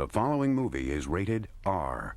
The following movie is rated R.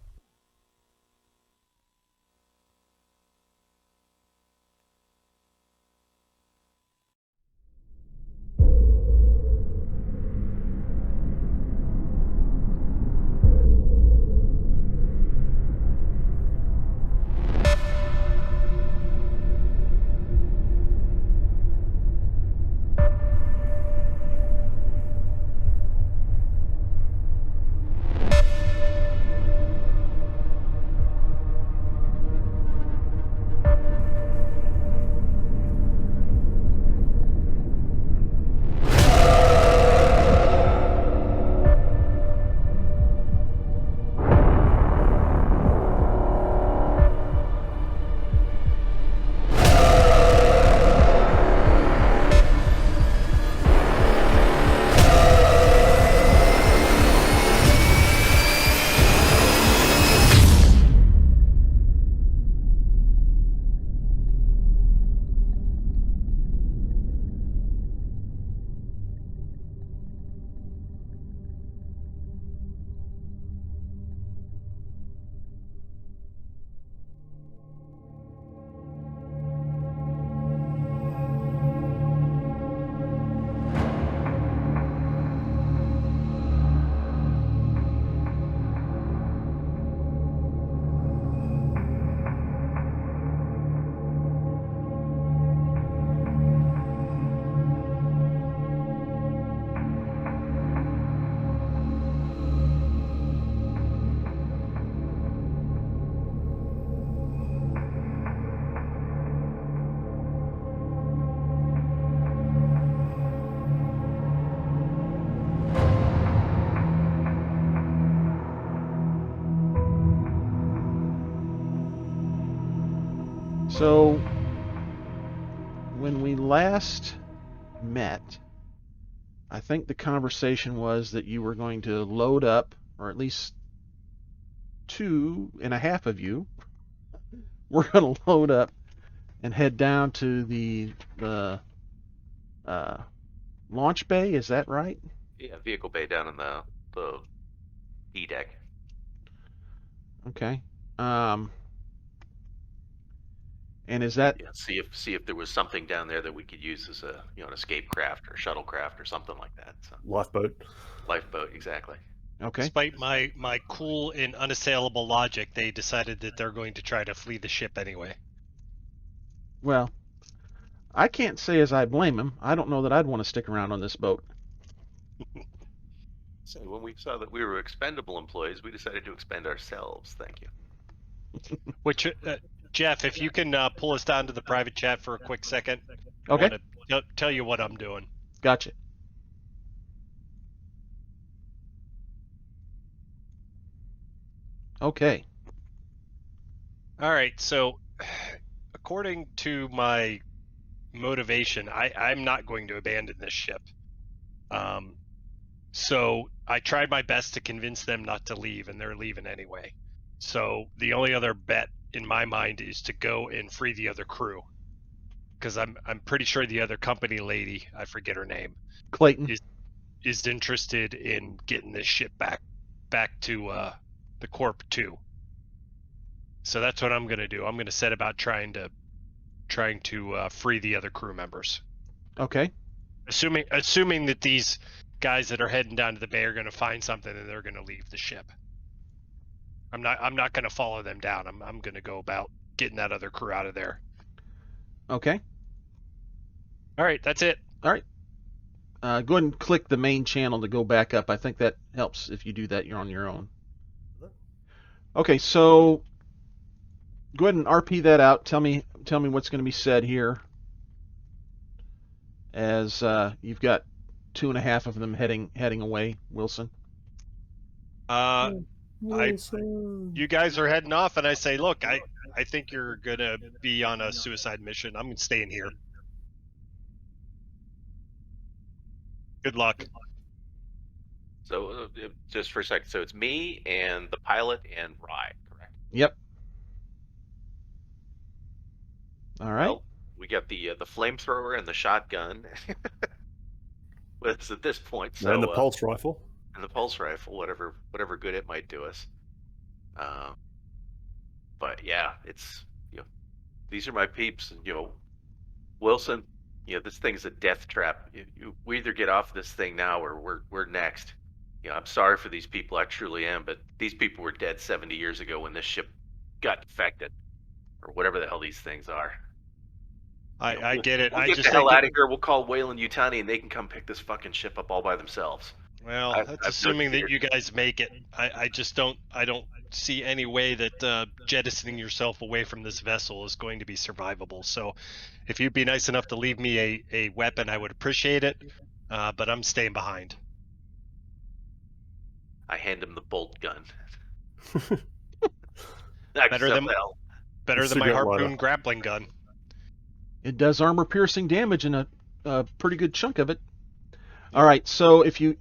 So, when we last met, I think the conversation was that you were going to load up, or at least 2.5 of you were going to load up and head down to the launch bay. Is that right? Yeah, vehicle bay down in the B deck. Okay. And is that Yeah, see if there was something down there that we could use as a an escape craft or shuttlecraft or something like that. So, Lifeboat. lifeboat, exactly. okay? Despite my cool and unassailable logic, they decided that they're going to try to flee the ship anyway. Well, I can't say as I blame him. I don't know that I'd want to stick around on this boat. So when we saw that we were expendable employees, we decided to expend ourselves. Thank you. Which, Jeff, if you can pull us down to the private chat for a quick second. Okay. I want to tell you what I'm doing. Gotcha. Okay. All right, so according to my motivation, I'm not going to abandon this ship. So I tried my best to convince them not to leave, and they're leaving anyway. So the only other bet in my mind is to go and free the other crew, because I'm pretty sure the other company lady, I forget her name, Clayton. is interested in getting this ship back to the Corp 2. So that's what I'm gonna do. I'm gonna set about trying to free the other crew members. Okay. Assuming that these guys that are heading down to the bay are gonna find something and they're gonna leave the ship. I'm not gonna follow them down. I'm gonna go about getting that other crew out of there. Okay. All right, that's it. All right. Go ahead and click the main channel to go back up. I think that helps. If you do that, you're on your own. Okay, so go ahead and RP that out. Tell me what's going to be said here. As you've got 2.5 of them heading away, Wilson. You guys are heading off, and I say, look, I think you're gonna be on a suicide mission. I'm staying here. Good luck. So just for a second, so it's me and the pilot and Rye, correct? Yep. All right. Well, we got the flamethrower and the shotgun. But it's at this point, so And the pulse rifle. and the pulse rifle, whatever good it might do us. But yeah, it's these are my peeps, and Wilson, this thing's a death trap. We either get off this thing now or we're next. I'm sorry for these people, I truly am, but these people were dead 70 years ago when this ship got defected, or whatever the hell these things are. I get it. We'll I get just the hell think out of here. We'll call Wayland Yutani, and they can come pick this fucking ship up all by themselves. well, I've that's no assuming fear. that you guys make it. I just don't see any way that jettisoning yourself away from this vessel is going to be survivable. So, if you'd be nice enough to leave me a weapon, I would appreciate it. But I'm staying behind. I hand him the bolt gun. Better than my cigarette harpoon lighter. grappling gun. It does armor-piercing damage in a pretty good chunk of it. All right, so if you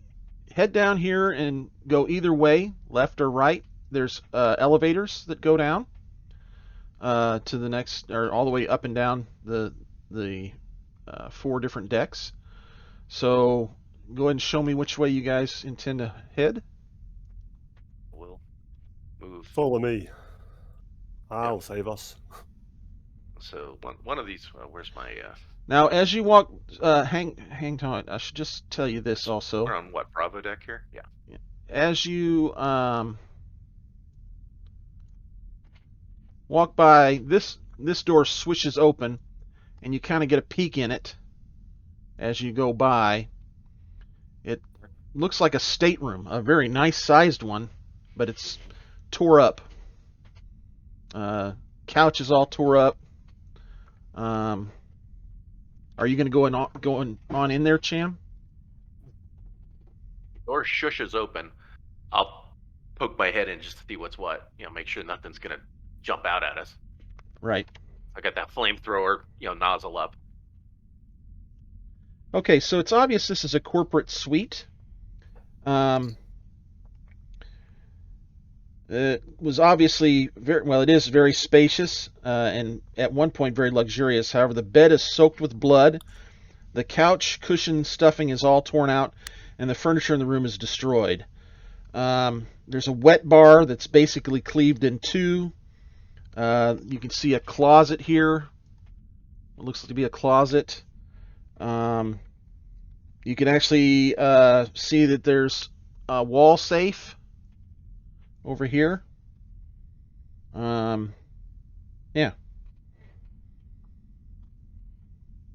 head down here and go either way, left or right, there's elevators that go down to the next, or all the way up and down the 4 different decks. So go ahead and show me which way you guys intend to head. We'll move. Follow me. I'll save us. So one of these. Where's my? Now, as you walk, hang on. I should just tell you this also. We're on what, Bravo deck here? Yeah. As you walk by, this door swishes open, and you kind of get a peek in it as you go by. It looks like a stateroom, a very nice sized one, but it's tore up. Couch is all tore up. Are you going to go on in there, Cham? Door shushes open. I'll poke my head in just to see what's what. Make sure nothing's gonna jump out at us. Right. I got that flamethrower, nozzle up. Okay, so it's obvious this is a corporate suite. It was obviously it is very spacious and at one point very luxurious. However, the bed is soaked with blood. The couch cushion stuffing is all torn out, and the furniture in the room is destroyed. There's a wet bar that's basically cleaved in two. You can see a closet here. It looks to be a closet. You can actually see that there's a wall safe over here. Yeah.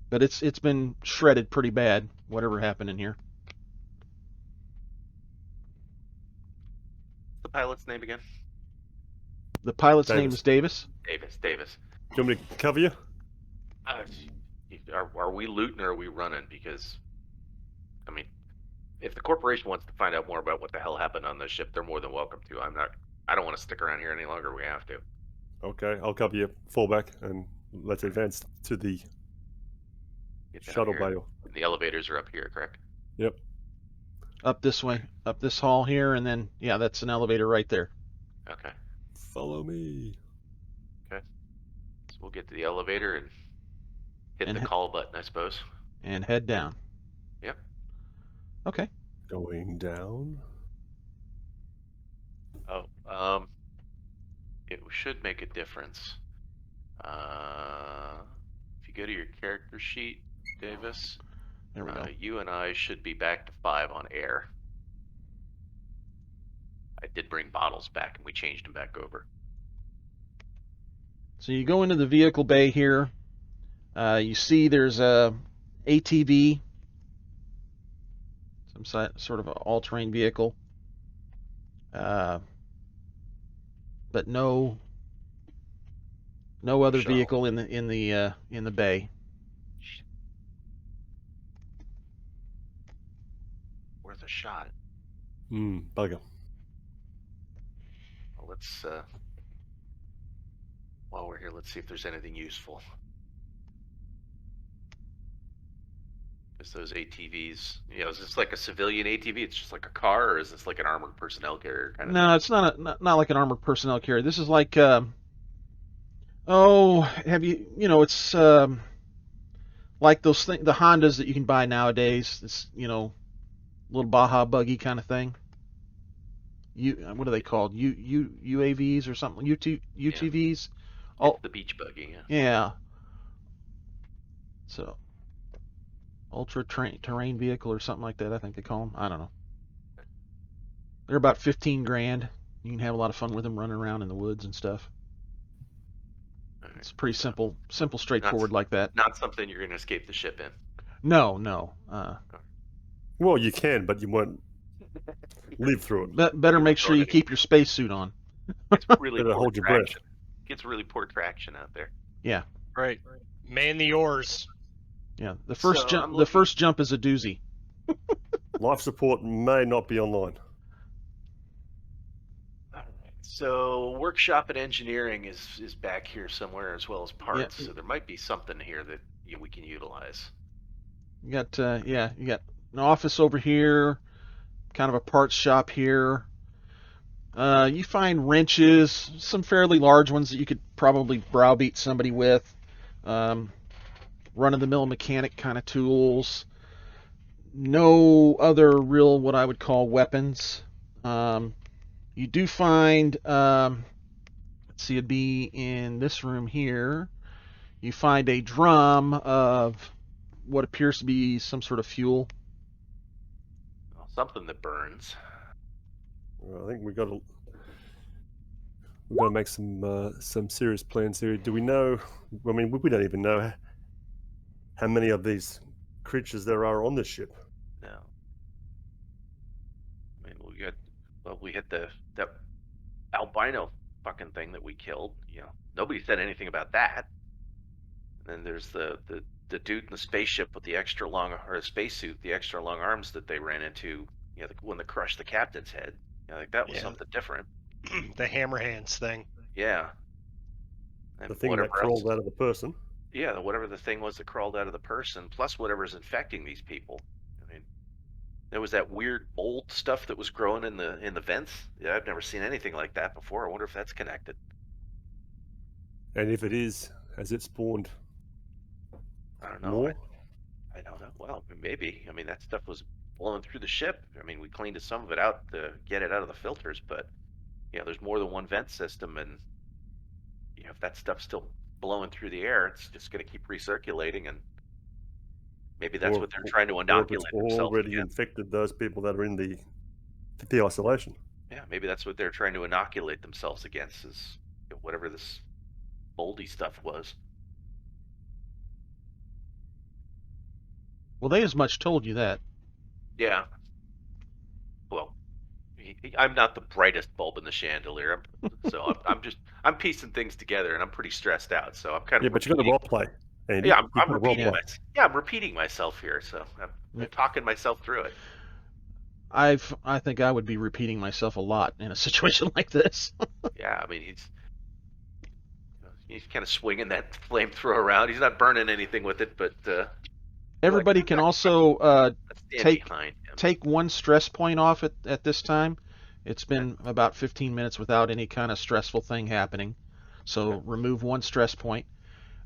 But it's been shredded pretty bad, whatever happened in here. The pilot's name again? The pilot's name Davis. is Davis. Davis. Do you want me to cover you? Are we looting or are we running? Because, if the corporation wants to find out more about what the hell happened on the ship, they're more than welcome to. I don't want to stick around here any longer. We have to. Okay, I'll cover you. Fall back and let's advance to the Get down shuttle here. bay. The elevators are up here, correct? Yep. Up this way, up this hall here, and then yeah, that's an elevator right there. Okay. Follow me. So we'll get to the elevator and hit And the he- call button, I suppose. And head down. Yep. Okay. Going down. Oh, it should make a difference. If you go to your character sheet, Davis, There we go. you and I should be back to 5 on air. I did bring bottles back, and we changed them back over. So you go into the vehicle bay here. You see there's a ATV, some sort of an all-terrain vehicle, but no other Shuttle. vehicle in the bay. Worth a shot. Bugger. Well, let's while we're here, let's see if there's anything useful. Is those ATVs? Is this like a civilian ATV? It's just like a car, or is this like an armored personnel carrier kind of No, it's not like an armored personnel carrier. This is like have you it's like those the Hondas that you can buy nowadays. This little Baja buggy kind of thing. what are they called? UAVs or something? UTVs? It's Oh, the beach buggy. Yeah. yeah. So, ultra terrain vehicle or something like that, I think they call them. I don't know. They're about 15 grand. You can have a lot of fun with them running around in the woods and stuff. All right. It's pretty simple, straightforward like that. Not something you're going to escape the ship in. No. Well, you can, but you won't live through it. Better make sure you keep your spacesuit on. It's really Better poor hold your breath. traction. Gets really poor traction out there. Yeah. Right. Man the oars. Yeah. The first So, jump. I'm The looking- first jump is a doozy. Life support may not be online. So workshop and engineering is back here somewhere, as well as parts. Yeah. So there might be something here that we can utilize. You got you got an office over here, kind of a parts shop here. You find wrenches, some fairly large ones that you could probably browbeat somebody with. Run-of-the-mill mechanic kind of tools. No other real what I would call weapons. You do find, let's see, it'd be in this room here. You find a drum of what appears to be some sort of fuel. Well, something that burns. Well, I think we've got to make some serious plans here. Do we know? I mean, we don't even know how many of these creatures there are on this ship. No. I mean, we hit that albino fucking thing that we killed. Nobody said anything about that. And then there's the dude in the spaceship with the extra long, or spacesuit, the extra long arms that they ran into. When they crushed the captain's head. Like that was something different. The hammer hands thing. Yeah. And The thing that crawled out of the person. Yeah, whatever the thing was that crawled out of the person, plus whatever's infecting these people. I mean, there was that weird mold stuff that was growing in the vents. Yeah, I've never seen anything like that before. I wonder if that's connected. And if it is, has it spawned I don't know. more? I don't know. Well, maybe. I mean, that stuff was blowing through the ship. I mean, we cleaned some of it out to get it out of the filters, but there's more than one vent system, and if that stuff's still blowing through the air, it's just going to keep recirculating, and maybe that's what they're trying to inoculate themselves already against. infected those people that are in the isolation. Yeah, maybe that's what they're trying to inoculate themselves against, is whatever this moldy stuff was. Well, they as much told you that. Yeah. Well, I'm not the brightest bulb in the chandelier, so I'm piecing things together, and I'm pretty stressed out. So I'm kind of But you got to role play. Andy. Yeah, I'm repeating. I'm repeating myself here, so I'm talking myself through it. I think I would be repeating myself a lot in a situation like this. Yeah, I mean he's kind of swinging that flamethrower around. He's not burning anything with it, but everybody can also take take one stress point off at this time. It's been about 15 minutes without any kind of stressful thing happening, so remove one stress point.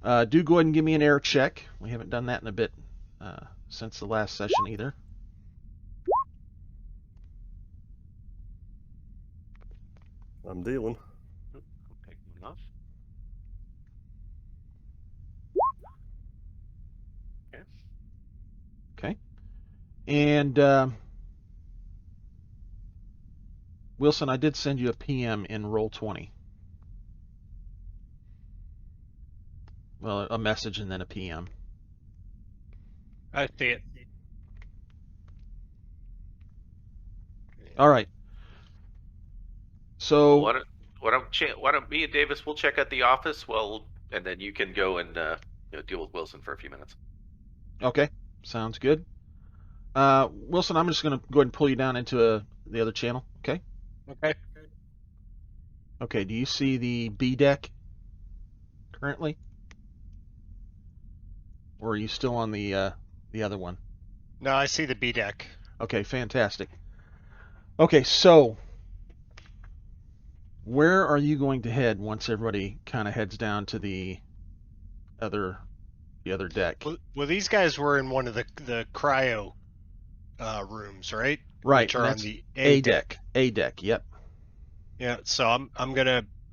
Do go ahead and give me an air check. We haven't done that in a bit since the last session either. I'm dealing. I'll take one off. Okay. And Wilson, I did send you a PM in Roll20. Well, a message and then a PM. I see it. All right. So why don't me and Davis, we'll check out the office, and then you can go and deal with Wilson for a few minutes. Okay, sounds good. Wilson, I'm just going to go ahead and pull you down into the other channel. Okay. Okay. Okay. Do you see the B deck currently, or are you still on the other one? No, I see the B deck. Okay, fantastic. Okay, so where are you going to head once everybody kind of heads down to the other deck? Well, these guys were in one of the cryo rooms, right? Right. Which are on the A deck. A deck. Yep. Yeah, so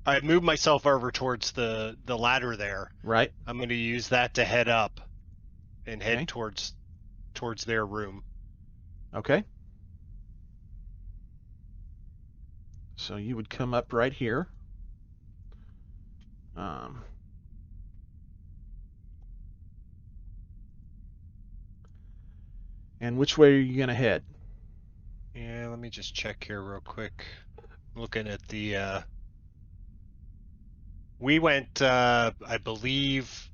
I move myself over towards the ladder there. Right. I'm gonna use that to head up and head Okay. towards their room. Okay. So you would come up right here. And which way are you going to head? Yeah, let me just check here real quick. Looking at the we went I believe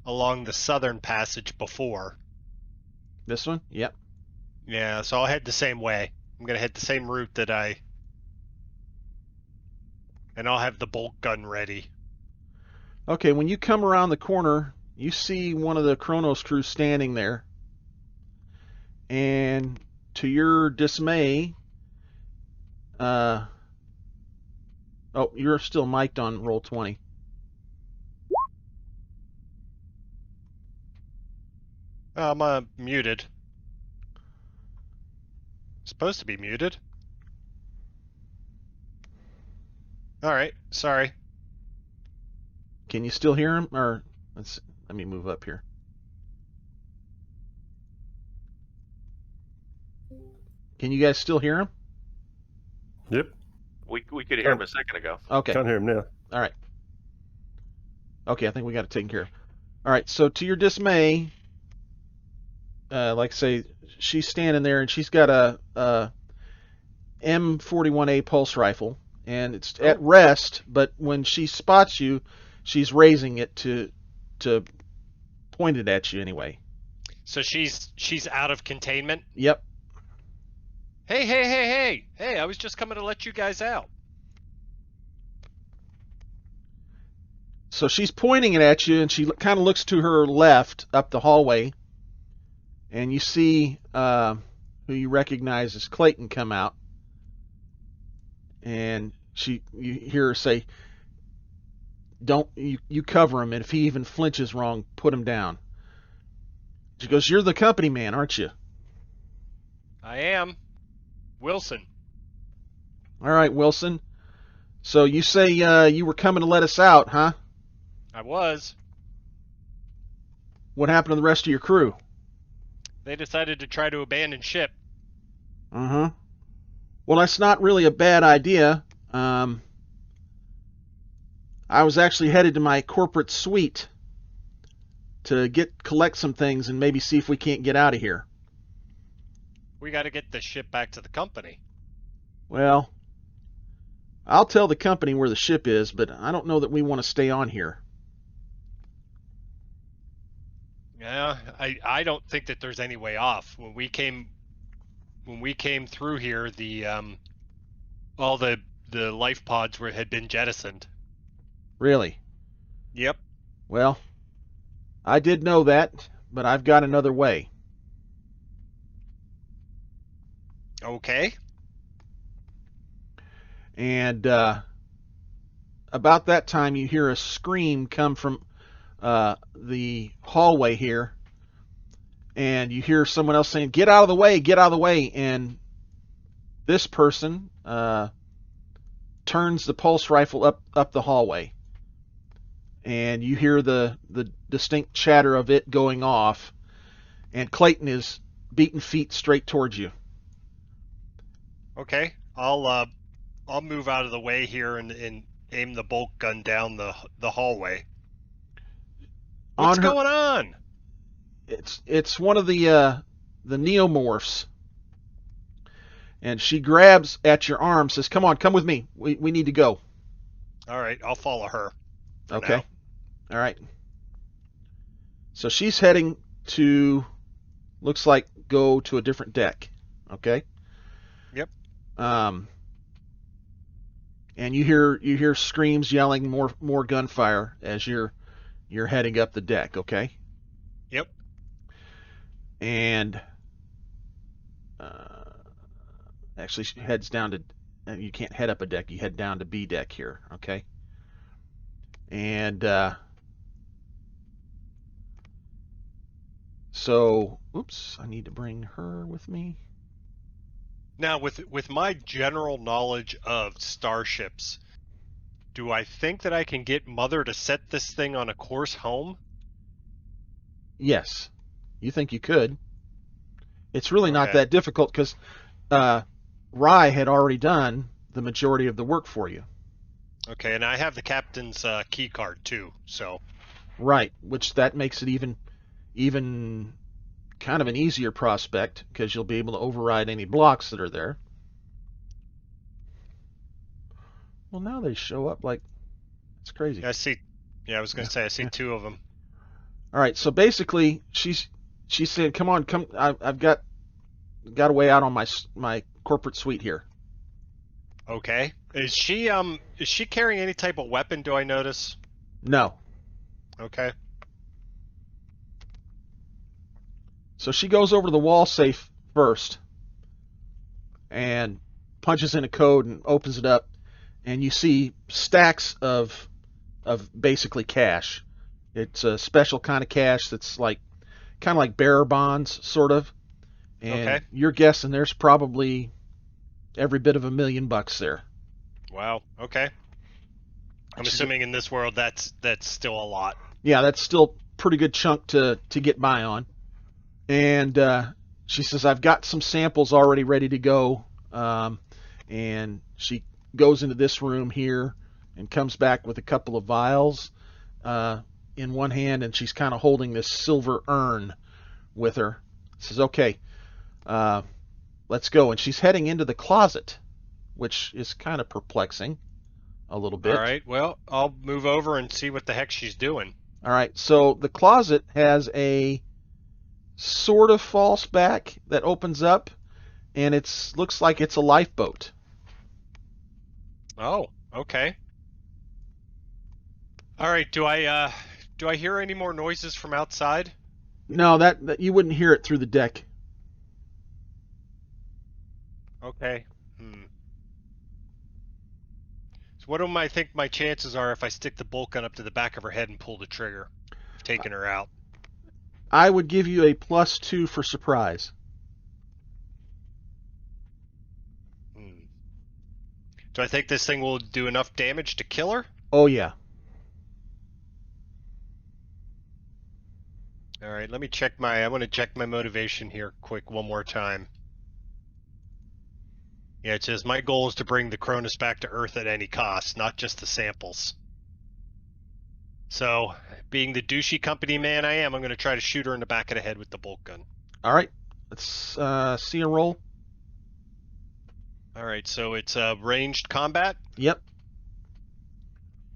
along the southern passage before. This one? Yep. Yeah, so I'll head the same way. I'm gonna head the same route and I'll have the bolt gun ready. Okay, when you come around the corner, you see one of the Chronos crew standing there. And to your dismay, oh, you're still mic'd on roll 20. I'm muted. Supposed to be muted. All right, sorry. Can you still hear him? Or let me move up here. Can you guys still hear him? Yep. We could hear him a second ago. Okay. Can't hear him now. All right. Okay, I think we got it taken care of. All right, so to your dismay, like I say, she's standing there and she's got a M41A pulse rifle, and it's at rest, but when she spots you, she's raising it to point it at you anyway. So she's out of containment? Yep. Hey, I was just coming to let you guys out. So she's pointing it at you, and she kind of looks to her left up the hallway, and you see who you recognize as Clayton come out, and you hear her say, "Don't you cover him, and if he even flinches wrong, put him down." She goes, "You're the company man, aren't you?" I am. Wilson. All right, Wilson. So you say you were coming to let us out, huh? I was. What happened to the rest of your crew? They decided to try to abandon ship. Uh-huh. Well, that's not really a bad idea. I was actually headed to my corporate suite to collect some things and maybe see if we can't get out of here. We got to get the ship back to the company. Well, I'll tell the company where the ship is, but I don't know that we want to stay on here. Yeah, I don't think that there's any way off. When we came through here, all the life pods had been jettisoned. Really? Yep. Well, I did know that, but I've got another way. Okay. And about that time, you hear a scream come from the hallway here, and you hear someone else saying, "Get out of the way, get out of the way," and this person turns the pulse rifle up the hallway, and you hear the distinct chatter of it going off, and Clayton is beating feet straight towards you. Okay. I'll move out of the way here and aim the bolt gun down the hallway. What's going on? It's one of the neomorphs, and she grabs at your arm, says, "Come on, come with me. We need to go." All right, I'll follow her. Okay. All right. So she's heading to, looks like, go to a different deck. Okay. Yep. And you hear screams, yelling, more gunfire as you're heading up the deck. Okay. Yep. And actually, she heads down to. You can't head up a deck. You head down to B deck here. Okay. And so, oops, I need to bring her with me. Now, with my general knowledge of starships, do I think that I can get Mother to set this thing on a course home? Yes. You think you could. It's really not Okay. that difficult because Rye had already done the majority of the work for you. Okay, and I have the captain's key card too, so... Right, which that makes it even kind of an easier prospect because you'll be able to override any blocks that are there. Well, now they show up like it's crazy. I see. Yeah, I was going to say I see two of them. All right, so basically she's saying, "Come on, come. I've got a way out on my corporate suite here." Okay. Is she carrying any type of weapon? Do I notice? No. Okay. So she goes over to the wall safe first and punches in a code and opens it up, and you see stacks of basically cash. It's a special kind of cash that's kind of like bearer bonds, sort of. And Okay. you're guessing there's probably every bit of $1 million there. Wow. Okay. I'm assuming in this world that's still a lot. Yeah, that's still pretty good chunk to get by on. And she says, "I've got some samples already ready to go." And she goes into this room here and comes back with a couple of vials in one hand, and she's kind of holding this silver urn with her. Says, "Okay, let's go." And she's heading into the closet, which is kind of perplexing a little bit. All right. Well, I'll move over and see what the heck she's doing. All right, so the closet has a sort of false back that opens up, and it looks like it's a lifeboat. Oh, okay. All right. Do I hear any more noises from outside? No, that you wouldn't hear it through the deck. Okay. So what do I think my chances are if I stick the bolt gun up to the back of her head and pull the trigger, taking her out? I would give you a +2 for surprise. Do I think this thing will do enough damage to kill her? Oh yeah. All right, let me check I want to check my motivation here quick one more time. Yeah, it says my goal is to bring the Cronus back to Earth at any cost, not just the samples. So, being the douchey company man I am, I'm going to try to shoot her in the back of the head with the bolt gun. All right, let's see a roll. All right, so it's ranged combat. Yep.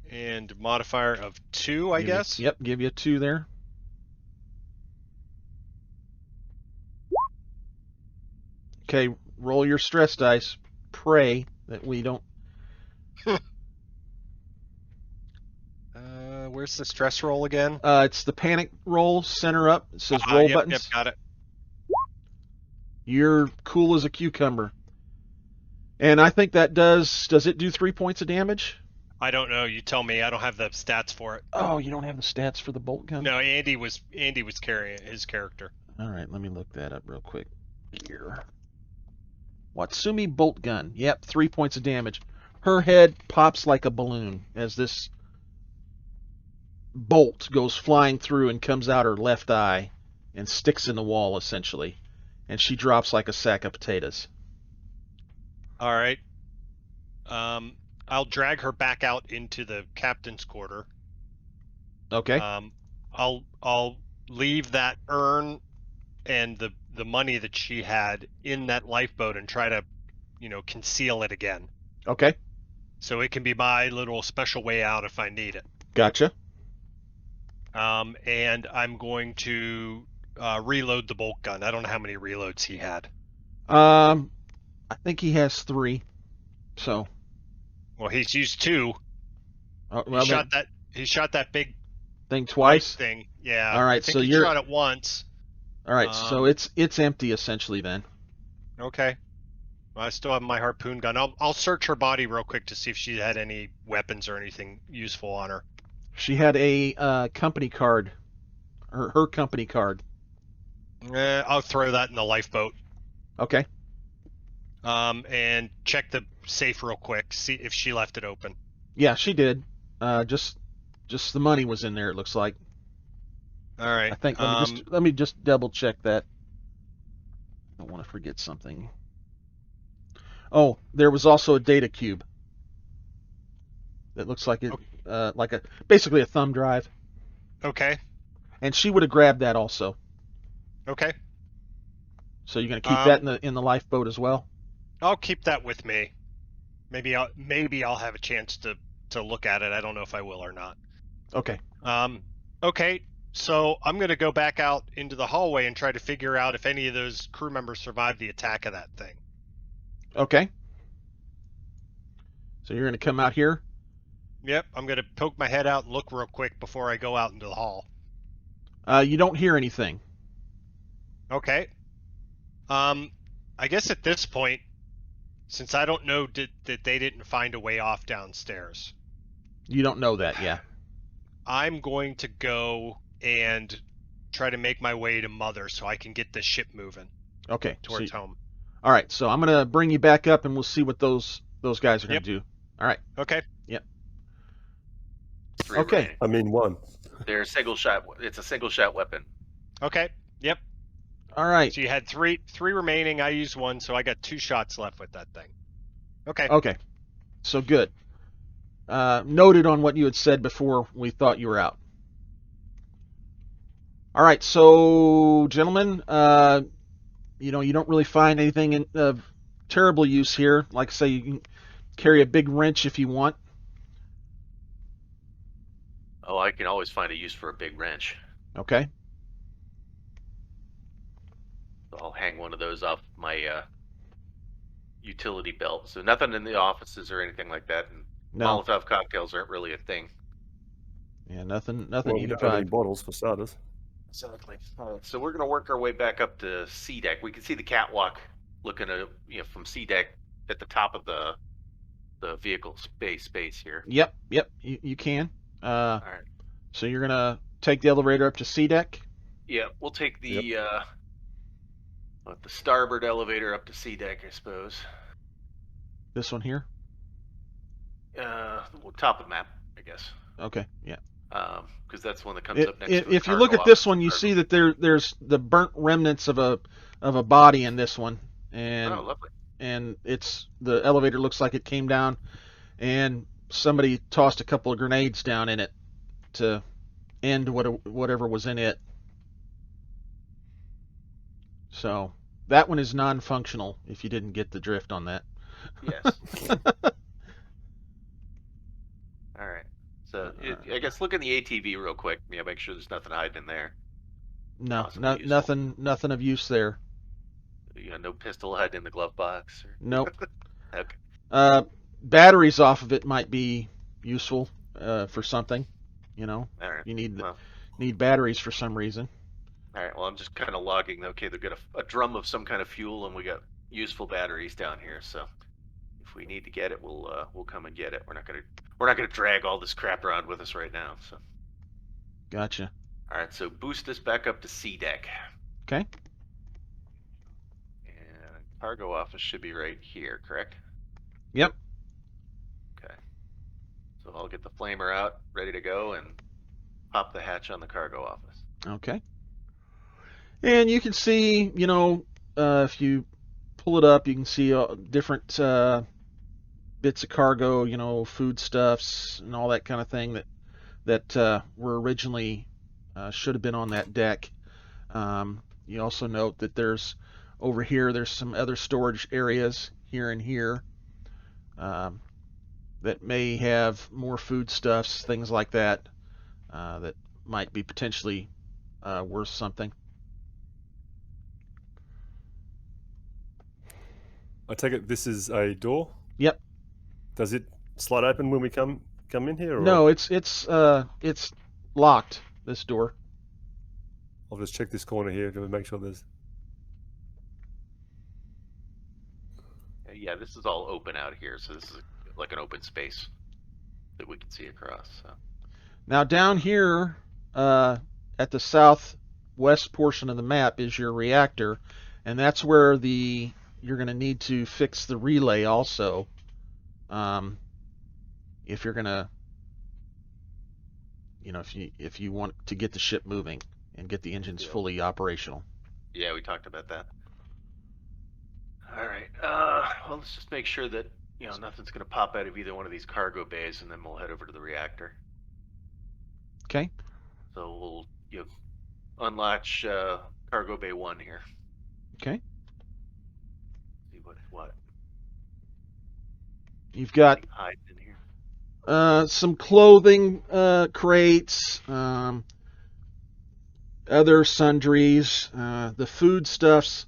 And modifier of 2, I guess. Yep, give you a 2 there. Okay, roll your stress dice. Pray that we don't. Where's the stress roll again? It's the panic roll, center up. It says roll buttons. Yep, got it. You're cool as a cucumber. And I think that does it do 3 points of damage? I don't know. You tell me. I don't have the stats for it. Oh, you don't have the stats for the bolt gun? No, Andy was carrying his character. All right, let me look that up real quick here. Watsumi bolt gun. Yep, 3 points of damage. Her head pops like a balloon as this bolt goes flying through and comes out her left eye and sticks in the wall, essentially. And she drops like a sack of potatoes. All right. I'll drag her back out into the captain's quarter. Okay. I'll leave that urn and the money that she had in that lifeboat and try to, conceal it again. Okay. So it can be my little special way out if I need it. Gotcha. And I'm going to reload the bolt gun. I don't know how many reloads he had. I think he has 3. So. Well, he's used 2. Well, he shot that big thing twice. Thing. Yeah. All right. I think so he you're shot it once. All right. So it's empty essentially then. Okay. Well, I still have my harpoon gun. I'll search her body real quick to see if she had any weapons or anything useful on her. She had a company card. Her company card. I'll throw that in the lifeboat. Okay. and check the safe real quick, see if she left it open. Yeah, she did. Just the money was in there. It looks like. All right. I think. Let me just double check that. I don't want to forget something. Oh, there was also a data cube. That looks like it, basically a thumb drive. Okay. And she would have grabbed that also. Okay. So you're gonna keep that in the lifeboat as well? I'll keep that with me. Maybe I'll have a chance to look at it. I don't know if I will or not. Okay. Okay. So I'm gonna go back out into the hallway and try to figure out if any of those crew members survived the attack of that thing. Okay. So you're gonna come out here? Yep. I'm gonna poke my head out and look real quick before I go out into the hall. You don't hear anything. Okay. I guess at this point, since I don't know that they didn't find a way off downstairs. You don't know that, yeah. I'm going to go and try to make my way to Mother so I can get this ship moving. Okay. Towards home. All right, so I'm gonna bring you back up, and we'll see what those guys are gonna do. All right. Okay. Yep. Okay. Okay. I mean, one. They're single shot. It's a single shot weapon. Okay. Yep. All right. So you had three remaining. I used one, so I got 2 shots left with that thing. Okay. Okay. So good. Noted on what you had said before we thought you were out. All right, so gentlemen, you don't really find anything of terrible use here. Like I say, you can carry a big wrench if you want. Oh, I can always find a use for a big wrench. Okay. So I'll hang one of those off my utility belt. So nothing in the offices or anything like that. And No. Molotov cocktails aren't really a thing. Yeah, nothing Well, we you don't have any find. bottles for starters. Exactly. So we're going to work our way back up to C deck. We can see the catwalk looking at from C deck at the top of the vehicle space here. Yep, you can. All right. So you're gonna take the elevator up to C deck. Yeah, we'll take the the starboard elevator up to C deck, I suppose. This one here. Top of map, I guess. Okay, yeah. Because that's one that comes up next to the If you look cargo at this office one, you cargo. see that there's the burnt remnants of a body in this one, and Oh, lovely. and the elevator looks like it came down, and somebody tossed a couple of grenades down in it to end whatever was in it. So that one is non-functional. If you didn't get the drift on that. Yes. All right. So I guess look in the ATV real quick. Yeah, make sure there's nothing hiding in there. No, Possibly useful. nothing of use there. No pistol hiding in the glove box. Nope. Okay. Batteries off of it might be useful for something. All right. You need Well, need batteries for some reason. all right. Well, I'm just kind of logging. Okay, they've got a drum of some kind of fuel, and we got useful batteries down here. So if we need to get it, we'll come and get it. We're not gonna drag all this crap around with us right now. So. Gotcha. All right. So boost us back up to C deck. Okay. And cargo office should be right here, correct? Yep. Okay. So I'll get the flamer out, ready to go, and pop the hatch on the cargo office. Okay. And you can see, if you pull it up, you can see different bits of cargo, foodstuffs and all that kind of thing that were originally should have been on that deck. You also note that there's some other storage areas here and here that may have more foodstuffs, things like that, that might be potentially worth something. I take it this is a door. Yep. Does it slide open when we come in here? Or? No, it's locked. This door. I'll just check this corner here to make sure there's. Yeah, this is all open out here, so this is like an open space that we can see across. So. Now down here at the southwest portion of the map is your reactor, and that's where the you're going to need to fix the relay also. If you're going to, if you want to get the ship moving and get the engines fully operational. Yeah, we talked about that. All right. Well, let's just make sure that nothing's going to pop out of either one of these cargo bays, and then we'll head over to the reactor. Okay. So we'll unlatch cargo bay 1 here. Okay. See what You've got hides in here. some clothing crates, other sundries, the foodstuffs.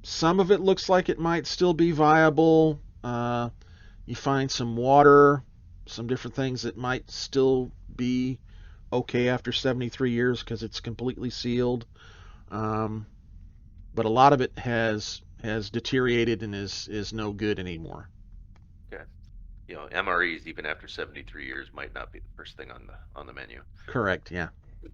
Some of it looks like it might still be viable. You find some water, some different things that might still be okay after 73 years because it's completely sealed. But a lot of it has deteriorated and is no good anymore. Okay. MREs even after 73 years might not be the first thing on the menu. Correct. Yeah. But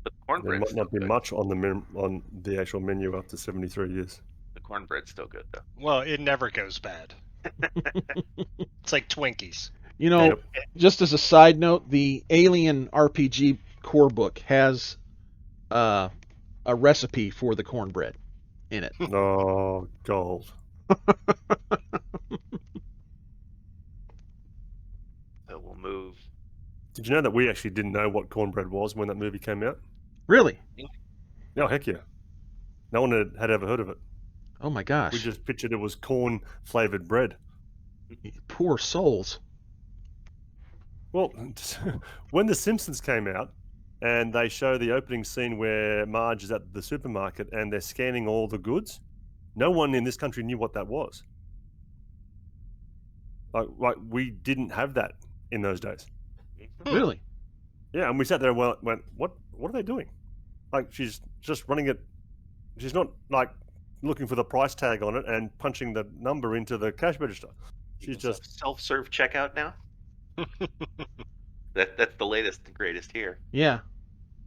the There cornbread's might still not be good. much on the actual menu after 73 years. The cornbread's still good though. Well, it never goes bad. It's like Twinkies. Yep. Just as a side note, the Alien RPG core book has a recipe for the cornbread in it. Oh, gold. So we'll move. Did you know that we actually didn't know what cornbread was when that movie came out? Really? Oh, heck yeah. No one had ever heard of it. Oh my gosh. We just pictured it was corn-flavored bread. Poor souls. Well, when The Simpsons came out and they show the opening scene where Marge is at the supermarket and they're scanning all the goods, no one in this country knew what that was. Like we didn't have that in those days. Really? Yeah, and we sat there and went, what are they doing? Like, she's just running it. She's not like looking for the price tag on it and punching the number into the cash register. She's just self-serve checkout now. That's the latest and greatest here. Yeah.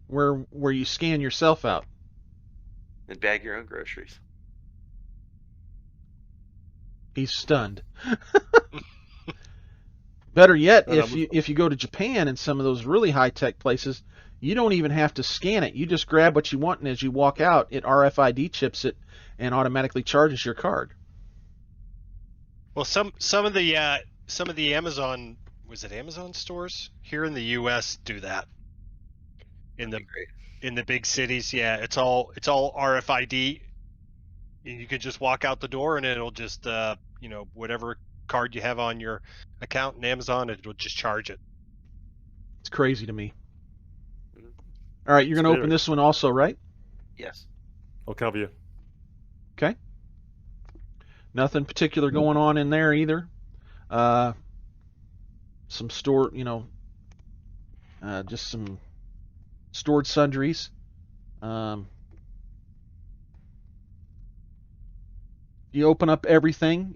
Where you scan yourself out. And bag your own groceries. He's stunned. Better yet, No, if you go to Japan and some of those really high-tech places, you don't even have to scan it. You just grab what you want, and as you walk out, it RFID chips it and automatically charges your card. Well, some of the Amazon, was it Amazon stores here in the U.S. do that. In the big cities, yeah, it's all RFID. You could just walk out the door and it'll just whatever card you have on your account in Amazon, it'll just charge it. It's crazy to me. All right, you're going to open this one also, right? Yes. I'll cover you. Okay. Nothing particular going on in there either. Some store, just some stored sundries. You open up everything.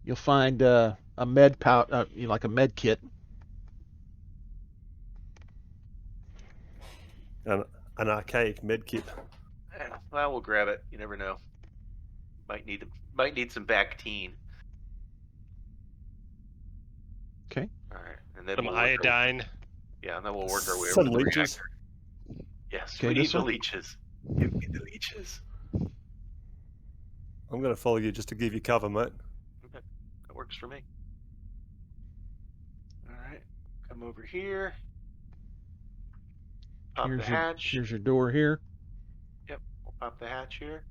You'll find a med like a med kit. An archaic med kit. Yeah, well, we'll grab it. You never know. Might need some Bactine. Okay. All right, and then Some we'll iodine. and then we'll work our way Some over to the leeches. reactor. Yes, Okay, we need this the one? leeches. Give me the leeches. I'm going to follow you just to give you cover, mate. Okay, that works for me. All right, come over here. Pop the hatch. Here's your door here. Yep, we'll pop the hatch here.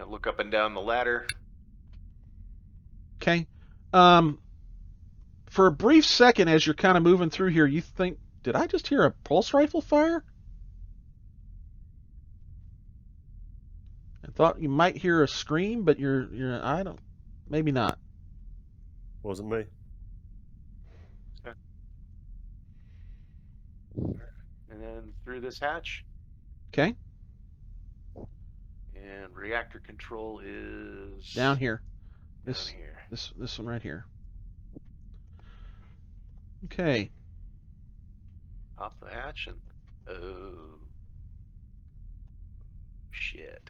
Look up and down the ladder. Okay. For a brief second, as you're kind of moving through here, you think, did I just hear a pulse rifle fire? I thought you might hear a scream, but maybe not. Wasn't me. Okay. And then through this hatch. Okay. And reactor control is Down here. Down here. This one right here. Okay. Pop the hatch and oh shit.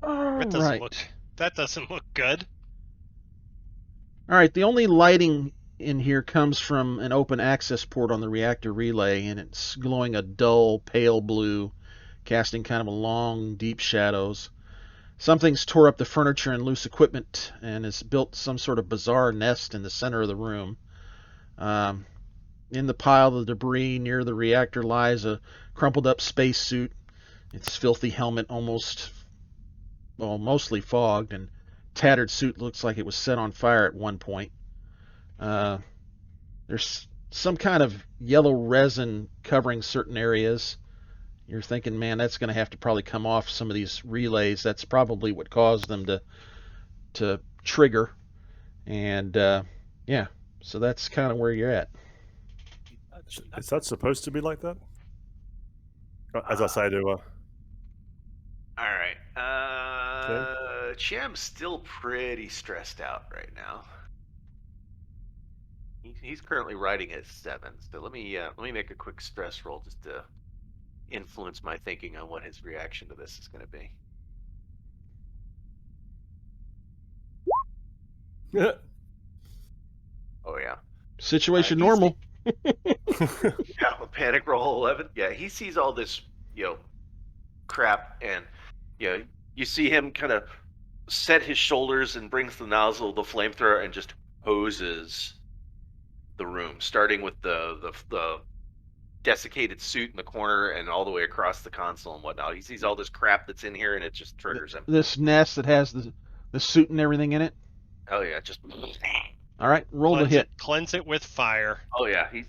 All That right. doesn't look good. All right, the only lighting in here comes from an open access port on the reactor relay, and it's glowing a dull, pale blue, casting kind of a long, deep shadows. Something's tore up the furniture and loose equipment and has built some sort of bizarre nest in the center of the room. In the pile of debris near the reactor lies a crumpled up spacesuit, its filthy helmet mostly fogged, and tattered suit looks like it was set on fire at one point. There's some kind of yellow resin covering certain areas. You're thinking, man, that's going to have to probably come off some of these relays. That's probably what caused them to trigger. And yeah, so that's kind of where you're at. Is that supposed to be like that? As I say to All right. Cham's still pretty stressed out right now. He's currently riding at 7. So let me make a quick stress roll just to influence my thinking on what his reaction to this is going to be. Oh yeah. Situation normal. Yeah, a panic roll 11. Yeah, he sees all this, crap, and you see him kind of set his shoulders and brings the nozzle, the flamethrower, and just hoses the room, starting with the desiccated suit in the corner and all the way across the console and whatnot. He sees all this crap that's in here, and it just triggers him. This nest that has the suit and everything in it. Oh yeah, just. All right, roll the hit. Cleanse it with fire. Oh yeah, he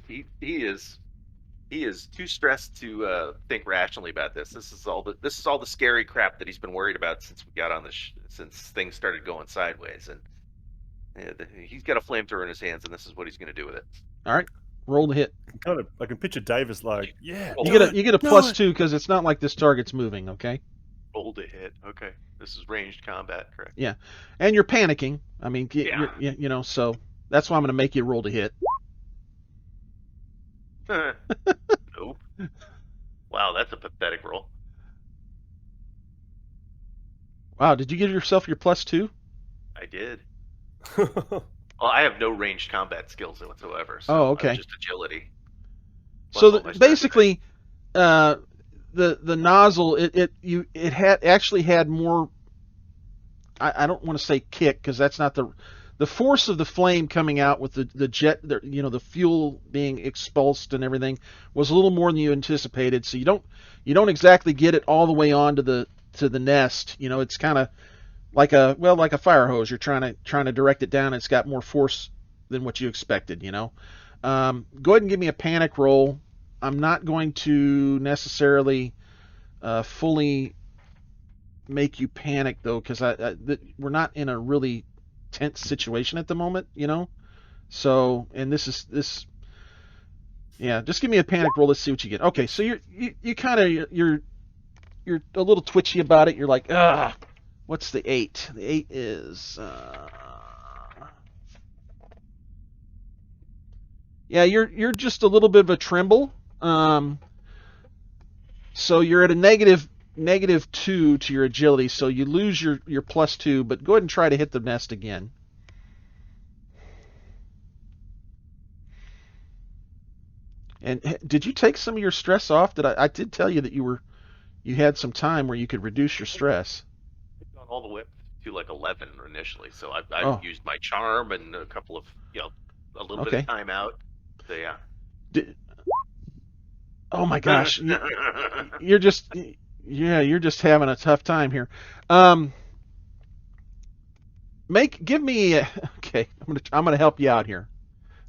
is too stressed to think rationally about this. This is all the scary crap that he's been worried about since we got on since things started going sideways, and he's got a flamethrower in his hands, and this is what he's going to do with it. All right, roll the hit. I can picture Davis like, yeah. You get a +2 because it's not like this target's moving. Okay. Roll the hit. Okay, this is ranged combat, correct? Yeah, and you're panicking. I mean, so that's why I'm going to make you roll to hit. Nope. Wow, that's a pathetic roll. Wow, did you give yourself your +2? I did. Well, I have no ranged combat skills whatsoever. So okay. Just agility. So basically, the nozzle it had more. I don't want to say kick because that's not the force of the flame coming out with the jet, the fuel being expulsed and everything was a little more than you anticipated. So you don't exactly get it all the way onto the nest. It's kind of like a fire hose. You're trying to direct it down. And it's got more force than what you expected. Go ahead and give me a panic roll. I'm not going to necessarily fully make you panic though, because we're not in a really tense situation at the moment, So, and this, yeah. Just give me a panic roll. Let's see what you get. Okay, so you're a little twitchy about it. You're like, what's the 8? The 8 is, yeah. You're just a little bit of a tremble. So you're at a -2 to your agility, so you lose your +2, but go ahead and try to hit the nest again. And did you take some of your stress off? I did tell you that you had some time where you could reduce your stress. I've gone all the way to like 11 initially, so I've used my charm and a couple of a little bit of time out. So yeah. Oh my gosh, you're just having a tough time here. Give me okay. I'm gonna help you out here.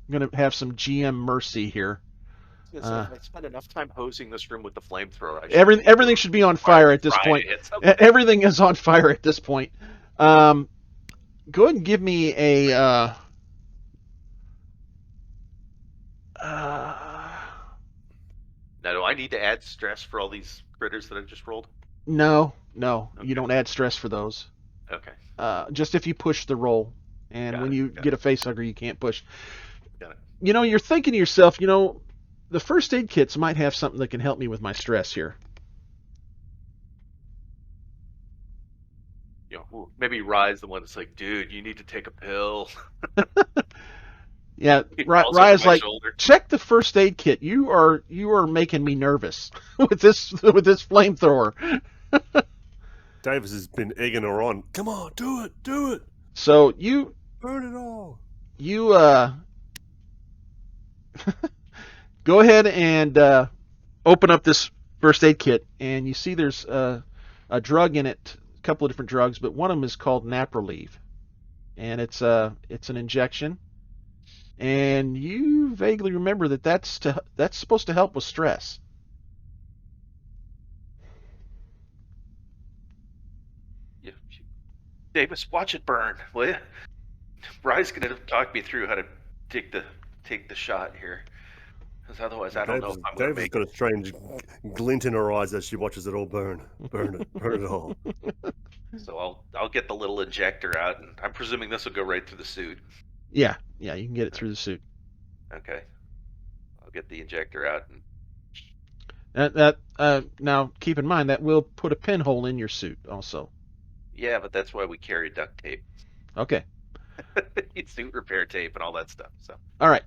I'm gonna have some GM mercy here. I spent enough time hosing this room with the flamethrower. Everything should be on fire at this point. Everything is on fire at this point. Go ahead and give me a. Now, do I need to add stress for all these critters that I just rolled? No, okay. You don't add stress for those. Okay. Just if you push the roll, and when you get a facehugger, you can't push. Got it. You're thinking to yourself, the first aid kits might have something that can help me with my stress here. maybe Rye's the one that's like, dude, you need to take a pill. Yeah, He falls over Raya's my like, shoulder. check the first aid kit. You are making me nervous with this flamethrower. Davis has been egging her on. Come on, do it, do it. So you Burn it all. go ahead and open up this first aid kit, and you see there's a drug in it, a couple of different drugs, but one of them is called Naproleve, and it's an injection. And you vaguely remember that's supposed to help with stress. Davis, watch it burn, will you? Rye's gonna talk me through how to take the shot here, because otherwise I don't know if I'm gonna Davis has make got a strange glint in her eyes as she watches it all burn. Burn it all. So I'll get the little injector out, and I'm presuming this will go right through the suit. Yeah, you can get it through the suit. Okay, I'll get the injector out. Now keep in mind that will put a pinhole in your suit also. Yeah, but that's why we carry duct tape, Okay. suit repair tape, and all that stuff. So. All right.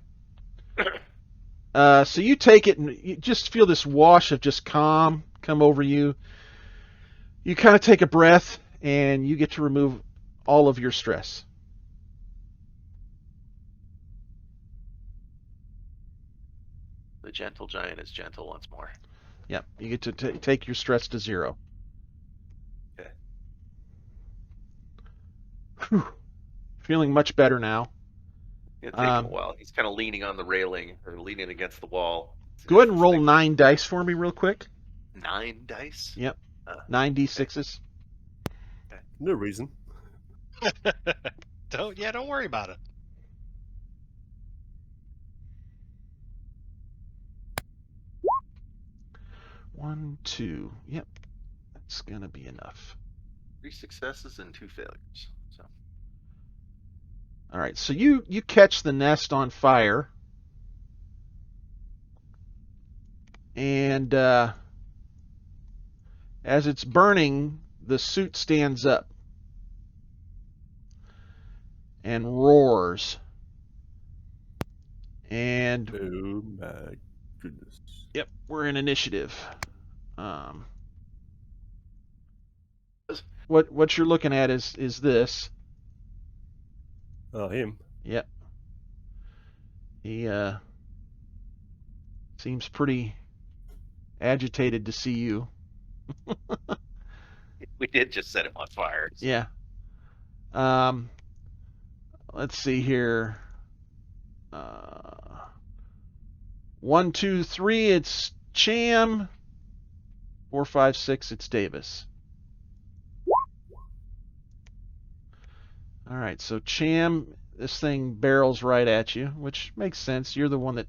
So you take it, and you just feel this wash of just calm come over you. You kind of take a breath, and you get to remove all of your stress. The gentle giant is gentle once more. Yep, you get to take your stress to 0. Okay. Whew. Feeling much better now. It'll take him a while. He's kind of leaning on the railing or leaning against the wall. Go ahead and roll 9 dice for me real quick. 9 dice? Yep. 9 d6s. Okay. No reason. Don't worry about it. One, 2. Yep. That's gonna be enough. 3 successes and 2 failures. So. All right, so you catch the nest on fire, and as it's burning, the suit stands up and roars. And oh my goodness. Yep, we're in initiative. What you're looking at is this. Oh, him. Yep. He seems pretty agitated to see you. We did just set him on fire. So. Yeah. Let's see here. 1, 2, 3, it's Cham. 4, 5, 6, it's Davis. All right, so Cham, this thing barrels right at you, which makes sense. You're the one that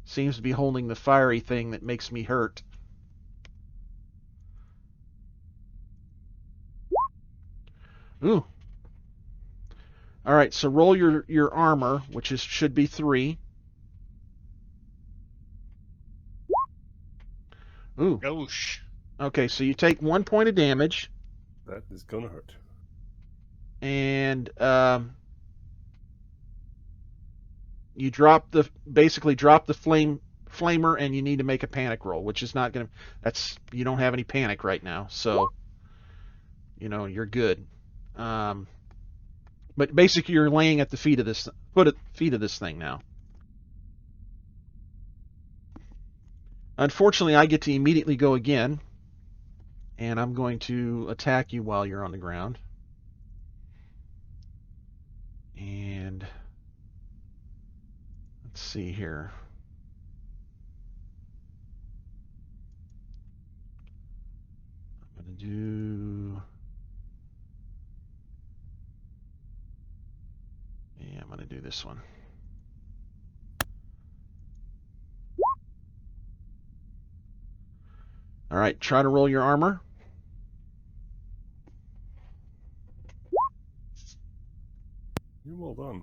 seems to be holding the fiery thing that makes me hurt. Ooh. All right, so roll your armor, which should be 3. Ooh. Oosh. Okay, so you take 1 point of damage. That is gonna hurt. And you basically drop the flamer, and you need to make a panic roll, which is not gonna. You don't have any panic right now, so you're good. But basically, you're laying at the feet of this thing now. Unfortunately, I get to immediately go again, and I'm going to attack you while you're on the ground. And let's see here. I'm going to do... Yeah, I'm going to do this one. All right, try to roll your armor. You're well done.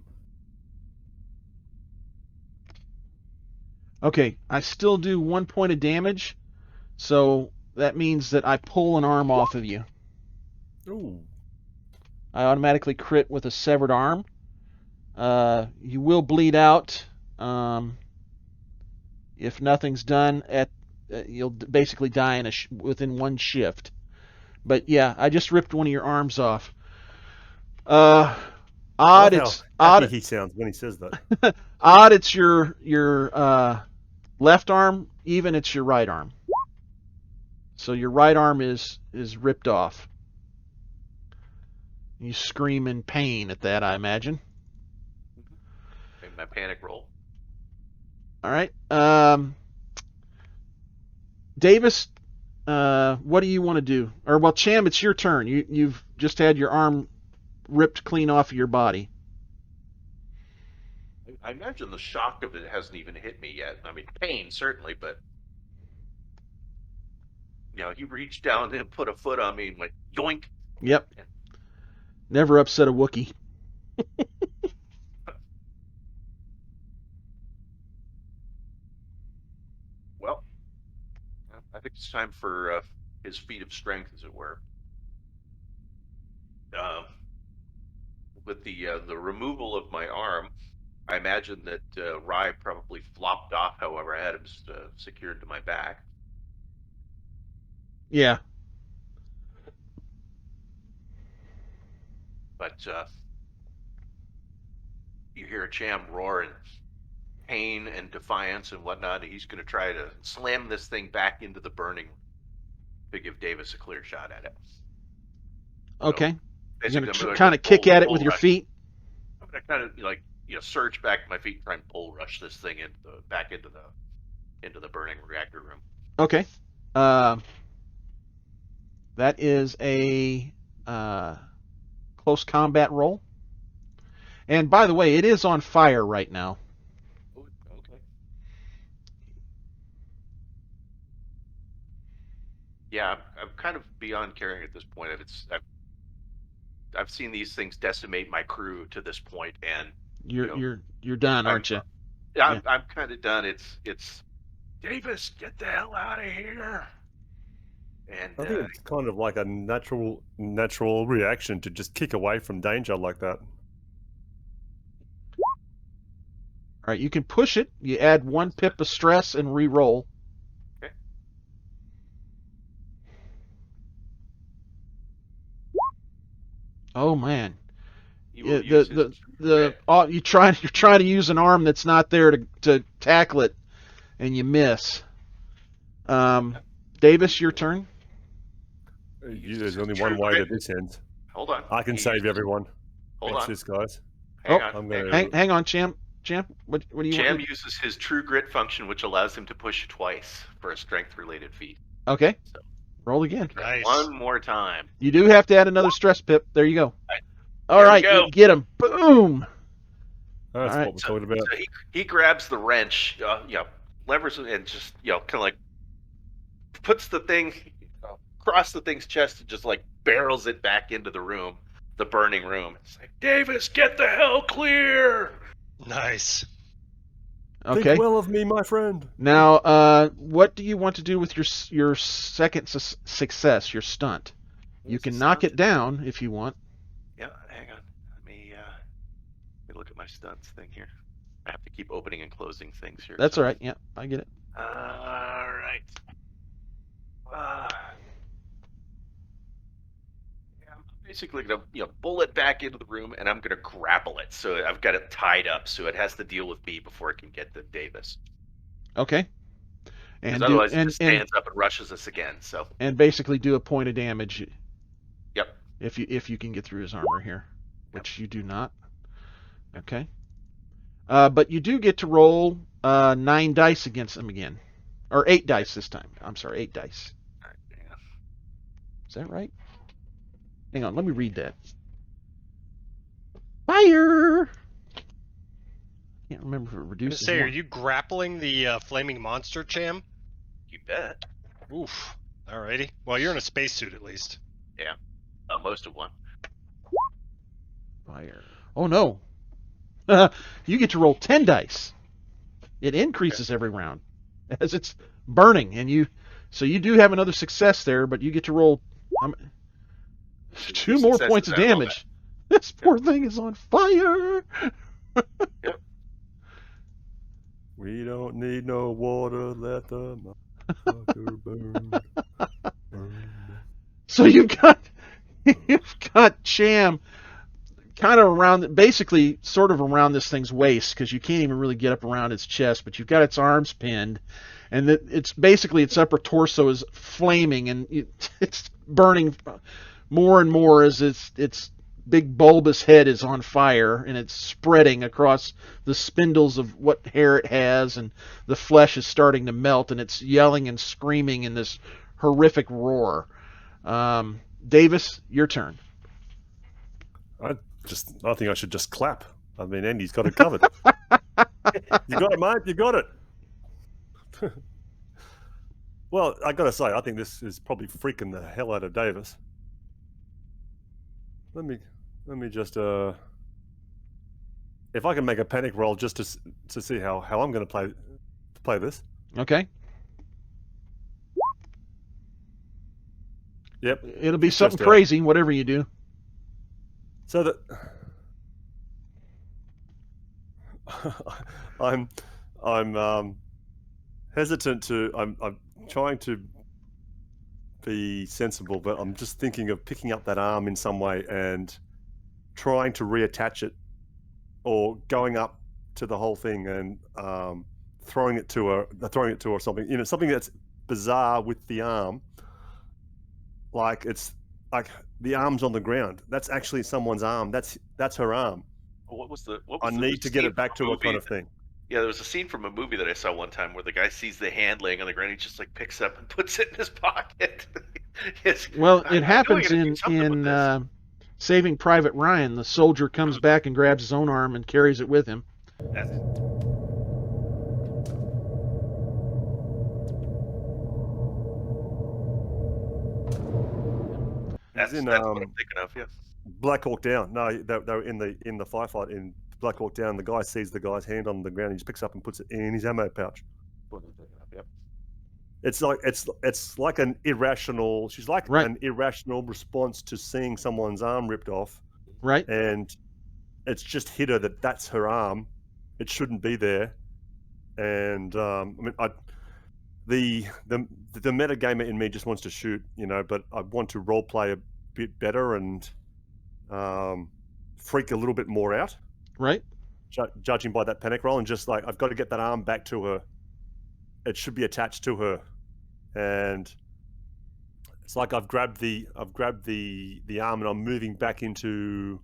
Okay, I still do 1 point of damage, so that means that I pull an arm off of you. Ooh. I automatically crit with a severed arm. You will bleed out if nothing's done. You'll basically die within one shift. But yeah, I just ripped one of your arms off. I Odd, love it's how happy odd. he sounds when he says that. Odd, it's your left arm. Even, it's your right arm. So your right arm is ripped off. You scream in pain at that, I imagine. Make my panic roll. All right. Davis, what do you want to do? Or, well, Cham, it's your turn. You've just had your arm ripped clean off of your body. I imagine the shock of it hasn't even hit me yet. I mean, pain certainly, but he reached down and put a foot on me and went yoink. Yep. Never upset a Wookiee. Well, I think it's time for his feat of strength, as it were. With the removal of my arm, I imagine that Rye probably flopped off. However, I had him secured to my back. Yeah. But you hear a Cham roar in pain and defiance and whatnot. And he's going to try to slam this thing back into the burning to give Davis a clear shot at it. Okay. So, you're going to kind of kick at it with your feet? I'm going to kind of surge back to my feet and try and bull rush this thing back into the burning reactor room. Okay. That is a close combat roll. And by the way, it is on fire right now. Okay. Yeah, I'm kind of beyond caring at this point. I've seen these things decimate my crew to this point, and you're done, aren't you? I'm kind of done. It's Davis, get the hell out of here. And I think it's kind of like a natural reaction to just kick away from danger like that. All right, you can push it. You add 1 pip of stress and re-roll. Okay. Oh man. You're trying to use an arm that's not there to tackle it, and you miss. Davis, your turn. There's only one way to this end. Hold on. I can save everyone. Hold Watch on. this, guys. Hang on. Hang on, Champ. What do you Cham want? uses his true grit function, which allows him to push twice for a strength-related feat. Okay. So, roll again. Nice. One more time. You do have to add another stress pip. There you go. All There we right, go. you get him. Boom. That's All right. what we're talking about. So he grabs the wrench, levers it, and just kind of like puts the thing across the thing's chest and just like barrels it back into the room, the burning room. It's like, Davis, get the hell clear. Nice. Okay. Think well of me, my friend. Now, what do you want to do with your second success, your stunt? You can knock it down if you want. Yeah, hang on. Let me look at my stunts thing here. I have to keep opening and closing things here. That's all right. Yeah, I get it. All right. I'm basically gonna pull it back into the room, and I'm gonna grapple it. So I've got it tied up, so it has to deal with me before it can get to Davis. Okay. And Otherwise, it just stands up and rushes us again. So basically do a point of damage. Yep. If you can get through his armor here, which you do not. Okay. But you do get to roll 9 dice against him again, or 8 dice this time. I'm sorry, 8 dice. All right, hang on. Is that right? Hang on, let me read that. Fire! Can't remember if it reduces. Say, are you grappling the flaming monster, Cham? You bet. Oof. Alrighty. Well, you're in a spacesuit at least. Yeah. Most of one. Fire. Oh no. You get to roll 10 dice. It increases every round as it's burning, and so you do have another success there, but you get to roll 2 more points of damage. This poor thing is on fire. Yep. We don't need no water, let the motherfucker burn. Burn. So you've got Cham kind of around, basically sort of around this thing's waist, because you can't even really get up around its chest, but you've got its arms pinned, and it's basically its upper torso is flaming, and it's burning more and more as its big bulbous head is on fire, and it's spreading across the spindles of what hair it has, and the flesh is starting to melt, and it's yelling and screaming in this horrific roar. Davis, your turn. I think I should just clap. I mean, Andy's got it covered. You got it, mate. You got it. Well, I got to say, I think this is probably freaking the hell out of Davis. Let me just if I can make a panic roll just to see how I'm going to play this. Okay. Yep. It'll be something Just, crazy, whatever you do. So that I'm hesitant to. I'm trying to be sensible, but I'm just thinking of picking up that arm in some way and trying to reattach it, or going up to the whole thing and throwing it to her or something. You know, something that's bizarre with the arm. Like it's like the arm's on the ground. That's actually someone's arm. That's her arm. What was I need to get it back to her kind of thing. Yeah, there was a scene from a movie that I saw one time where the guy sees the hand laying on the ground. He just like picks up and puts it in his pocket. Well, it happens in Saving Private Ryan. The soldier comes back and grabs his own arm and carries it with him. That's what I'm thinking of. Yeah. Black Hawk Down. No, they were in the firefight in Black Hawk Down. The guy sees the guy's hand on the ground. He just picks up and puts it in his ammo pouch. Yep. It's like an irrational. She's like an irrational response to seeing someone's arm ripped off. Right. And it's just hit her that's her arm. It shouldn't be there. And I mean, the metagamer in me just wants to shoot, but I want to role play a bit better and freak a little bit more out. Right. Judging by that panic roll, and just like I've got to get that arm back to her. It should be attached to her, and it's like I've grabbed the arm and I'm moving back into.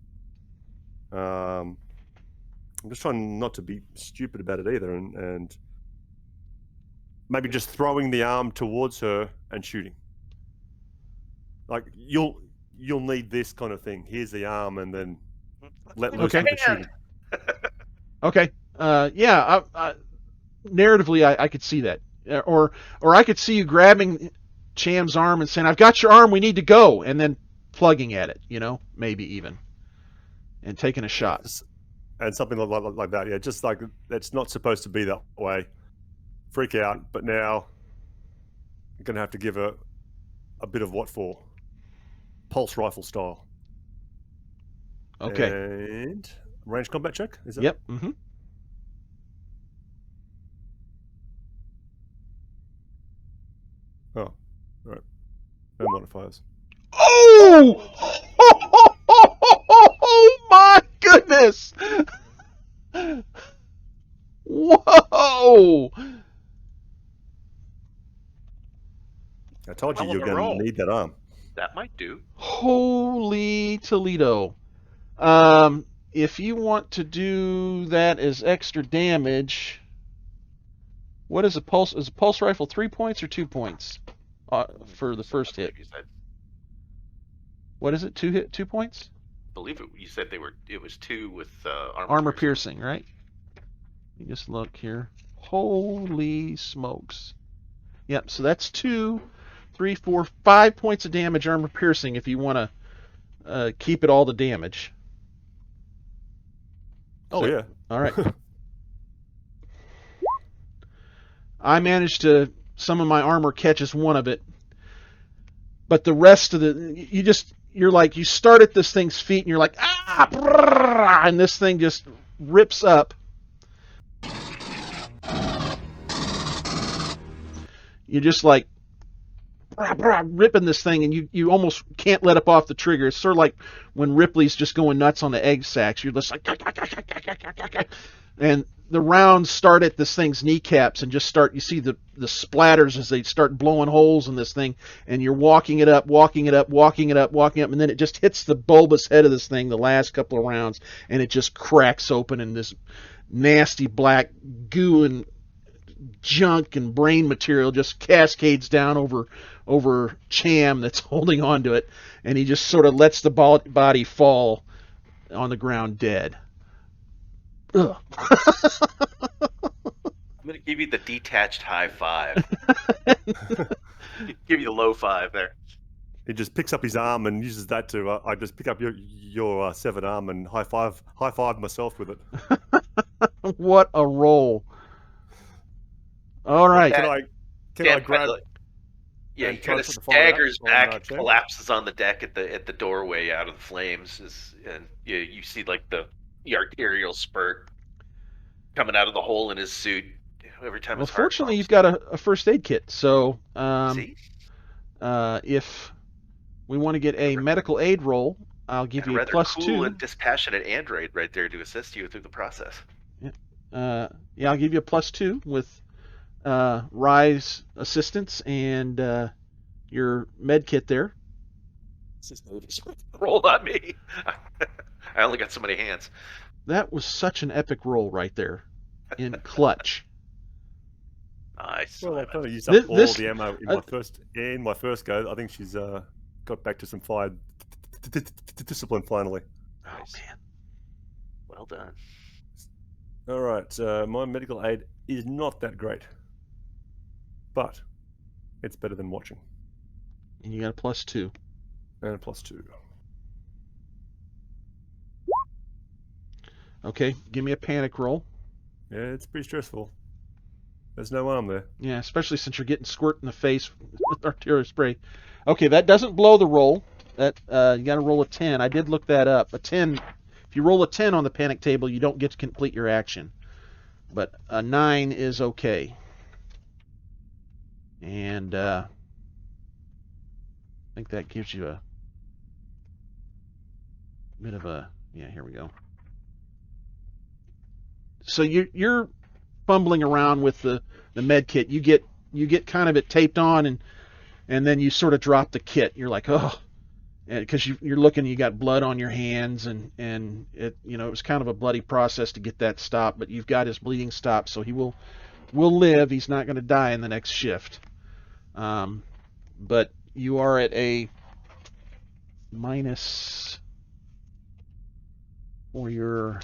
I'm just trying not to be stupid about it either, and maybe just throwing the arm towards her and shooting. Like you'll need this kind of thing. Here's the arm, and then let loose with the shooting. Okay. Yeah. Narratively, I could see that, or I could see you grabbing Cham's arm and saying, "I've got your arm. We need to go," and then plugging at it. Maybe even, and taking a shot. And something like that. Yeah, just like it's not supposed to be that way. Freak out, but now you're going to have to give a bit of what for? Pulse rifle style. Okay. And range combat check? Is that? Yep. Mm-hmm. Oh, all right. No modifiers. Oh! Oh my goodness! Whoa! I told you you're going to need that arm. That might do. Holy Toledo. If you want to do that as extra damage, what is a pulse? Is a pulse rifle 3 points or 2 points for the first hit? What is it? 2 points? I believe you said it was 2 with armor piercing, right? Let me just look here. Holy smokes. Yep, so that's 2, 3, 4, 5 points of damage armor piercing if you want to keep it all the damage. Oh, yeah. All right. I managed some of my armor catches one of it, but the rest of you're like, you start at this thing's feet and you're like, and this thing just rips up. You're just like ripping this thing, and you almost can't let up off the trigger. It's sort of like when Ripley's just going nuts on the egg sacs. You're just like, and the rounds start at this thing's kneecaps and just start, you see the splatters as they start blowing holes in this thing, and you're walking it up, and then it just hits the bulbous head of this thing the last couple of rounds, and it just cracks open, and this nasty black goo and junk and brain material just cascades down over Cham that's holding on to it, and he just sort of lets the body fall on the ground dead. Ugh. I'm going to give you the detached high five. Give you the low five there. He just picks up his arm and uses that to. I just pick up your severed arm and high five myself with it. What a roll! All right. Can I grab? Yeah, he kind of staggers back, collapses on the deck at the doorway out of the flames, and you see like the arterial spurt coming out of the hole in his suit every time. Well, fortunately, you've got a first aid kit, so see? If we want to get a medical aid roll, I'll give you a plus cool 2. And dispassionate android right there to assist you through the process. Yeah, I'll give you a plus 2 with Rise assistance and your med kit there. Roll on me. I only got so many hands. That was such an epic roll right there in clutch. Nice. Well, I kind of used up all the ammo in my first go. I think she's got back to some fire discipline finally. Nice. Oh man. Well done. All right, my medical aid is not that great, but it's better than watching. And you got a plus 2. And a plus 2. Okay, give me a panic roll. Yeah, it's pretty stressful. There's no arm there. Yeah, especially since you're getting squirt in the face with arterial spray. Okay, that doesn't blow the roll. That you got to roll a 10. I did look that up. A 10. If you roll a 10 on the panic table, you don't get to complete your action. But a 9 is okay. And I think that gives you a bit of a... Yeah, here we go. So you're fumbling around with the med kit. You get kind of it taped on, and then you sort of drop the kit. You're like, oh, because you're looking, you got blood on your hands, and it it was kind of a bloody process to get that stopped. But you've got his bleeding stopped, so he will live. He's not going to die in the next shift. But you are at a minus for your...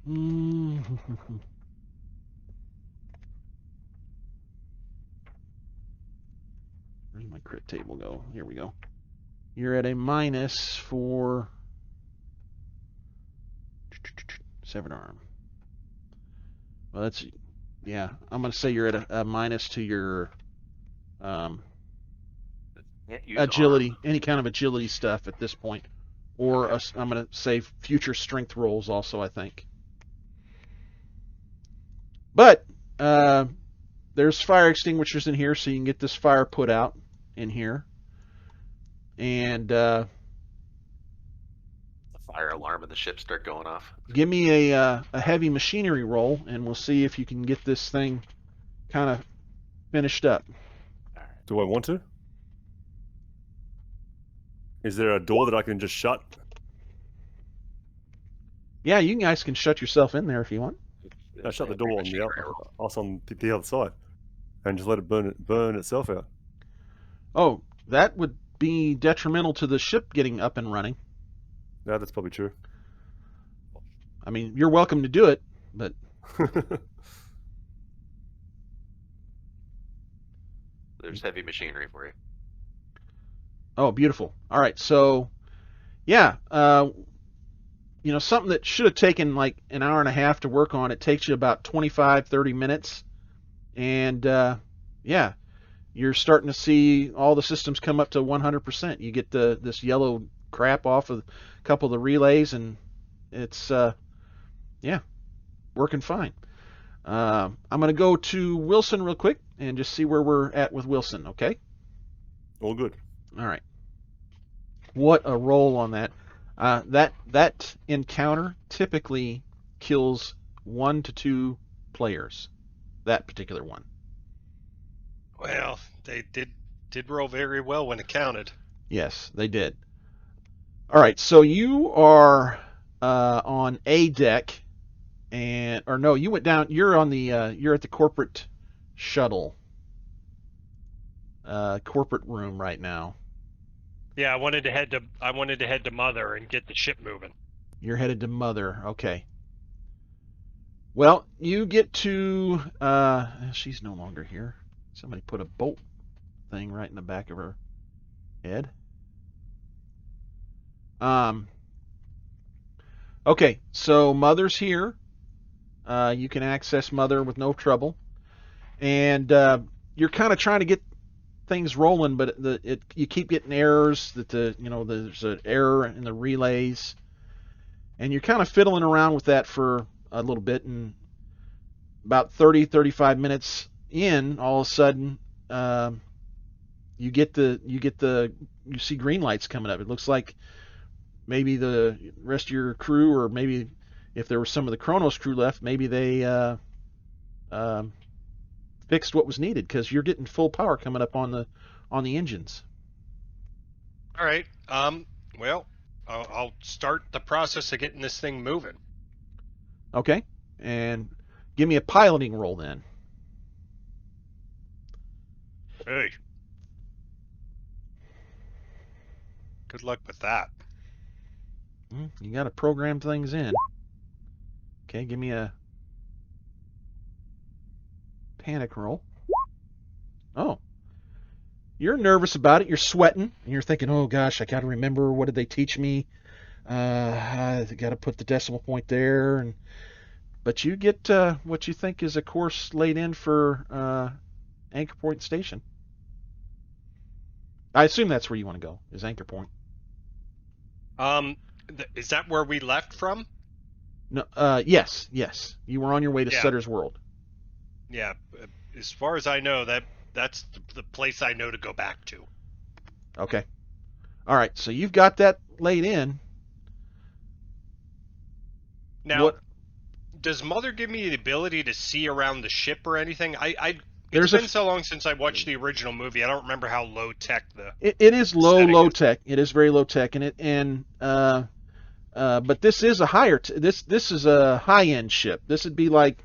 Where's my crit table go? Here we go. You're at a minus for 7 arm. Well, that's... Yeah, I'm going to say you're at a minus to your agility, any kind of agility stuff at this point. Or I'm going to say future strength rolls also, I think. But there's fire extinguishers in here, so you can get this fire put out in here. And the fire alarm and the ship start going off. Give me a heavy machinery roll, and we'll see if you can get this thing kind of finished up. Do I want to? Is there a door that I can just shut? Yeah, you guys can shut yourself in there if you want. I shut the door on the other side, and just let it burn itself out. Oh, that would be detrimental to the ship getting up and running. No, that's probably true. I mean, you're welcome to do it, but... There's heavy machinery for you. Oh, beautiful. All right, so, yeah, something that should have taken like an hour and a half to work on, it takes you about 25, 30 minutes. And, yeah, you're starting to see all the systems come up to 100%. You get this yellow crap off of a couple of the relays, and it's working fine. I'm going to go to Wilson real quick and just see where we're at with Wilson, okay? All good. All right. What a roll on that. That encounter typically kills 1 to 2 players. That particular one. Well, they did roll very well when it counted. Yes, they did. All right, so you are on A deck, you went down. You're on the you're at the corporate shuttle, corporate room right now. Yeah, I wanted to head to Mother and get the ship moving. You're headed to Mother. Okay. Well, you get to she's no longer here. Somebody put a bolt thing right in the back of her head. Okay, so Mother's here. You can access Mother with no trouble, and you're kind of trying to get things rolling, but you keep getting errors that there's an error in the relays, and you're kind of fiddling around with that for a little bit, and about 35 minutes in, all of a sudden you see green lights coming up. It looks like maybe the rest of your crew, or maybe if there was some of the Cronus crew left, maybe they fixed what was needed, because you're getting full power coming up on the engines. All right. Well, I'll start the process of getting this thing moving. Okay, and give me a piloting roll then. Hey. Good luck with that. You got to program things in. Okay, give me a panic roll. Oh. You're nervous about it. You're sweating. And you're thinking, oh, gosh, I got to remember. What did they teach me? I got to put the decimal point there. But you get what you think is a course laid in for Anchor Point Station. I assume that's where you want to go, is Anchor Point. Is that where we left from? No. Yes. You were on your way to Sutter's World. Yeah. As far as I know, that's the place I know to go back to. Okay. All right. So you've got that laid in. Now, does Mother give me the ability to see around the ship or anything? It's been so long since I watched the original movie. I don't remember how low tech it is low tech. It is very low tech, but this is a higher. This is a high end ship. This would be like,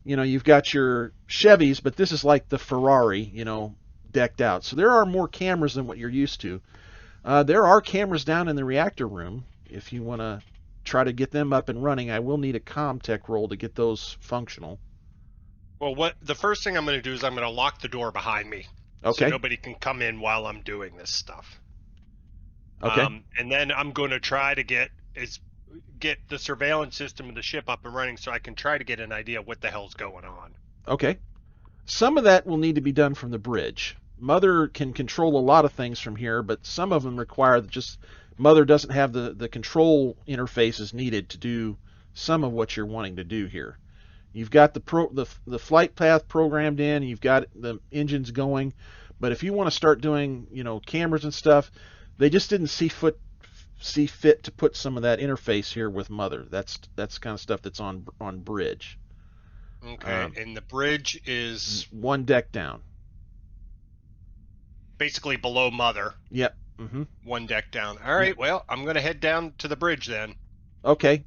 you've got your Chevys, but this is like the Ferrari, decked out. So there are more cameras than what you're used to. There are cameras down in the reactor room. If you want to try to get them up and running, I will need a CommTech roll to get those functional. Well, the first thing I'm going to do is I'm going to lock the door behind me. Okay. So nobody can come in while I'm doing this stuff. Okay. And then I'm going to try to get the surveillance system of the ship up and running, so I can try to get an idea of what the hell's going on. Okay. Some of that will need to be done from the bridge. Mother can control a lot of things from here, but some of them require that just Mother doesn't have the control interfaces needed to do some of what you're wanting to do here. You've got the flight path programmed in, you've got the engines going, but if you want to start doing cameras and stuff, they just didn't see fit to put some of that interface here with Mother. That's kind of stuff that's on bridge. Okay, and the bridge is one deck down, basically below Mother. Yep. Mm-hmm. One deck down. All right. Yep. Well, I'm gonna head down to the bridge then. Okay.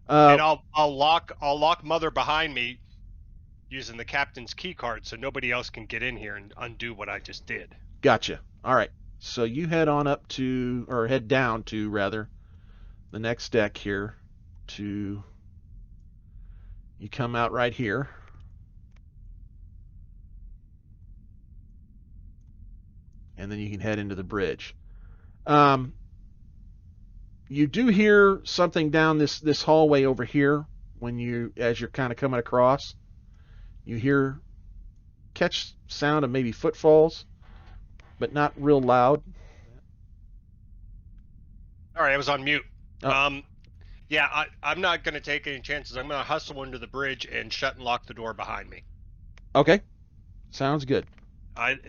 And I'll lock Mother behind me using the captain's key card, so nobody else can get in here and undo what I just did. Gotcha. All right. So you head down to the next deck here. You come out right here. And then you can head into the bridge. You do hear something down this hallway over here as you're kind of coming across. You hear catch sound of maybe footfalls, but not real loud. All right, I was on mute. Oh. Yeah, I'm not going to take any chances. I'm going to hustle under the bridge and shut and lock the door behind me. Okay, sounds good.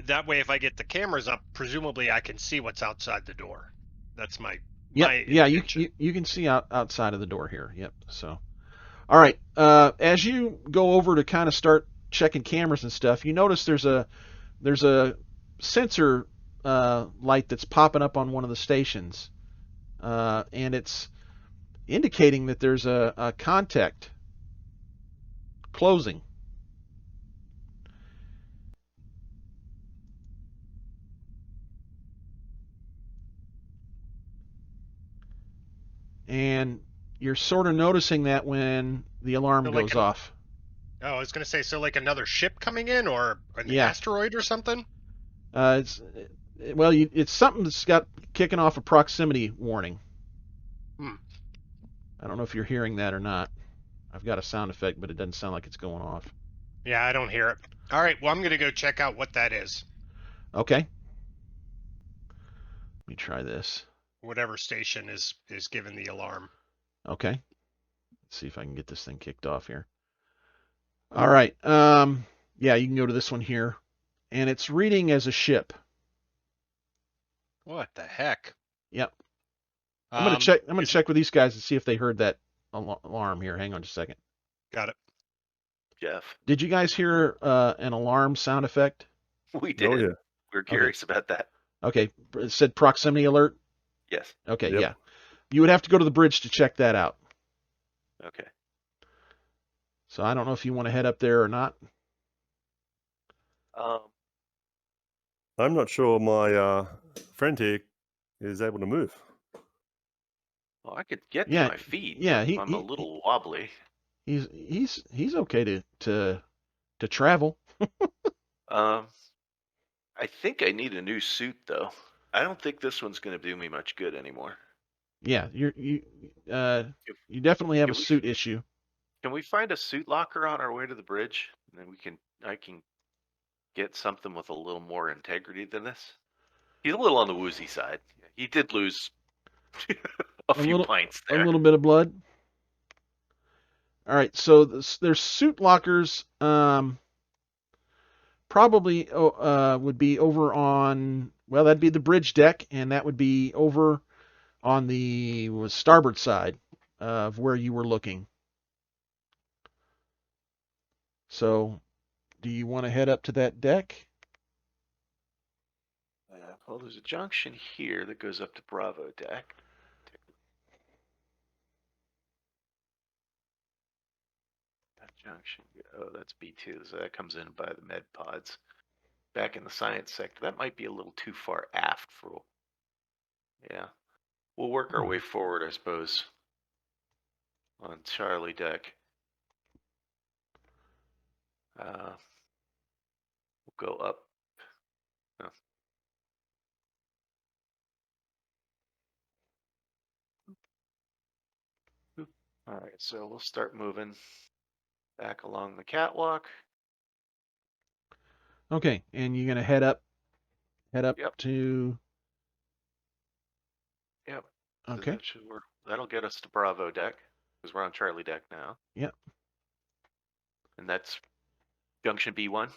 That way, if I get the cameras up, presumably I can see what's outside the door. That's my Yeah, intention. you can see outside of the door here. Yep. So, all right. As you go over to kind of start checking cameras and stuff, you notice there's a sensor light that's popping up on one of the stations, and it's indicating that there's a contact closing. And you're sort of noticing that when the alarm So goes off. Oh, I was going to say, so like another ship coming in or an asteroid or something? It's something that's got kicking off a proximity warning. I don't know if you're hearing that or not. I've got a sound effect, but it doesn't sound like it's going off. Yeah, I don't hear it. All right, well, I'm going to go check out what that is. Okay. Let me try this. Whatever station is giving the alarm. Okay. Let's see if I can get this thing kicked off here. All right. Yeah, you can go to this one here, and it's reading as a ship. What the heck? Yep. I'm gonna check. I'm gonna check with these guys to see if they heard that alarm here. Hang on just a second. Got it. Jeff, Did you guys hear an alarm sound effect? we did. Oh, yeah. We're curious about that. Okay. It said proximity alert. Yes. Okay. Yep. Yeah. You would have to go to the bridge to check that out. Okay. So I don't know if you want to head up there or not. I'm not sure my friend here is able to move. Well, I could get Yeah, to my feet. yeah, I'm a little wobbly. He's okay to travel. I think I need a new suit though. I don't think this one's going to do me much good anymore. Yeah, you definitely have a suit issue. Can we find a suit locker on our way to the bridge? And then I can get something with a little more integrity than this. He's a little on the woozy side. He did lose a few pints there. A little bit of blood. All right, so there's suit lockers. Probably would be over on, well, that'd be the bridge deck, and that would be over on the starboard side of where you were looking. So, do you want to head up to that deck? Well, there's a junction here that goes up to Bravo deck. That junction, oh, that's B2, so that comes in by the med pods. Back in the science sector, that might be a little too far aft for. Yeah, we'll work our way forward, I suppose, on Charlie deck. We'll go up. Oh. All right, so we'll start moving back along the catwalk. Okay, and you're gonna head up Yep. to. Yep. Okay. So that'll get us to Bravo deck because we're on Charlie deck now. Yep. And that's junction B1.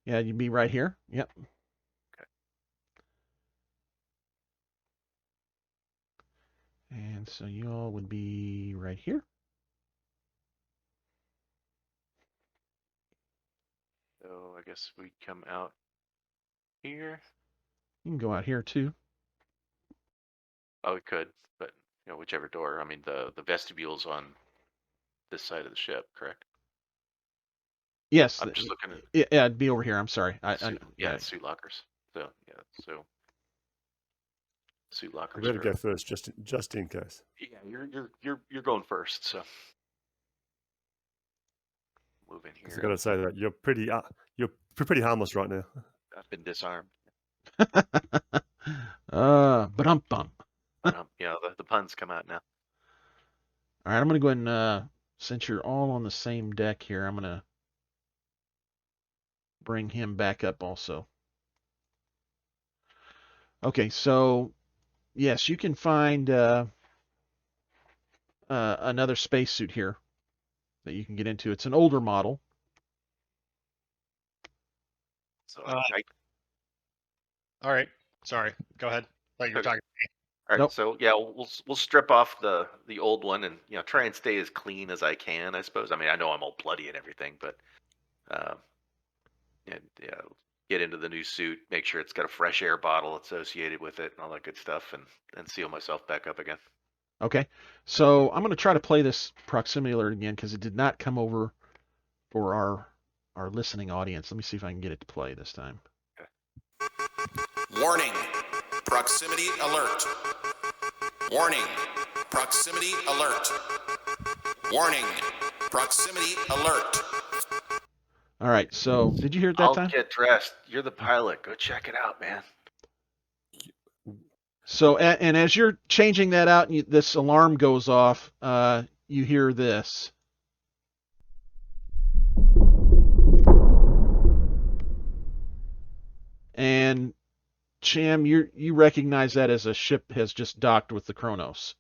Yeah, you'd be right here. Yep. Okay. And so you all would be right here. So I guess we come out here. You can go out here too. Oh, we could, but whichever door. I mean, the vestibule's on this side of the ship, correct? Yes. I'm just looking at. Yeah, it'd be over here. I'm sorry. Suit lockers. So suit lockers. I better go first, just in case. Yeah, you're going first. So move in here. I got to say that you're pretty harmless right now. I've been disarmed. Ba-dum-bum. The puns come out now. All right, I'm gonna go ahead and since you're all on the same deck here, I'm gonna bring him back up also. Okay, so yes, you can find another spacesuit here that you can get into. It's an older model. So All right. Sorry. Go ahead. Thought you were Okay. talking. all right, Nope. so yeah, we'll strip off the old one and try and stay as clean as I can. I suppose. I mean, I know I'm all bloody and everything, but uh, yeah, get into the new suit, make sure it's got a fresh air bottle associated with it, and all that good stuff, and seal myself back up again. Okay, so I'm going to try to play this proximity alert again because it did not come over for our listening audience. Let me see if I can get it to play this time. Warning, proximity alert. Warning, proximity alert. Warning, proximity alert. All right, so did you hear it that I'll time? get dressed. You're the pilot. Go check it out, man. So, and as you're changing that out and this alarm goes off, you hear this. And Cham, you recognize that as a ship has just docked with the Chronos.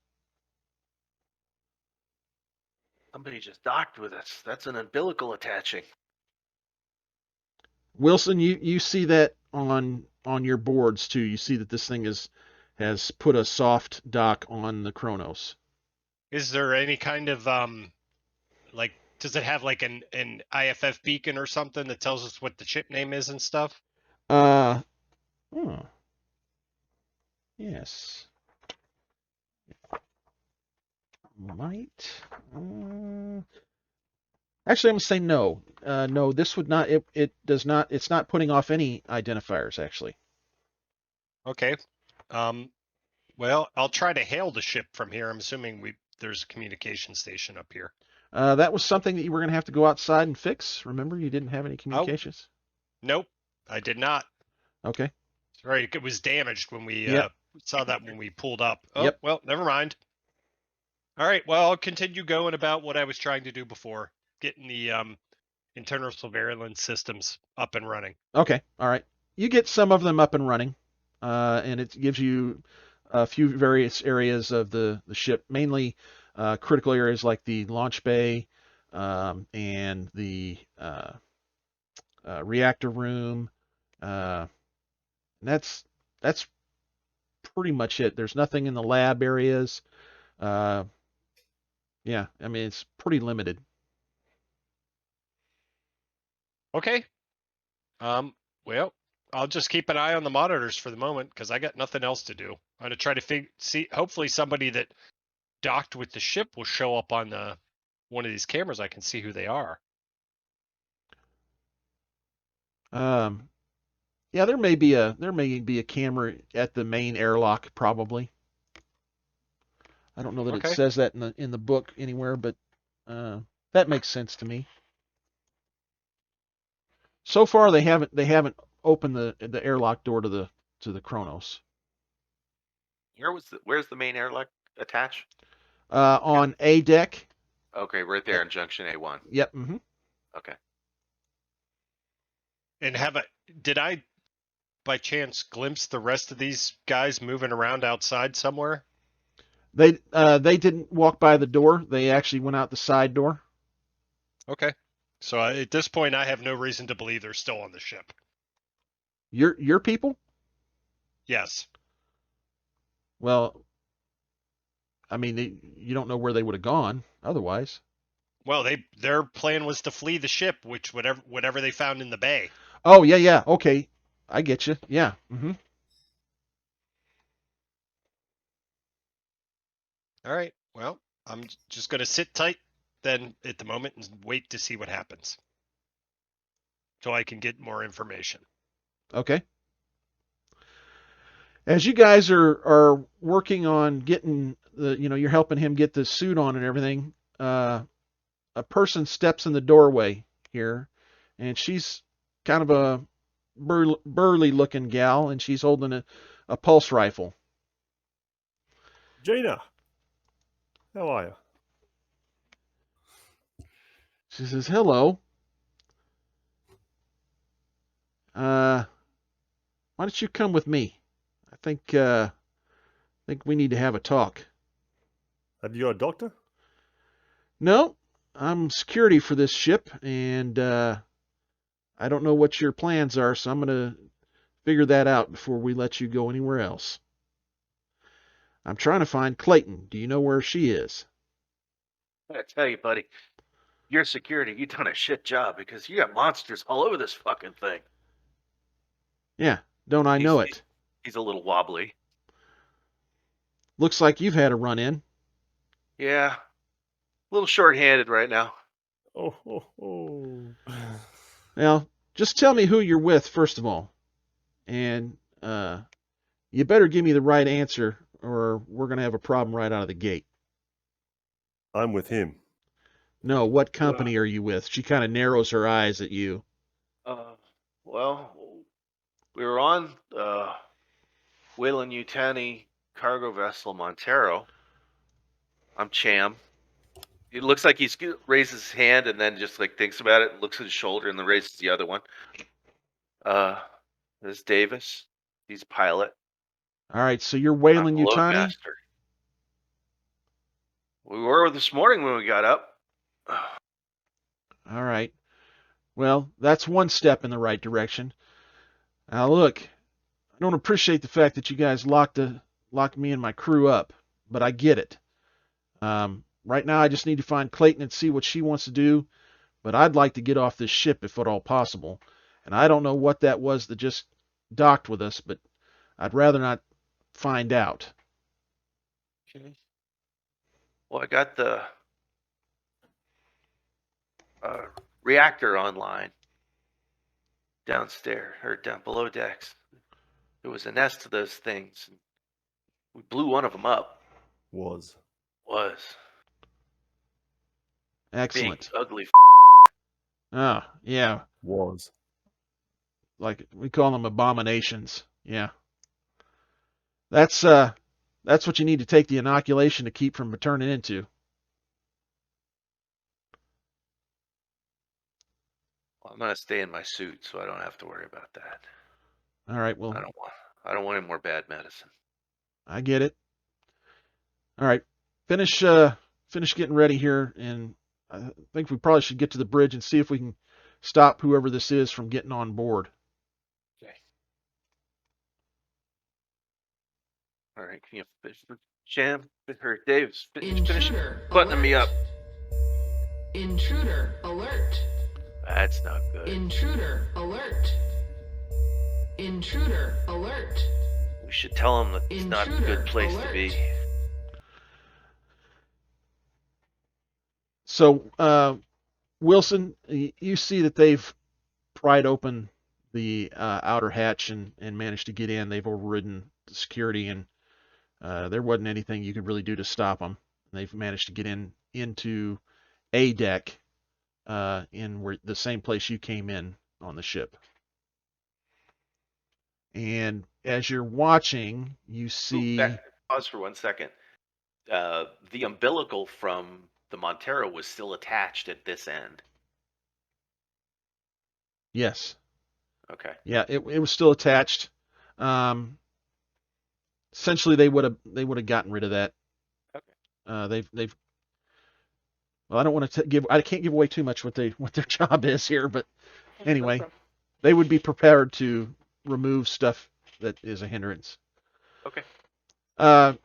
Somebody just docked with us. That's an umbilical attaching. Wilson, you see that on your boards too. You see that this thing has put a soft dock on the Chronos. Is there any kind of like, does it have like an IFF beacon or something that tells us what the ship name is and stuff? Oh, yes. Might. Actually, I'm gonna say no. No, this would not. It does not. It's not putting off any identifiers. Actually. Okay. Well, I'll try to hail the ship from here. I'm assuming there's a communication station up here. That was something that you were gonna have to go outside and fix. Remember, you didn't have any communications. Nope, I did not. Okay. Right, it was damaged when we Yep. saw that when we pulled up. Oh, Yep. well, never mind. All right, well, I'll continue going about what I was trying to do before, getting the internal surveillance systems up and running. Okay. All right. You get some of them up and running, and it gives you a few various areas of the ship, mainly critical areas like the launch bay and the reactor room. That's pretty much it. There's nothing in the lab areas. Yeah, I mean it's pretty limited. Okay. Well, I'll just keep an eye on the monitors for the moment because I got nothing else to do. I'm gonna try to see. Hopefully, somebody that docked with the ship will show up on one of these cameras. I can see who they are. Yeah, there may be a camera at the main airlock probably. I don't know that Okay. it says that in the book anywhere, but that makes sense to me. So far, they haven't opened the airlock door to the Chronos. Where's the main airlock attached? On A deck. Okay, right there in Junction A1. Yep. Mm-hmm. Okay. And did I by chance glimpse the rest of these guys moving around outside somewhere? They didn't walk by the door. They actually went out the side door. Okay. So at this point, I have no reason to believe they're still on the ship. Your people? Yes. Well, I mean, you don't know where they would have gone otherwise. Well, their plan was to flee the ship, which whatever they found in the bay. Oh yeah. Okay, I get you. Yeah. Mm-hmm. All right. Well, I'm just gonna sit tight then at the moment and wait to see what happens, so I can get more information. Okay. As you guys are working on getting you're helping him get the suit on and everything. A person steps in the doorway here, and she's kind of a burly looking gal, and she's holding a pulse rifle. Gina, how are you? She says, "Hello." Why don't you come with me? I think we need to have a talk. Have you got a doctor? No, I'm security for this ship, and I don't know what your plans are, so I'm gonna figure that out before we let you go anywhere else. I'm trying to find Clayton. Do you know where she is? I tell you, buddy, your security, you done a shit job because you got monsters all over this fucking thing. Yeah, don't I know it? He's a little wobbly. Looks like you've had a run-in. Yeah, a little short-handed right now. Oh. Now, just tell me who you're with, first of all. And you better give me the right answer, or we're going to have a problem right out of the gate. I'm with him. No, what company are you with? She kind of narrows her eyes at you. Well, we were on Weyland-Yutani cargo vessel Montero. I'm Cham. It looks like he's raises his hand and then just like thinks about it, looks at his shoulder, and then raises the other one. This is Davis. He's a pilot. All right, so you're I'm Weyland the Yutani? loadmaster. We were this morning when we got up. All right. Well, that's one step in the right direction. Now, look, I don't appreciate the fact that you guys locked me and my crew up, but I get it. Right now, I just need to find Clayton and see what she wants to do, but I'd like to get off this ship if at all possible. And I don't know what that was that just docked with us, but I'd rather not find out. Okay. Well, I got the reactor online downstairs or down below decks. There was a nest of those things. We blew one of them up. Was. Excellent. Big, ugly. Oh, yeah. Was. Like we call them abominations. Yeah. That's what you need to take the inoculation to keep from turning into. Well, I'm gonna stay in my suit, so I don't have to worry about that. All right, well, I don't want any more bad medicine. I get it. All right, finish getting ready here, and I think we probably should get to the bridge and see if we can stop whoever this is from getting on board. Okay. All right, can you Sham or Dave finish buttoning me up? Intruder alert. That's not good. Intruder alert. Intruder alert. We should tell him that it's not a good place to be. So, Wilson, you see that they've pried open the outer hatch and managed to get in. They've overridden the security, and there wasn't anything you could really do to stop them. They've managed to get into A deck in the same place you came in on the ship. And as you're watching, you see... Pause for 1 second. The umbilical from the Montero was still attached at this end. Yes. Okay. Yeah, it was still attached. Essentially, they would have gotten rid of that. Okay. They've. Well, I don't want to I can't give away too much what their job is here, but anyway, they would be prepared to remove stuff that is a hindrance. Okay.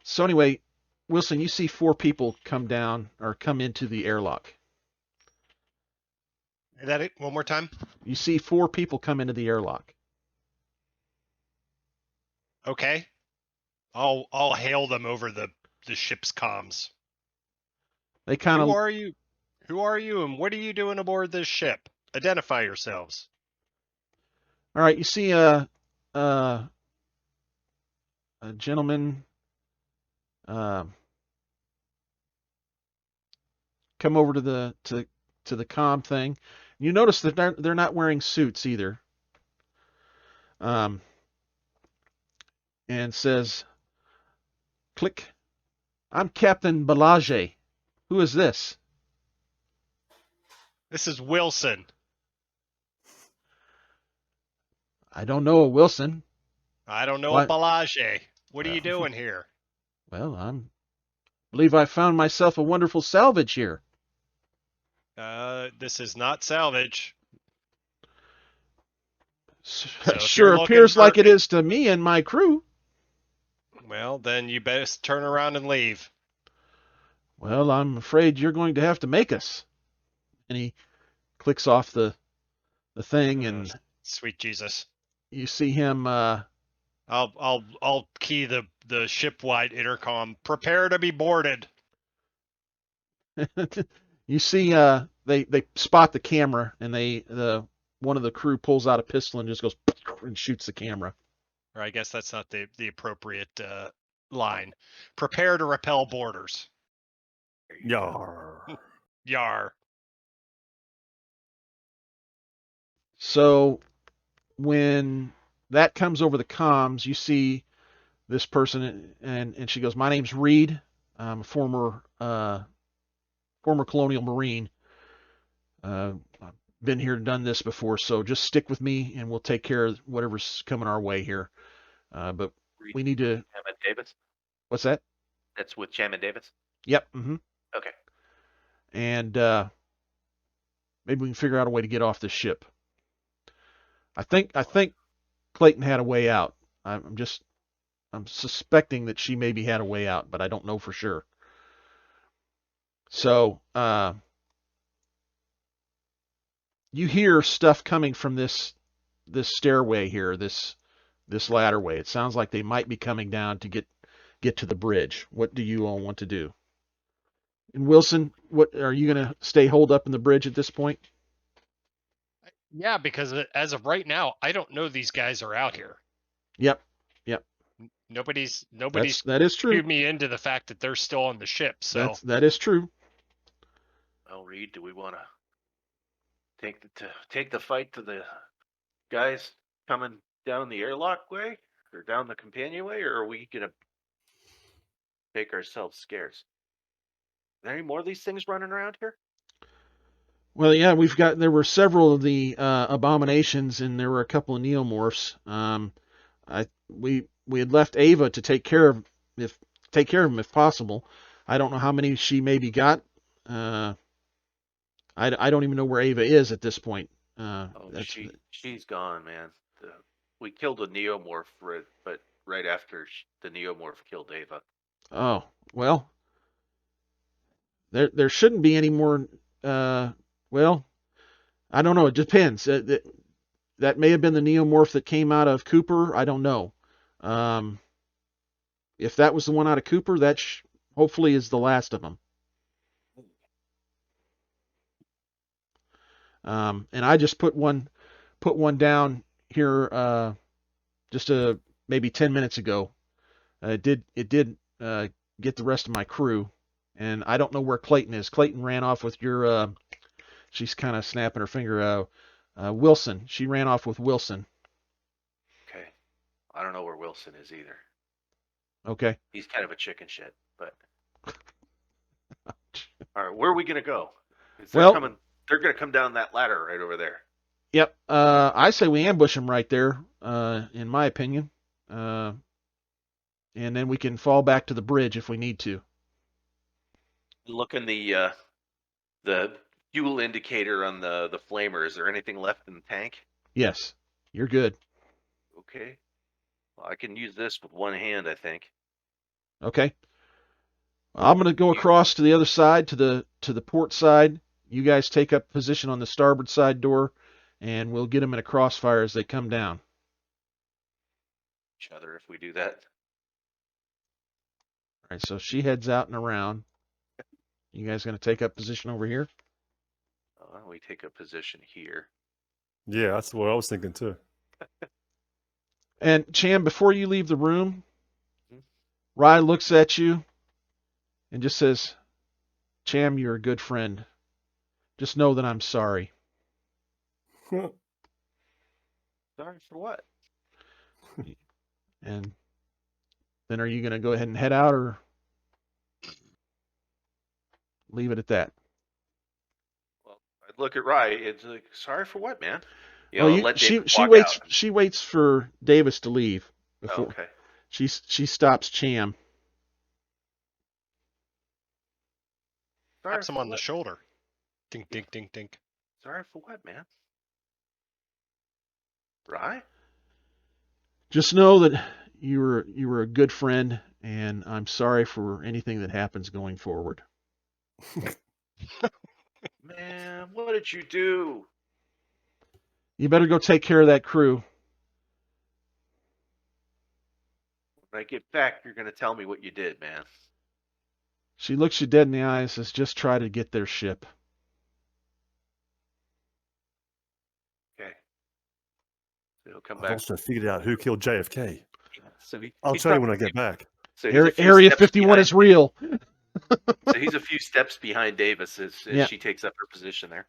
So anyway, Wilson, you see 4 people come into the airlock. Is that it? One more time? You see 4 people come into the airlock. Okay. I'll hail them over the ship's comms. They kind of... Who are you? Who are you, and what are you doing aboard this ship? Identify yourselves. All right, you see a gentleman come over to the comm thing. You notice that they're not wearing suits either. And says, "Click. I'm Captain Balage. Who is this?" This is Wilson. I don't know, Wilson. I don't know, What? Balage. What are you doing here? Well, believe I found myself a wonderful salvage here. This is not salvage. So if Sure you're looking appears like for- it is to me and my crew. Well, then you best turn around and leave. Well, I'm afraid you're going to have to make us. And he clicks off the thing, and Sweet Jesus. you see him. I'll key the ship-wide intercom. Prepare to be boarded. You see, they spot the camera, and one of the crew pulls out a pistol and just goes and shoots the camera. Or I guess that's not the appropriate line. Prepare to repel boarders. Yar. Yar. So when that comes over the comms, you see this person, and she goes, "My name's Reed. I'm a former colonial marine. I've been here and done this before, so just stick with me, and we'll take care of whatever's coming our way here. But we need to." Chairman Davis? What's that? That's with Chairman Davis? Yep. Mm-hmm. Okay. And maybe we can figure out a way to get off this ship. I think Clayton had a way out. I'm suspecting that she maybe had a way out, but I don't know for sure. So you hear stuff coming from this stairway here, this ladderway. It sounds like they might be coming down to get to the bridge. What do you all want to do? And Wilson, what are you going to stay holed up in the bridge at this point? Yeah, because as of right now, I don't know these guys are out here. Yep. Nobody's That is true. cued me into the fact that they're still on the ship. So That is true. Well, Reed, do we want to take the fight to the guys coming down the airlock way or down the companionway, or are we gonna make ourselves scarce? Are there any more of these things running around here? Well, yeah, there were several of the abominations, and there were a couple of neomorphs. We had left Ava to take care of them if possible. I don't know how many she maybe got. I don't even know where Ava is at this point. She's gone, man. We killed a neomorph, but right after the neomorph killed Ava. Oh, well, there shouldn't be any more. Well, I don't know. It depends. That may have been the neomorph that came out of Cooper. I don't know. If that was the one out of Cooper, that hopefully is the last of them. And I just put one down here just maybe 10 minutes ago. It did get the rest of my crew, and I don't know where Clayton is. Clayton ran off with your. She's kind of snapping her finger. Wilson. She ran off with Wilson. Okay. I don't know where Wilson is either. Okay. He's kind of a chicken shit, but. All right, where are we gonna go? They're gonna come down that ladder right over there. Yep. I say we ambush them right there. In my opinion. And then we can fall back to the bridge if we need to. Look in the fuel indicator on the flamer. Is there anything left in the tank? Yes. You're good. Okay. Well, I can use this with one hand, I think. Okay. I'm going to go across to the other side, to the port side. You guys take up position on the starboard side door, and we'll get them in a crossfire as they come down. Each other if we do that. All right, so she heads out and around. You guys going to take up position over here? Why don't we take a position here? Yeah, that's what I was thinking too. And Cham, before you leave the room, Rye looks at you and just says, "Cham, you're a good friend. Just know that I'm sorry." Sorry for what? And then are you going to go ahead and head out, or leave it at that? Well, I'd look at Rye. It's like, sorry for what, man? You know, Oh, and let she David she walk waits out. she waits for Davis to leave Oh, before okay. she stops Cham. Sorry Taps him for on the what? shoulder. Dink, dink, dink, dink. Sorry for what, man? Right? Just know that you were a good friend, and I'm sorry for anything that happens going forward. Man, what did you do? You better go take care of that crew. When I get back, you're going to tell me what you did, man. She looks you dead in the eyes and says, just try to get their ship. Okay. So he'll come I've back. also figured out who killed JFK. So I'll he's tell you probably, when I get back. so he's a few Area steps 51 behind. is real. So he's a few steps behind Davis as Yeah. she takes up her position there.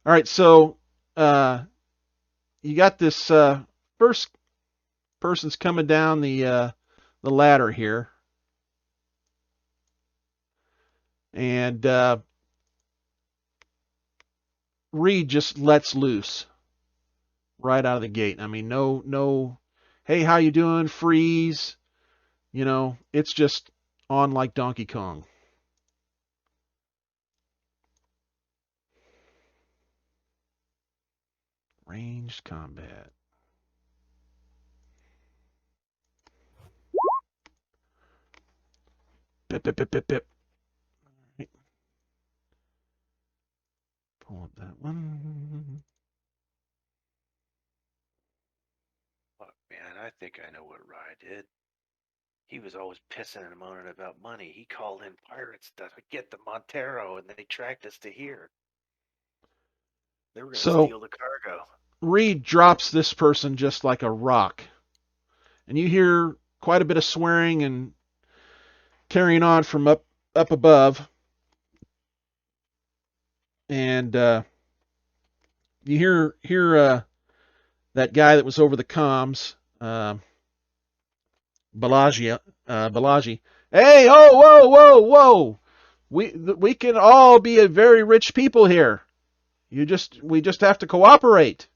All right, so you got this first person's coming down the ladder here, and Reed just lets loose right out of the gate. I mean, no, hey, how you doing? Freeze. You know, it's just on like Donkey Kong. Ranged combat. Bip, bip, bip, bip, bip. Right. Pull up that one. Look, man, I think I know what Rye did. He was always pissing and moaning about money. He called in pirates to get the Montero, and they tracked us to here. They were going to So steal the cargo. Reed drops this person just like a rock. And you hear quite a bit of swearing and carrying on from up above. And you hear that guy that was over the comms, Balaji. Hey, oh, whoa, whoa, whoa! We can all be a very rich people here. We just have to cooperate.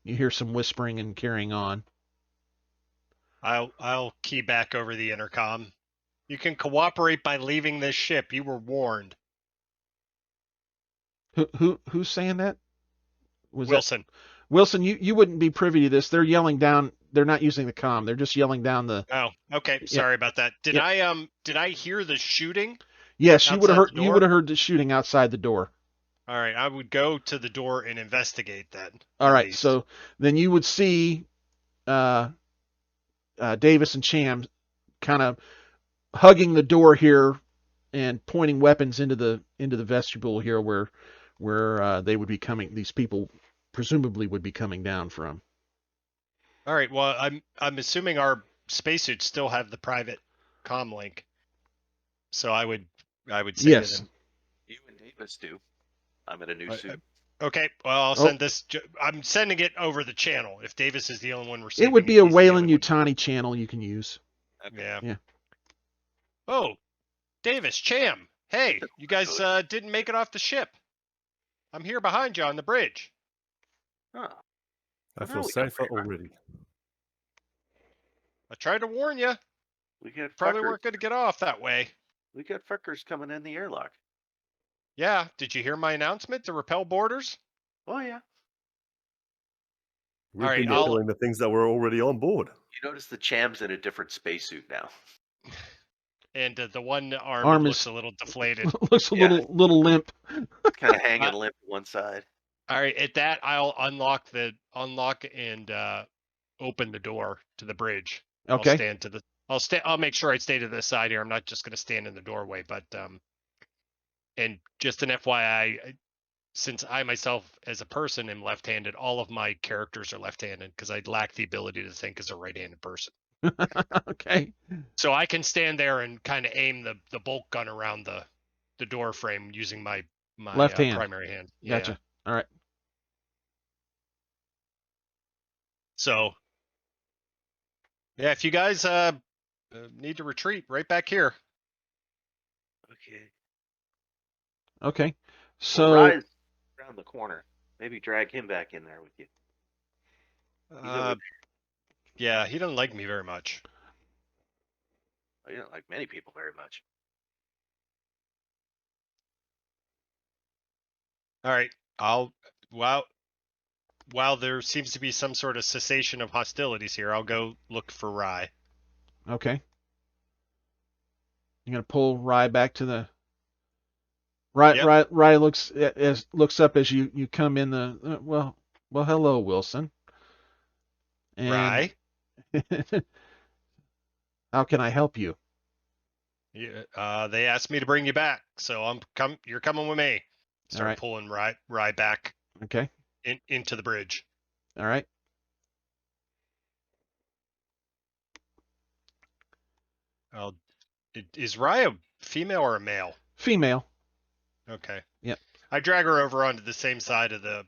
You hear some whispering and carrying on. I'll key back over the intercom. You can cooperate by leaving this ship. You were warned. Who's saying that? Was Wilson. That Wilson? You wouldn't be privy to this. They're yelling down. They're not using the comm. They're just yelling down the. Oh, okay. Yeah. Sorry about that. Did Yeah. I hear the shooting? Yes, you would have outside heard. the You door? would have heard the shooting outside the door. All right, I would go to the door and investigate then. All at right, least. so then you would see Davis and Cham kind of hugging the door here and pointing weapons into the vestibule here where they would be coming. These people presumably would be coming down from. All right. Well, I'm assuming our spacesuits still have the private comm link, so I would say Yes. to them. You and Davis do. I'm in a new I- suit. Okay. Well, I'll send this. I'm sending it over the channel. If Davis is the only one receiving It would be a he's the Wayland only one- Utani channel you can use. Yeah. Yeah. Oh, Davis, Cham. Hey, you guys didn't make it off the ship. I'm here behind you on the bridge. Huh. I No, feel we don't safer worry about already. I tried to warn you. We got Probably fuckers. weren't going to get off that way. We got fuckers coming in the airlock. Yeah. Did you hear my announcement to repel borders? Oh yeah. We've right, been I'll- killing the things that were already on board. You notice the Cham's in a different spacesuit now. And the one arm, Arm looks is- a little deflated. Looks a Yeah. little limp. Kind of hanging limp to one side. All right, at that I'll unlock and open the door to the bridge. Okay. I'll stand to the. I'll make sure I stay to the side here. I'm not just going to stand in the doorway, but and just an FYI, since I myself as a person am left-handed, all of my characters are left-handed because I lack the ability to think as a right-handed person. Okay. So I can stand there and kind of aim the bolt gun around the door frame using my Left hand. primary hand. Gotcha. Yeah. All right. So, yeah, if you guys need to retreat, right back here. Okay. Okay. So So Rise around around the corner. Maybe drag him back in there with you. He's over Uh, there. yeah, he doesn't like me very much. You don't like many people very much. All right, while there seems to be some sort of cessation of hostilities here, I'll go look for Rye. Okay. You're gonna pull Rye back to the. Rye, Yep. Rye looks up as you come in the. Well, hello, Wilson. And Rye, how can I help you? they asked me to bring you back, so you're coming with me. Start right. pulling Rye back Okay. into the bridge. All right. Is Rye a female or a male? Female. Okay. Yep. I drag her over onto the same side of the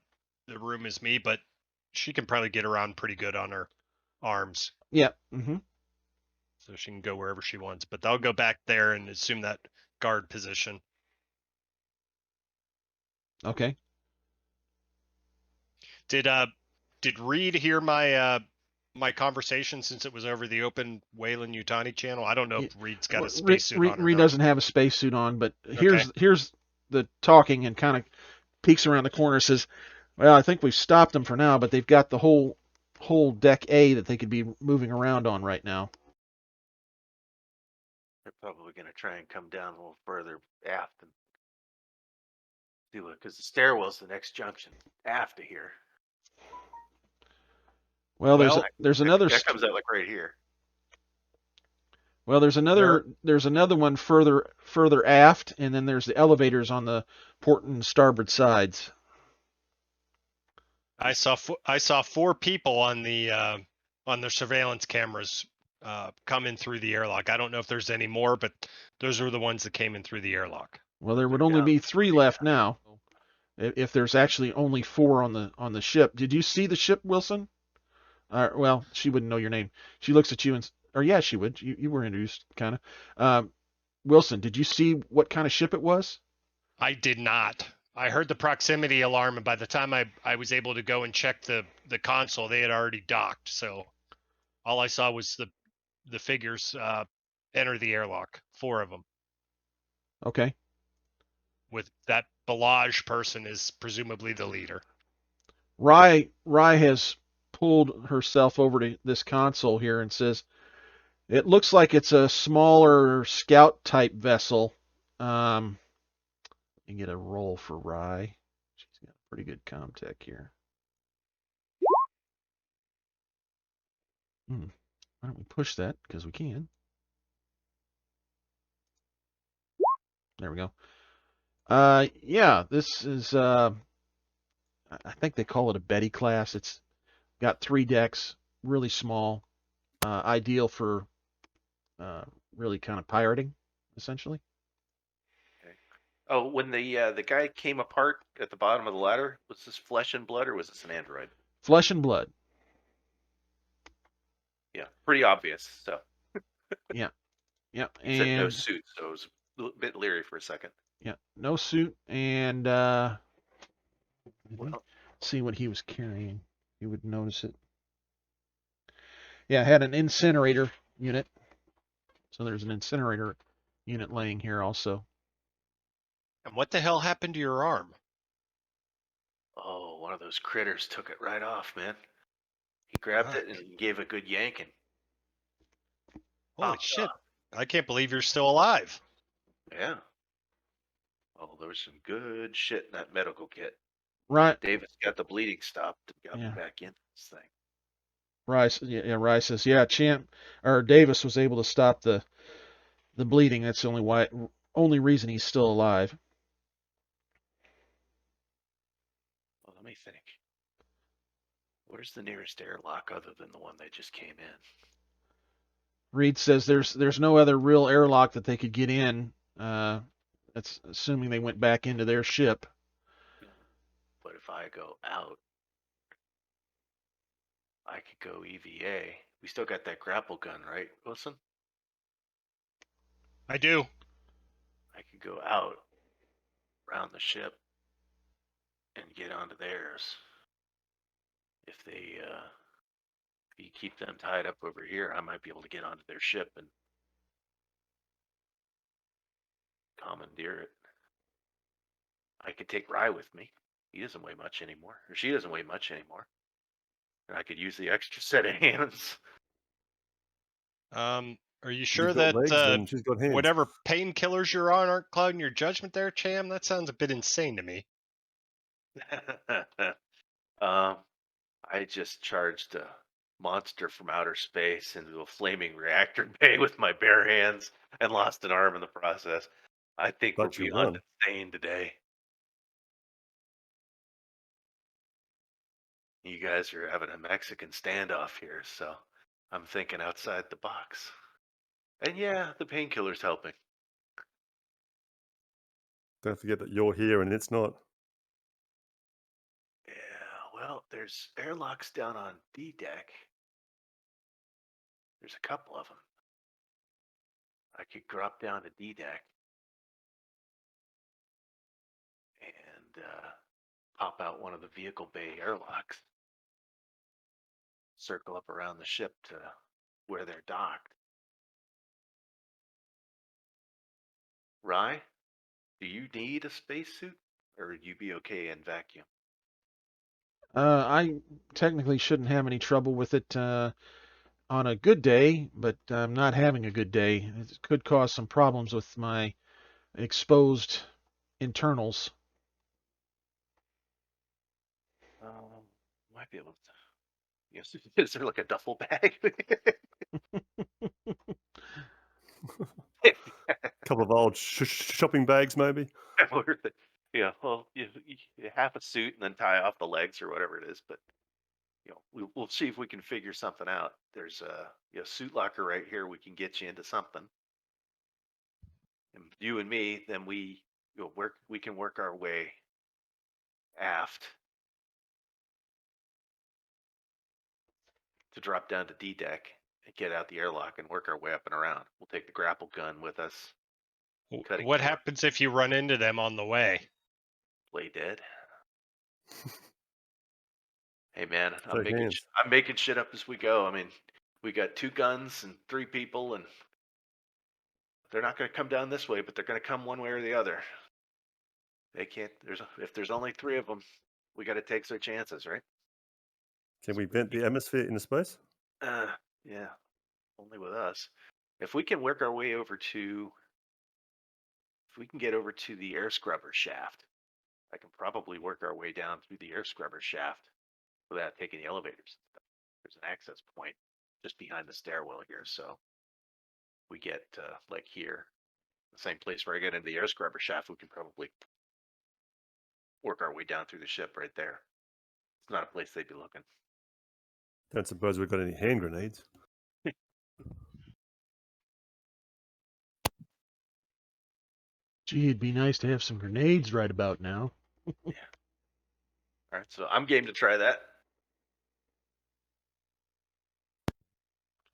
room as me, but she can probably get around pretty good on her arms. Yep. Mm-hmm. So she can go wherever she wants. But I'll go back there and assume that guard position. Okay. Did Reed hear my my conversation since it was over the open Wayland-Yutani channel? I don't know if Reed's got a spacesuit on. Reed doesn't have a spacesuit on, but here's Okay. the talking and kind of peeks around the corner. Says, "Well, I think we've stopped them for now, but they've got the whole deck A that they could be moving around on right now." They're probably going to try and come down a little further aft and do it because the stairwell's the next junction aft of here. Well, there's another. That comes out like right here. Well, there's another one further aft, and then there's the elevators on the port and starboard sides. I saw 4 people on the surveillance cameras come in through the airlock. I don't know if there's any more, but those were the ones that came in through the airlock. Well, there would only be 3 left now. If there's actually only 4 on the ship. Did you see the ship, Wilson? Well, she wouldn't know your name. She looks at you and, or yeah, she would. You were introduced, kind of. Wilson, did you see what kind of ship it was? I did not. I heard the proximity alarm, and by the time I was able to go and check the console, they had already docked. So all I saw was the figures enter the airlock, 4 of them. Okay. With that Balaj person is presumably the leader. Rye has pulled herself over to this console here and says, "It looks like it's a smaller scout type vessel." Let me get a roll for Rye. She's got a pretty good comm tech here. Why don't we push that? Because we can. There we go. Yeah, this is, I think they call it a Betty class. It's got 3 decks, really small, ideal for really kind of pirating, essentially. Okay. Oh, when the guy came apart at the bottom of the ladder, was this flesh and blood or was this an android? Flesh and blood. Yeah, pretty obvious. So. Yeah. He said no suit, so I was a bit leery for a second. Yeah, no suit, and see what he was carrying. You would notice it. Yeah, had an incinerator unit. So there's an incinerator unit laying here also. And what the hell happened to your arm? Oh, one of those critters took it right off, man. He grabbed it and gave a good yanking. Holy shit. I can't believe you're still alive. Yeah. Oh, there was some good shit in that medical kit. Right. Davis got the bleeding stopped and got me back in this thing. Rice says, yeah, Davis was able to stop the bleeding. That's the only reason he's still alive. Well, let me think. Where's the nearest airlock other than the one they just came in? Reed says there's no other real airlock that they could get in. That's assuming they went back into their ship. But if I go out, I could go EVA. We still got that grapple gun, right, Wilson? I do. I could go out around the ship and get onto theirs. If you keep them tied up over here, I might be able to get onto their ship and commandeer it. I could take Rye with me. He doesn't weigh much anymore, or she doesn't weigh much anymore. And I could use the extra set of hands. Are you sure You've got that legs, and she's got hands. whatever painkillers you're on aren't clouding your judgment there, Cham? That sounds a bit insane to me. I just charged a monster from outer space into a flaming reactor bay with my bare hands and lost an arm in the process. I think But we're you beyond won. insane today. You guys are having a Mexican standoff here, so I'm thinking outside the box. And yeah, the painkiller's helping. Don't forget that you're here and it's not. Yeah, well, there's airlocks down on D deck. There's a couple of them. I could drop down to D deck and pop out one of the vehicle bay airlocks, circle up around the ship to where they're docked. Rye, do you need a spacesuit, or would you be okay in vacuum? I technically shouldn't have any trouble with it on a good day, but I'm not having a good day. It could cause some problems with my exposed internals. Might be able to. Yes, is there like a duffel bag? Couple of old shopping bags, maybe. Worth it. Yeah, well, you half a suit and then tie off the legs or whatever it is. But we'll see if we can figure something out. There's a suit locker right here. We can get you into something. And you and me, then we can work our way aft to drop down to D deck and get out the airlock and work our way up and around. We'll take the grapple gun with us. What happens if you run into them on the way? Play dead. Hey man, Shake hands. I'm making shit up as we go. I mean, we got 2 guns and 3 people, and they're not going to come down this way, but they're going to come one way or the other. They can't. If there's only 3 of them, we got to take their chances, right? Can we vent the atmosphere into space? Yeah, only with us. If we can work our way over to, if we can get over to the air scrubber shaft, I can probably work our way down through the air scrubber shaft without taking the elevators. There's an access point just behind the stairwell here, so we get like here, the same place where I get into the air scrubber shaft. We can probably work our way down through the ship right there. It's not a place they'd be looking. Don't suppose we've got any hand grenades. Gee, it'd be nice to have some grenades right about now. Yeah. All right, so I'm game to try that.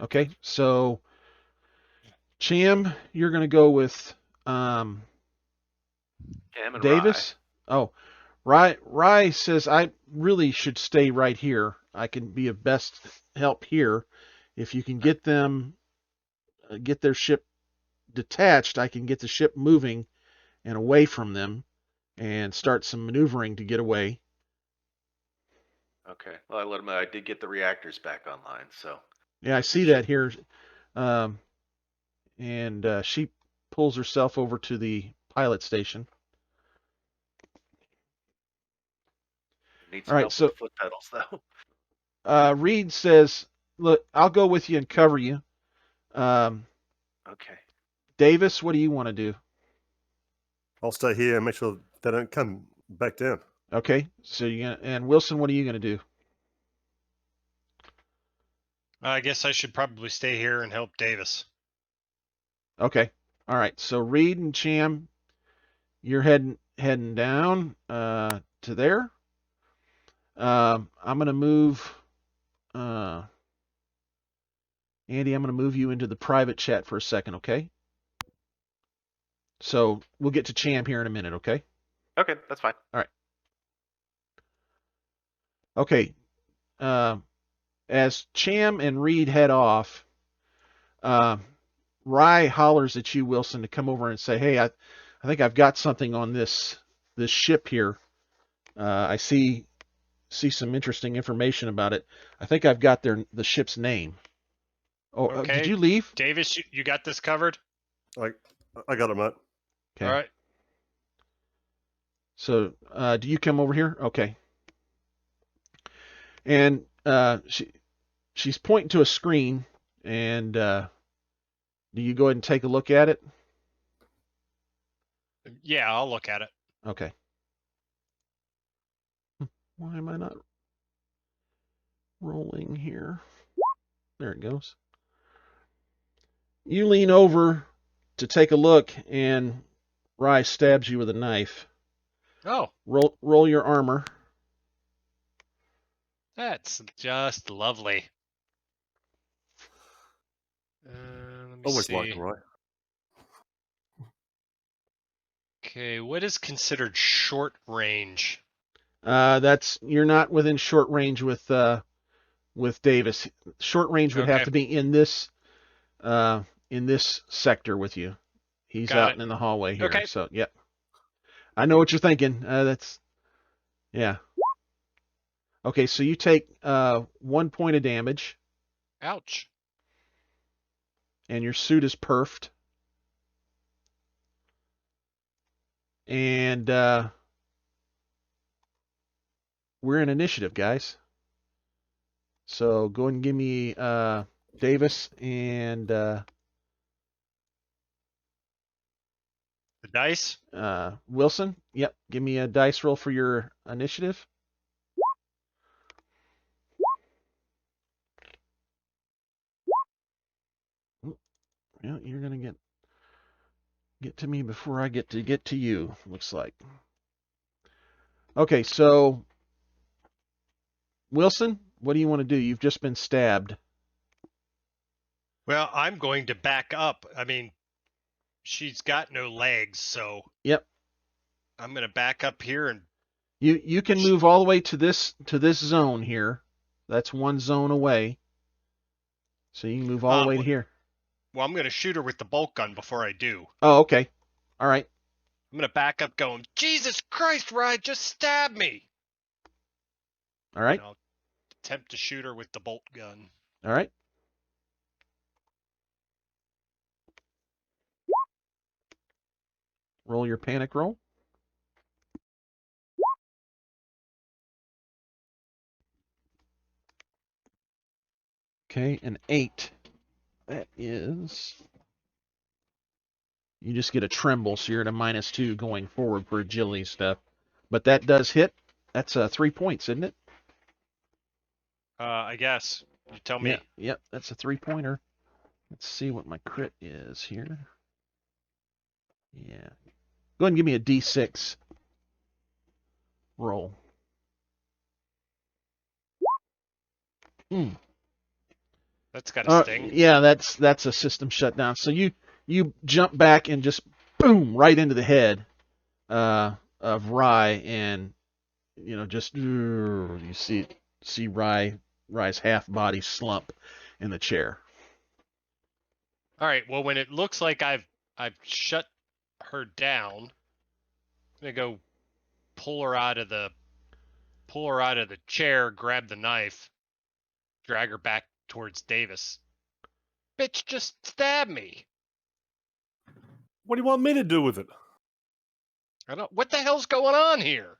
Okay, so Cham, you're going to go with Cam and Davis. Oh, Rye says I really should stay right here. I can be of best help here. If you can get them, get their ship detached, I can get the ship moving and away from them and start some maneuvering to get away. Okay. Well, I let him know. I did get the reactors back online, so. Yeah, I see that here. And she pulls herself over to the pilot station. Needs All right, help so with foot pedals, though. Reed says, "Look, I'll go with you and cover you." Okay. Davis, what do you want to do? I'll stay here and make sure they don't come back down. Okay, so and Wilson, what are you gonna do? I guess I should probably stay here and help Davis. Okay, all right. So Reed and Cham, you're heading down to there. I'm gonna move. Andy, I'm gonna move you into the private chat for a second, okay? So we'll get to Cham here in a minute, okay? Okay, that's fine. All right. Okay. As Cham and Reed head off, Rye hollers at you, Wilson, to come over and say, "Hey, I think I've got something on this ship here. I see some interesting information about it. I think I've got the ship's name." Oh, Okay. did you leave? Davis, you got this covered? I got it, mate. Okay. All right. So, do you come over here? Okay. And she's pointing to a screen, and do you go ahead and take a look at it? Yeah, I'll look at it. Okay. Why am I not rolling here? There it goes. You lean over to take a look, and Rye stabs you with a knife. Oh, Roll your armor. that's just lovely. Let me Always see. liked Rye. Okay, what is considered short range? You're not within short range with Davis. Short range would have Okay. to be in this sector with you. He's Got out it. in the hallway here. Okay. So, yep. I know what you're thinking. Yeah. Okay, so you take 1 point of damage, Ouch. and your suit is perfed. And we're in initiative, guys. So go ahead and give me Davis and The dice? Wilson. Yep, give me a dice roll for your initiative. Yeah, you're gonna get to me before I get to you. Looks like. Okay, so Wilson, what do you want to do? You've just been stabbed. Well, I'm going to back up. I mean, she's got no legs, so Yep. I'm going to back up here and You can move all the way to this zone here. That's one zone away. So you can move all the way to here. well, I'm going to shoot her with the bolt gun before I do. Oh, okay. All right. I'm going to back up going, Jesus Christ, Ryan, just stab me. All right. And I'll attempt to shoot her with the bolt gun. All right. Roll your panic roll. Okay, an 8. That is... You just get a tremble, so you're at a -2 going forward for agility stuff. But that does hit. That's 3 points, isn't it? I guess. You tell me. Yeah, yep, that's a 3-pointer. Let's see what my crit is here. Yeah. Go ahead and give me a D6 roll. That's got a sting. Yeah, that's a system shutdown. So you jump back and just boom right into the head of Rye, and just you see Rye's half body slump in the chair. All right. Well, when it looks like I've shut her down, I'm gonna go pull her out of the chair, grab the knife, drag her back towards Davis. Bitch, just stab me. What do you want me to do with it? I don't. What the hell's going on here?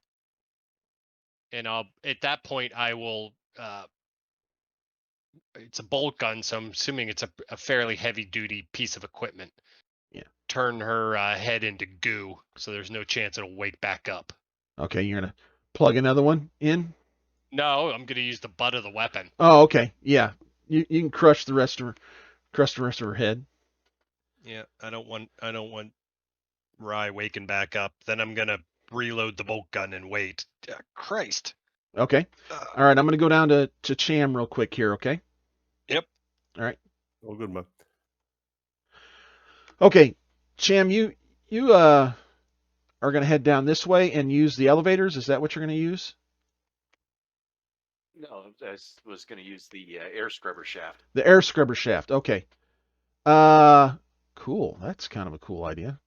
And at that point I will. It's a bolt gun, so I'm assuming it's a fairly heavy-duty piece of equipment. Yeah. Turn her head into goo, so there's no chance it'll wake back up. Okay, you're gonna plug another one in? No, I'm gonna use the butt of the weapon. Oh, okay. Yeah. You can crush the rest of her head. Yeah, I don't want Rye waking back up. Then I'm gonna reload the bolt gun and wait. Christ. Okay. All right, I'm gonna go down to Cham real quick here, okay? Yep. All right. All good, man. Okay, Cham, you are gonna head down this way and use the elevators. Is that what you're gonna use? No, was going to use the air scrubber shaft. The air scrubber shaft. Okay. Cool. That's kind of a cool idea.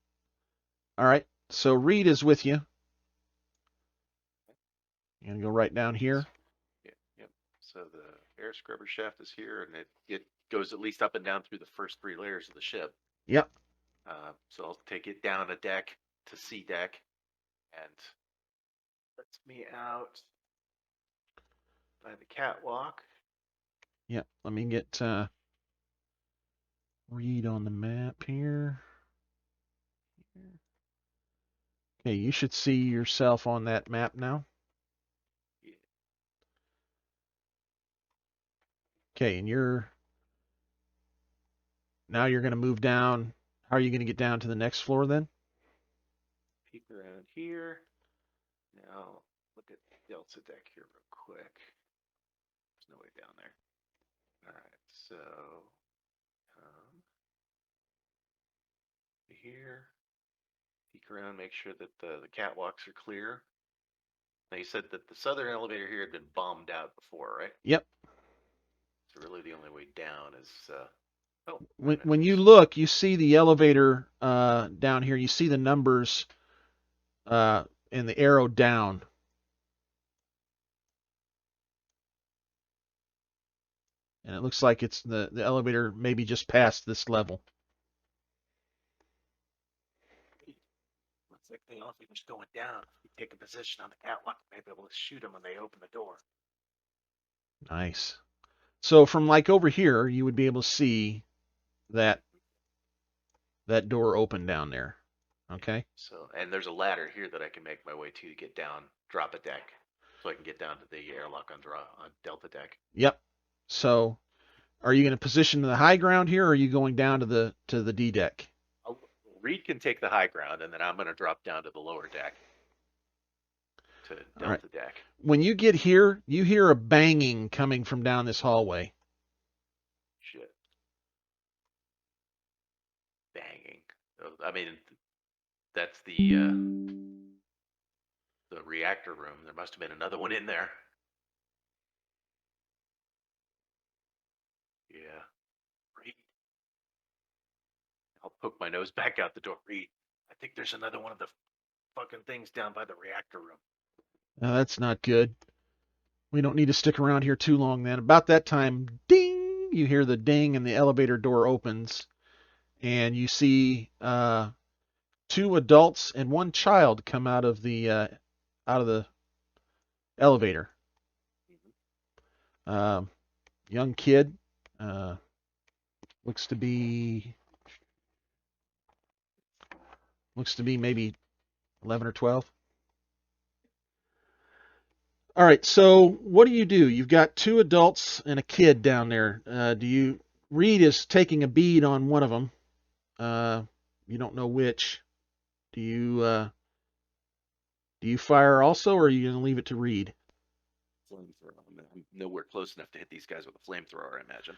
All right. So Reed is with you. You're going to go right down here. Yeah, yep. So the air scrubber shaft is here, and it goes at least up and down through the first 3 layers of the ship. Yep. So I'll take it down a deck to C deck, and lets me out by the catwalk. Yep. Let me get Reed on the map here. Okay, you should see yourself on that map now. Yeah. Okay, and now you're going to move down. How are you going to get down to the next floor then? Peek around here. Now look at Delta deck here real quick. There's no way down there. All right, so here, peek around, make sure that the catwalks are clear. Now you said that the southern elevator here had been bombed out before, right? Yep. So really the only way down is oh, When you look, you see the elevator down here. You see the numbers and the arrow down. And it looks like it's the elevator maybe just past this level. looks like the elevator's going down. You take a position on the catwalk, you may be able to shoot them when they open the door. Nice. So from like over here, you would be able to see that door open down there. Okay. So, and there's a ladder here that I can make my way to get down, drop a deck, so I can get down to the airlock on Delta deck. Yep. So, are you going to position the high ground here, or are you going down to the D deck? Reed can take the high ground, and then I'm going to drop down to the lower deck, to Delta deck. When you get here, you hear a banging coming from down this hallway. Shit. Banging. I mean, that's the reactor room. There must have been another one in there. Yeah. Reed. I'll poke my nose back out the door. Reed, I think there's another one of the fucking things down by the reactor room. That's not good. We don't need to stick around here too long then. About that time, ding! You hear the ding and the elevator door opens. And you see 2 adults and 1 child come out of the elevator. Young kid, looks to be maybe 11 or 12. All right, so what do? You've got 2 adults and a kid down there. Reed is taking a bead on one of them. You don't know which. Do you fire also, or are you going to leave it to Reed? Flamethrower. I'm nowhere close enough to hit these guys with a flamethrower, I imagine.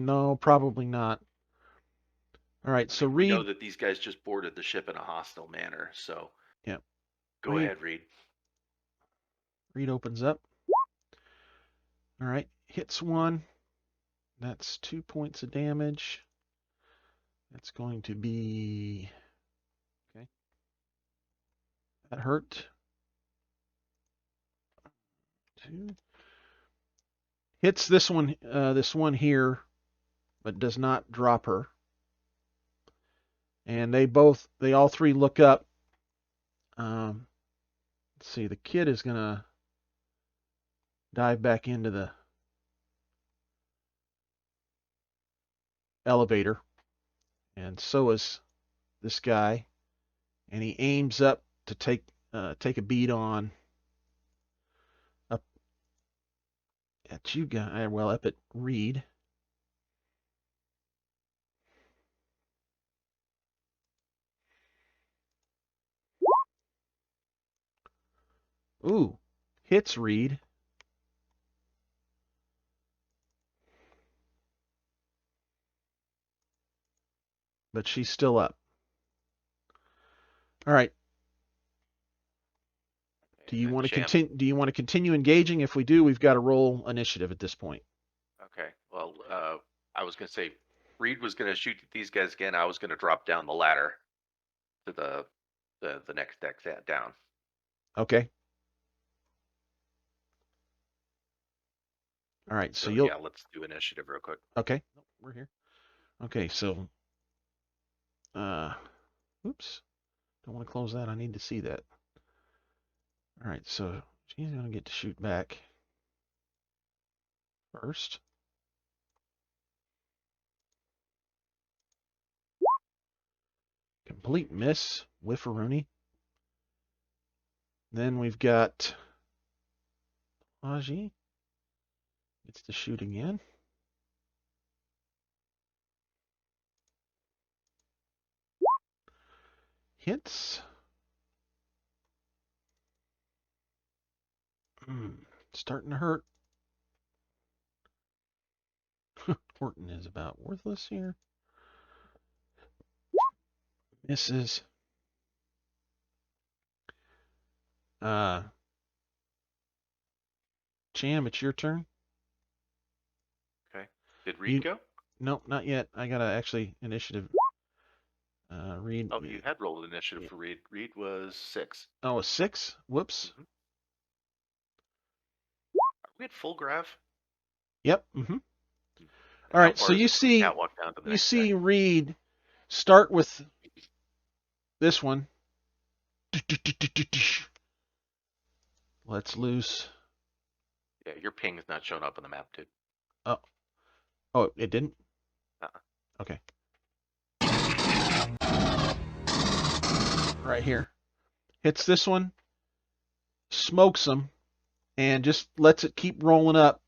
No, probably not. All right, so We Reed. know that these guys just boarded the ship in a hostile manner, so Yeah. Go ahead, Reed. Reed opens up. All right, hits 1. That's 2 points of damage. That's going to be okay. That hurt. 2. Hits this one here, but does not drop her. And they all 3 look up. Let's see, the kid is gonna dive back into the elevator, and so is this guy. And he aims up to take a bead on up at you guys. Well, up at Reed. Ooh, hits Reed. But she's still up. All right. Do you And want to Cham. continue? Do you want to continue engaging? If we do, we've got to roll initiative at this point. Okay. Well, I was gonna say Reed was gonna shoot at these guys again. I was gonna drop down the ladder to the next deck down. Okay. All right. So So you'll. yeah, let's do initiative real quick. Okay. We're here. Okay. So. Oops. Don't want to close that. I need to see that. All right. So she's gonna get to shoot back first. Complete miss, Whifferoony. Then we've got Aji. Gets to shoot again. Hits. Starting to hurt. Horton is about worthless here. Misses. Cham, it's your turn. Okay. Did Reed go? Nope, not yet. I gotta actually initiative. Reed. Oh, you had rolled initiative for Reed. Reed was 6. Oh, a 6? Whoops. Are we at full graph? Yep. And All how right. far So is you it from see, catwalk down to the you next see deck? Reed start with this one. Let's loose. Yeah, your ping is not showing up on the map, dude. Oh, it didn't? Okay. Right here. Hits this one, smokes him, and just lets it keep rolling up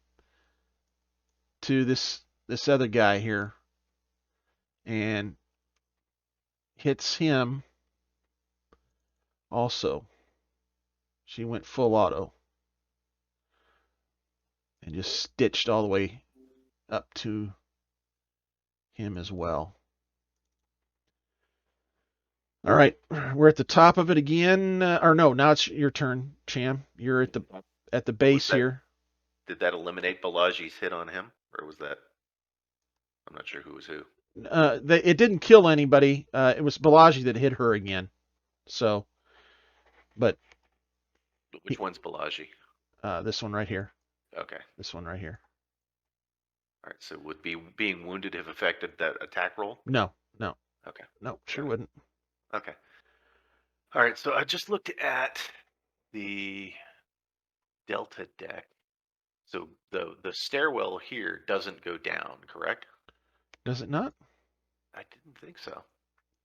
to this other guy here. And hits him also. She went full auto. And just stitched all the way up to him as well. All right, we're at the top of it again. Or no, now it's your turn, Cham. You're at the base that? here. Did that eliminate Balaji's hit on him? Or was that... I'm not sure who was who. It didn't kill anybody. It was Balaji that hit her again. So, but Which one's Balaji? this one right here. Okay. This one right here. All right. So would being wounded have affected that attack roll? No. Okay. No, sure Yeah. wouldn't. Okay. All right. So I just looked at the Delta deck. So the stairwell here doesn't go down, correct? Does it not? I didn't think so.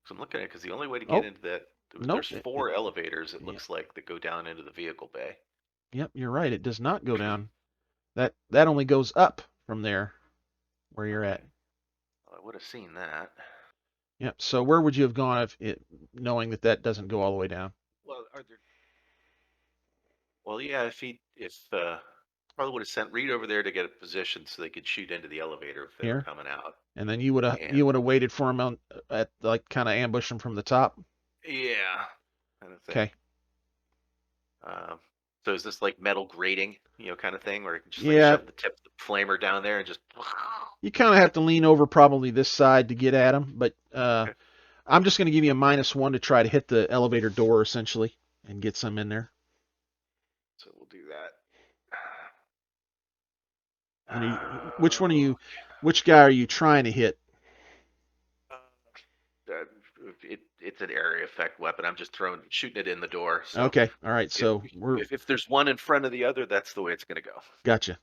So I'm looking at it because the only way to Oh, get into that, nope, there's 4 elevators, it looks like, that go down into the vehicle bay. Yep, you're right. It does not go down. That only goes up from there, where you're at. Well, I would have seen that. Yep. So where would you have gone knowing that doesn't go all the way down? Well, are there? Well, yeah. If probably would have sent Reed over there to get a position so they could shoot into the elevator if they were Here? coming out. And then you would have waited for him at like kind of ambush him from the top. Yeah. Kind of thing. Okay. So is this like metal grating, kind of thing, where you can just Yeah. shove the tip of the flamer down there and just? You kind of have to lean over probably this side to get at him, but Okay. I'm just going to give you a -1 to try to hit the elevator door essentially and get some in there. So we'll do that. Which one are you? Which guy are you trying to hit? It's an area effect weapon. I'm just shooting it in the door. So Okay. All right. So if there's one in front of the other, that's the way it's gonna go. Gotcha.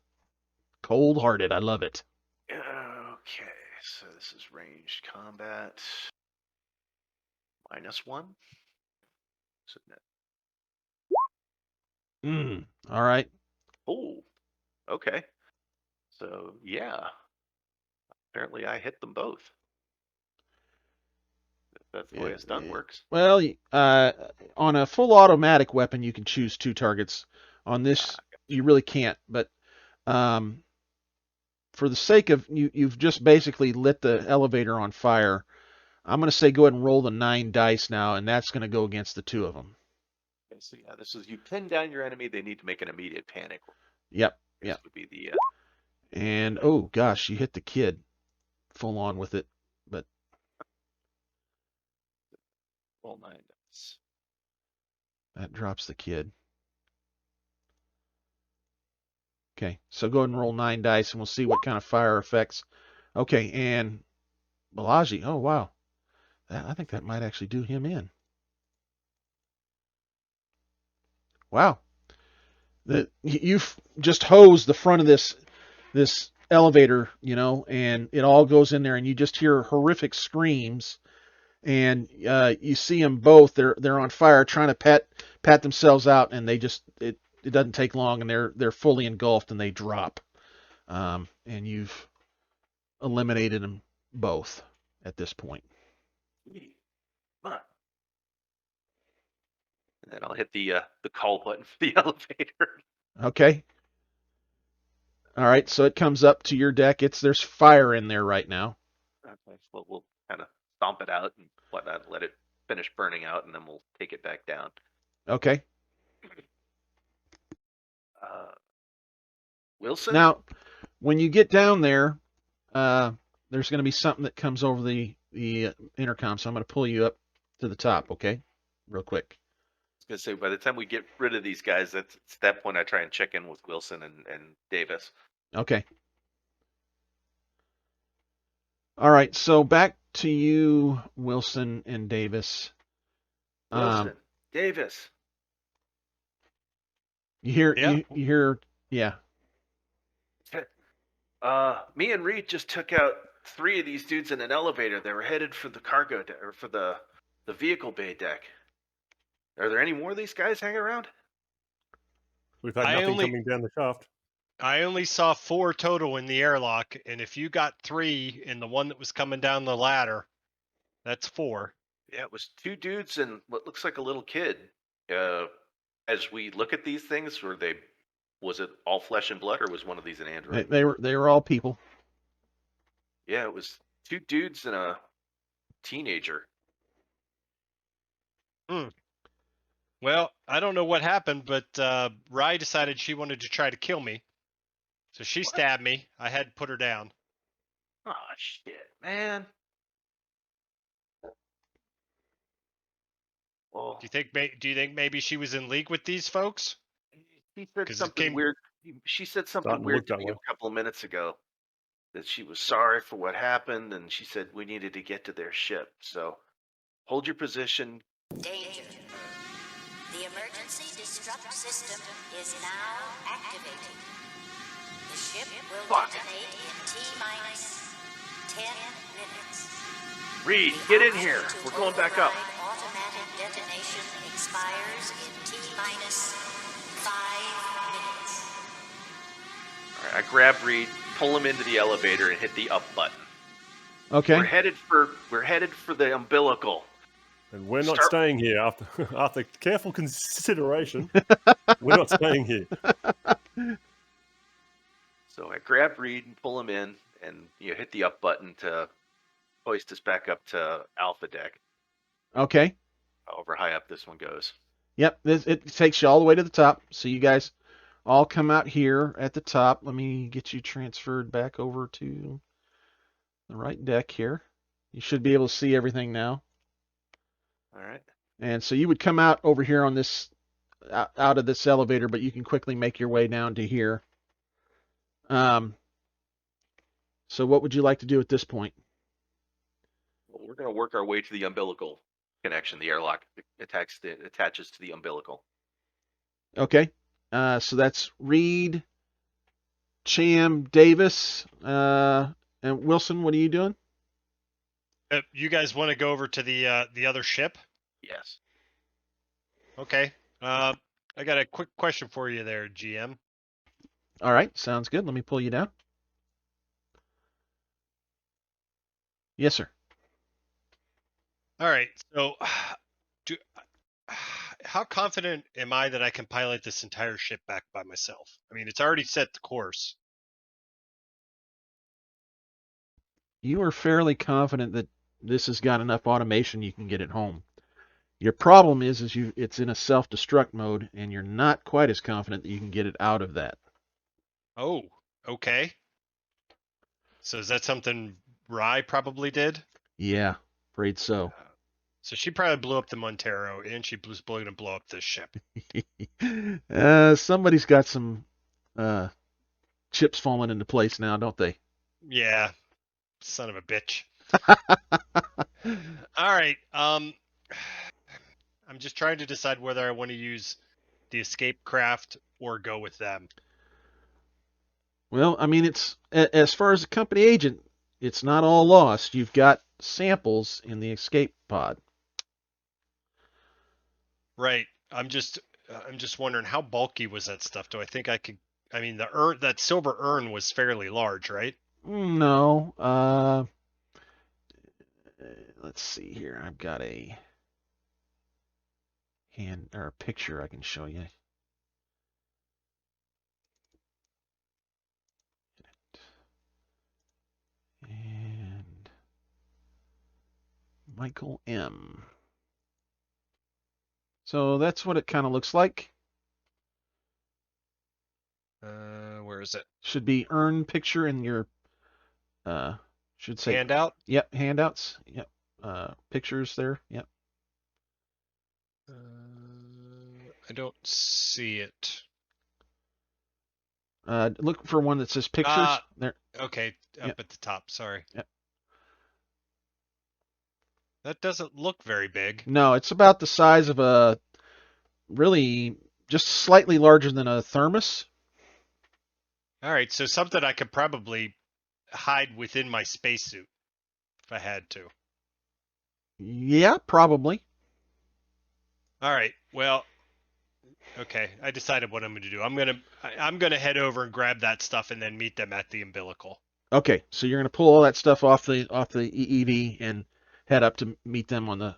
Cold-hearted. I love it. Okay, so this is ranged combat. -1. So All right. oh, okay. So yeah, apparently I hit them both. That's the way a stun works. Well, on a full automatic weapon, you can choose 2 targets. On this, you really can't. But for the sake of you've just basically lit the elevator on fire. I'm going to say go ahead and roll the 9 dice now, and that's going to go against the 2 of them. Okay, so yeah, this is you pin down your enemy. They need to make an immediate panic. Yep. This Yep. would be the And oh gosh, you hit the kid full on with it. But roll 9 dice. that drops the kid. Okay, so go ahead and roll 9 dice and we'll see what kind of fire effects. Okay, and Balaji, oh wow. I think that might actually do him in. Wow. You've just hosed the front of this elevator, and it all goes in there, and you just hear horrific screams, and you see them both. They're on fire, trying to pat themselves out, and it doesn't take long, and they're fully engulfed, and they drop. And you've eliminated them both at this point. Come on. And then I'll hit the call button for the elevator. Okay. All right, so it comes up to your deck. There's fire in there right now. Okay, so we'll kind of stomp it out and whatnot, let it finish burning out, and then we'll take it back down. Okay. Wilson? Now, when you get down there, there's going to be something that comes over the intercom, so I'm going to pull you up to the top, okay? Real quick. I was going to say, by the time we get rid of these guys, it's that point I try and check in with Wilson and Davis. Okay. All right, so back to you, Wilson and Davis. Wilson, Davis. You hear, Yeah. you hear, yeah. Me and Reed just took out 3 of these dudes in an elevator. They were headed for the cargo deck, or for the vehicle bay deck. Are there any more of these guys hanging around? We've had nothing coming down the shaft. I only saw 4 total in the airlock, and if you got 3 in the one that was coming down the ladder, that's 4. Yeah, it was 2 dudes and what looks like a little kid. As we look at these things, was it all flesh and blood, or was one of these an android? They were all people. Yeah, it was 2 dudes and a teenager. Well, I don't know what happened, but Rye decided she wanted to try to kill me. So she stabbed me. I had to put her down. Oh shit, man. Well, Do you think maybe she was in league with these folks? she said 'Cause it something came- weird. She said something Starting to weird look to that me way. a couple of minutes ago. That she was sorry for what happened, and she said we needed to get to their ship. So, hold your position. Danger. The emergency disrupt system is now activated. The ship will detonate in T-minus 10 minutes. Reed, The get in option here. to We're going back up. override automatic detonation expires in T-minus 5 minutes. All right, I grab Reed, pull him into the elevator, and hit the up button. Okay. We're headed for the umbilical. And we're not staying here after careful consideration. We're not staying here. So I grab Reed and pull him in, and hit the up button to hoist us back up to Alpha Deck. Okay. However high up this one goes. Yep. It takes you all the way to the top. So you guys all come out here at the top. Let me get you transferred back over to the right deck here. You should be able to see everything now. All right. And so you would come out over here on this, out of this elevator, but you can quickly make your way down to here. So what would you like to do at this point? Well, we're going to work our way to the umbilical connection. The airlock attaches to the umbilical. Okay. So that's Reed, Cham, Davis, and Wilson. What are you doing? You guys want to go over to the other ship? Yes. Okay. I got a quick question for you there, GM. All right. Sounds good. Let me pull you down. Yes, sir. All right. So, how confident am I that I can pilot this entire ship back by myself? I mean, it's already set the course. You are fairly confident that this has got enough automation you can get it home. Your problem is it's in a self-destruct mode, and you're not quite as confident that you can get it out of that. Oh, okay. So is that something Rye probably did? Yeah, afraid so. So she probably blew up the Montero, and she was going to blow up this ship. Somebody's got some chips falling into place now, don't they? Yeah, son of a bitch. All right. I'm just trying to decide whether I want to use the escape craft or go with them. Well, I mean, it's as far as a company agent, it's not all lost. You've got samples in the escape pod. Right. I'm just wondering how bulky was that stuff? Do I think I could? I mean, that silver urn was fairly large, right? No. Let's see here. I've got a hand or a picture I can show you. And Michael M. So that's what it kind of looks like. Where is it? Should be urn picture in your should say Handout? Yep, handouts. Yep. Pictures there. Yep. I don't see it. Look for one that says pictures. There. Okay, up Yep. at the top. Sorry. Yep. That doesn't look very big. No, it's about the size of a really just slightly larger than a thermos. All right, so something I could probably hide within my spacesuit if I had to. Yeah, probably. All right. Well, okay. I decided what I'm going to do. I'm gonna head over and grab that stuff and then meet them at the umbilical. Okay, so you're gonna pull all that stuff off the EEV and head up to meet them on the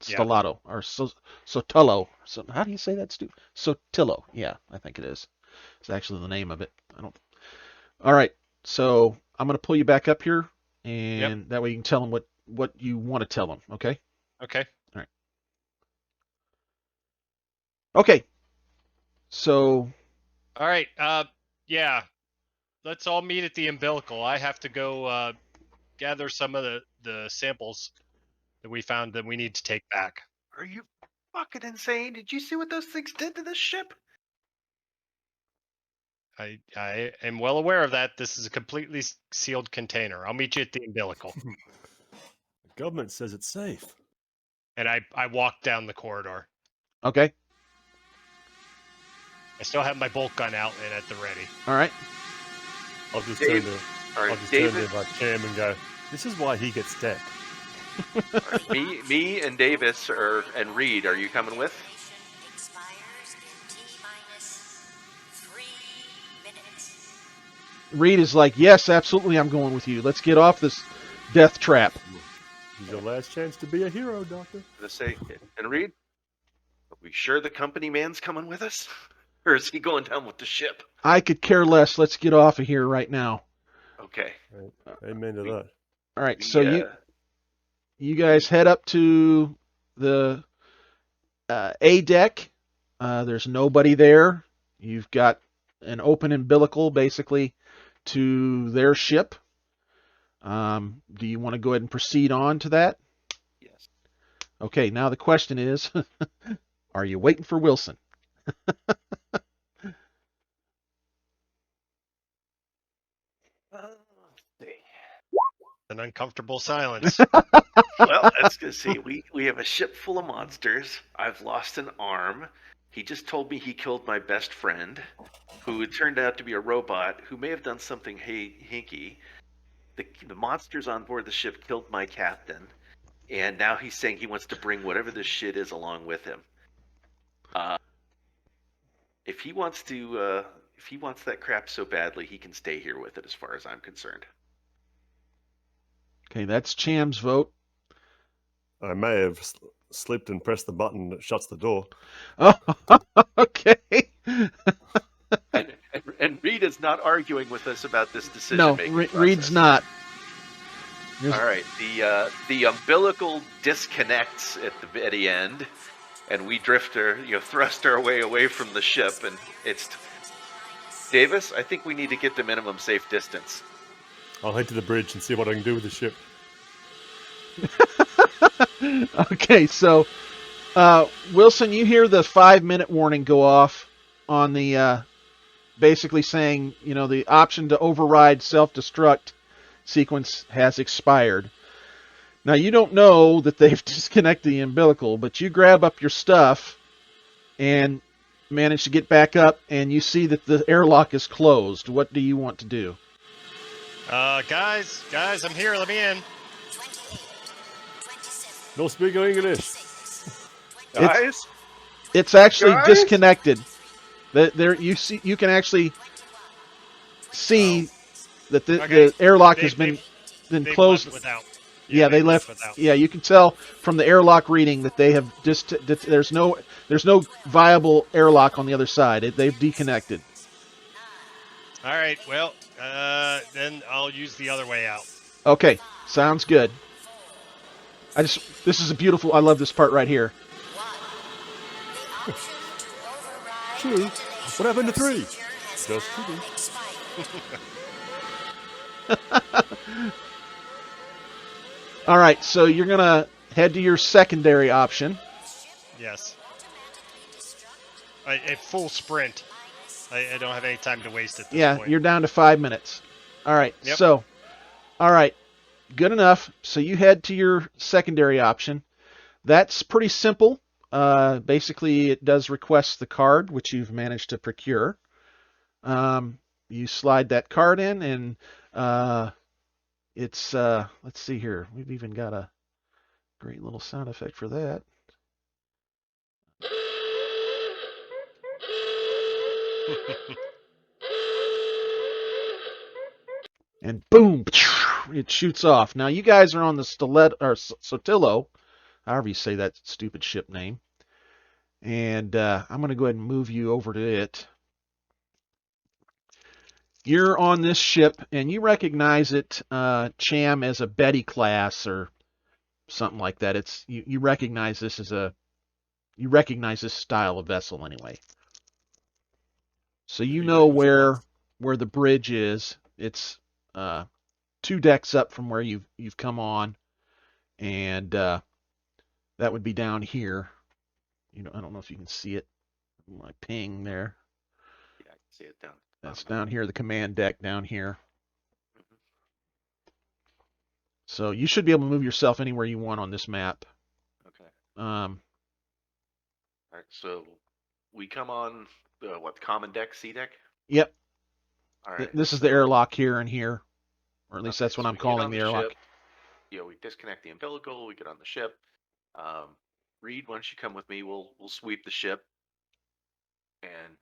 Stellato or Sotelo. So how do you say that, Stu? Sotillo. Yeah, I think it is. It's actually the name of it. I don't. All right, so I'm gonna pull you back up here, and that way you can tell them what you want to tell them. Okay. Okay. All right. Okay. So. All right. Yeah. Let's all meet at the umbilical. I have to go gather some of the samples that we found that we need to take back. Are you fucking insane? Did you see what those things did to this ship? I am well aware of that. This is a completely sealed container. I'll meet you at the umbilical. The government says it's safe. And I walk down the corridor. Okay. I still have my bolt gun out and at the ready. All right. I'll just Dave- turn All right, to David. my cam and go, this is why he gets decked. me and Davis and Reed, are you coming with? Expires in T-minus 3 minutes. Reed is like, yes, absolutely, I'm going with you. Let's get off this death trap. This is your last chance to be a hero, Doctor. Let's say, and Reed, are we sure the company man's coming with us? Or is he going down with the ship? I could care less. Let's get off of here right now. Okay. Amen to that. All right, so Yeah. you guys head up to the A deck. There's nobody there. You've got an open umbilical, basically, to their ship. Do you want to go ahead and proceed on to that? Yes. Okay, now the question is, are you waiting for Wilson? An uncomfortable silence. Well, let's go see. We have a ship full of monsters. I've lost an arm. He just told me he killed my best friend, who turned out to be a robot who may have done something hinky. The monsters on board the ship killed my captain, and now he's saying he wants to bring whatever this shit is along with him. If he wants that crap so badly, he can stay here with it, as far as I'm concerned. Okay, that's Cham's vote. I may have slipped and pressed the button that shuts the door. Oh, okay. And Reed is not arguing with us about this decision No, making. Reed's not. All right. The umbilical disconnects at the very end, and we thrust our way away from the ship, and it's Davis. I think we need to get to minimum safe distance. I'll head to the bridge and see what I can do with the ship. Okay, so Wilson, you hear the 5-minute warning go off on the basically saying, the option to override self-destruct sequence has expired. Now, you don't know that they've disconnected the umbilical, but you grab up your stuff and manage to get back up, and you see that the airlock is closed. What do you want to do? Guys, I'm here. Let me in. 28, 27, No speak English. Guys, It's actually Guys? disconnected. There, you can actually see that the Okay. airlock They- has been They closed. left without. Yeah, they left. without. Yeah, you can tell from the airlock reading that they have there's no viable airlock on the other side. They've deconnected. All right. Well, then I'll use the other way out. Okay, sounds good. This is a beautiful. I love this part right here. 1. The option to override 2. detonation What happened to 3? procedure has Just now kidding. expired. All right, so you're gonna head to your secondary option. Yes. Automatically destruct A full sprint. I don't have any time to waste at this Yeah, point. you're down to 5 minutes. All right, Yep. so, all right, good enough. So you head to your secondary option. That's pretty simple. Basically, it does request the card, which you've managed to procure. You slide that card in, and it's, let's see here. We've even got a great little sound effect for that. And boom, it shoots off. Now you guys are on the Sotillo, however you say that stupid ship name. And I'm going to go ahead and move you over to it. You're on this ship, and you recognize it, Cham, as a Betty class or something like that. You recognize this this style of vessel anyway. So you know where the bridge is. It's 2 decks up from where you've come on, and that would be down here. I don't know if you can see it. My ping there. yeah, I can see it down. That's down here, the command deck down here. So you should be able to move yourself anywhere you want on this map. Okay. Um, All right. So we come on the common deck, C deck. yep. All right. This is the airlock here and here, or at least Okay, that's what so I'm we get calling on the the airlock. ship. We disconnect the umbilical. We get on the ship. Reed, why don't you come with me? We'll sweep the ship, and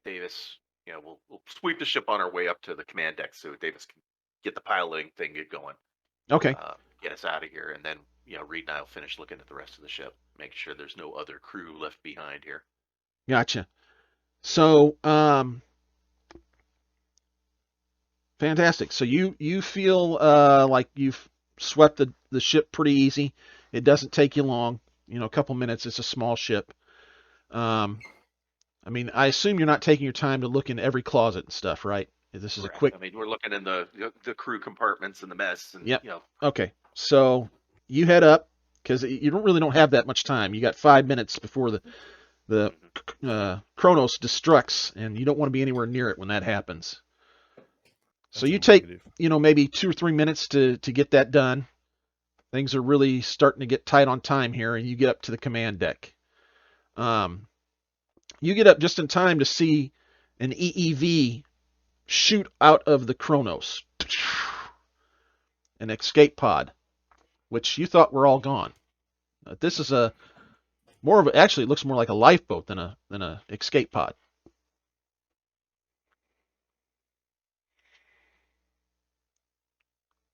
Davis, we'll sweep the ship on our way up to the command deck so Davis can get the piloting thing get going. Okay. Get us out of here, and then Reed and I will finish looking at the rest of the ship, making sure there's no other crew left behind here. Gotcha. So, fantastic. So you feel like you've swept the ship pretty easy. It doesn't take you long. A couple minutes. It's a small ship. I mean, I assume you're not taking your time to look in every closet and stuff, right? This is Correct. a quick. I mean, we're looking in the crew compartments and the mess, and Yep. Okay. So you head up because you don't have that much time. You got 5 minutes before the Cronus destructs, and you don't want to be anywhere near it when that happens. So you take, maybe 2 or 3 minutes to get that done. Things are really starting to get tight on time here, and you get up to the command deck. You get up just in time to see an EEV shoot out of the Cronus. An escape pod, which you thought were all gone. This is actually it looks more like a lifeboat than a escape pod.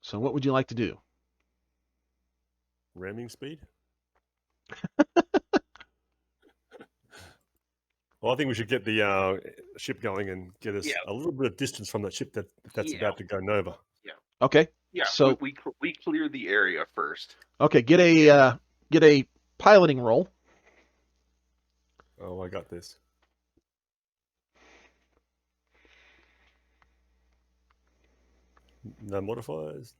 So what would you like to do? Ramming speed? Well, I think we should get the ship going and get us a little bit of distance from that ship that's about to go nova. Okay. Yeah, So we clear the area first. okay, get a piloting roll. Oh, I got this. No modifiers.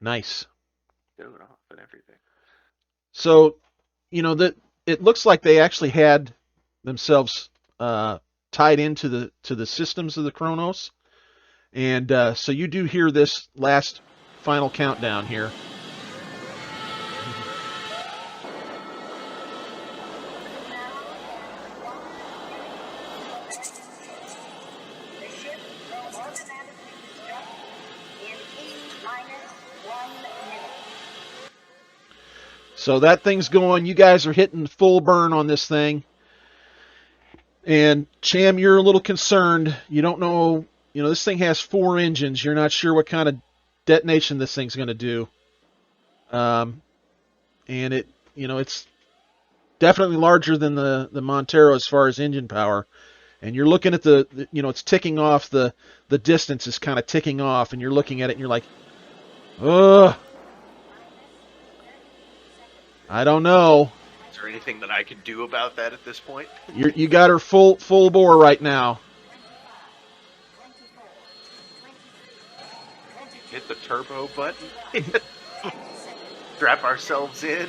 Nice. Doing off and everything. So, that it looks like they actually had themselves tied into the systems of the Chronos, and so you do hear this last final countdown here. The ship will automatically destruct in T-1 minute. So that thing's going. You guys are hitting full burn on this thing. And Cham, you're a little concerned. You don't know, this thing has 4 engines. You're not sure what kind of detonation this thing's going to do. And it's definitely larger than the Montero as far as engine power. And you're looking at it's ticking off, the distance is kind of ticking off, and you're looking at it and you're like, ugh, I don't know. Is there anything that I can do about that at this point? You got her full bore right now. Hit the turbo button. Strap ourselves in.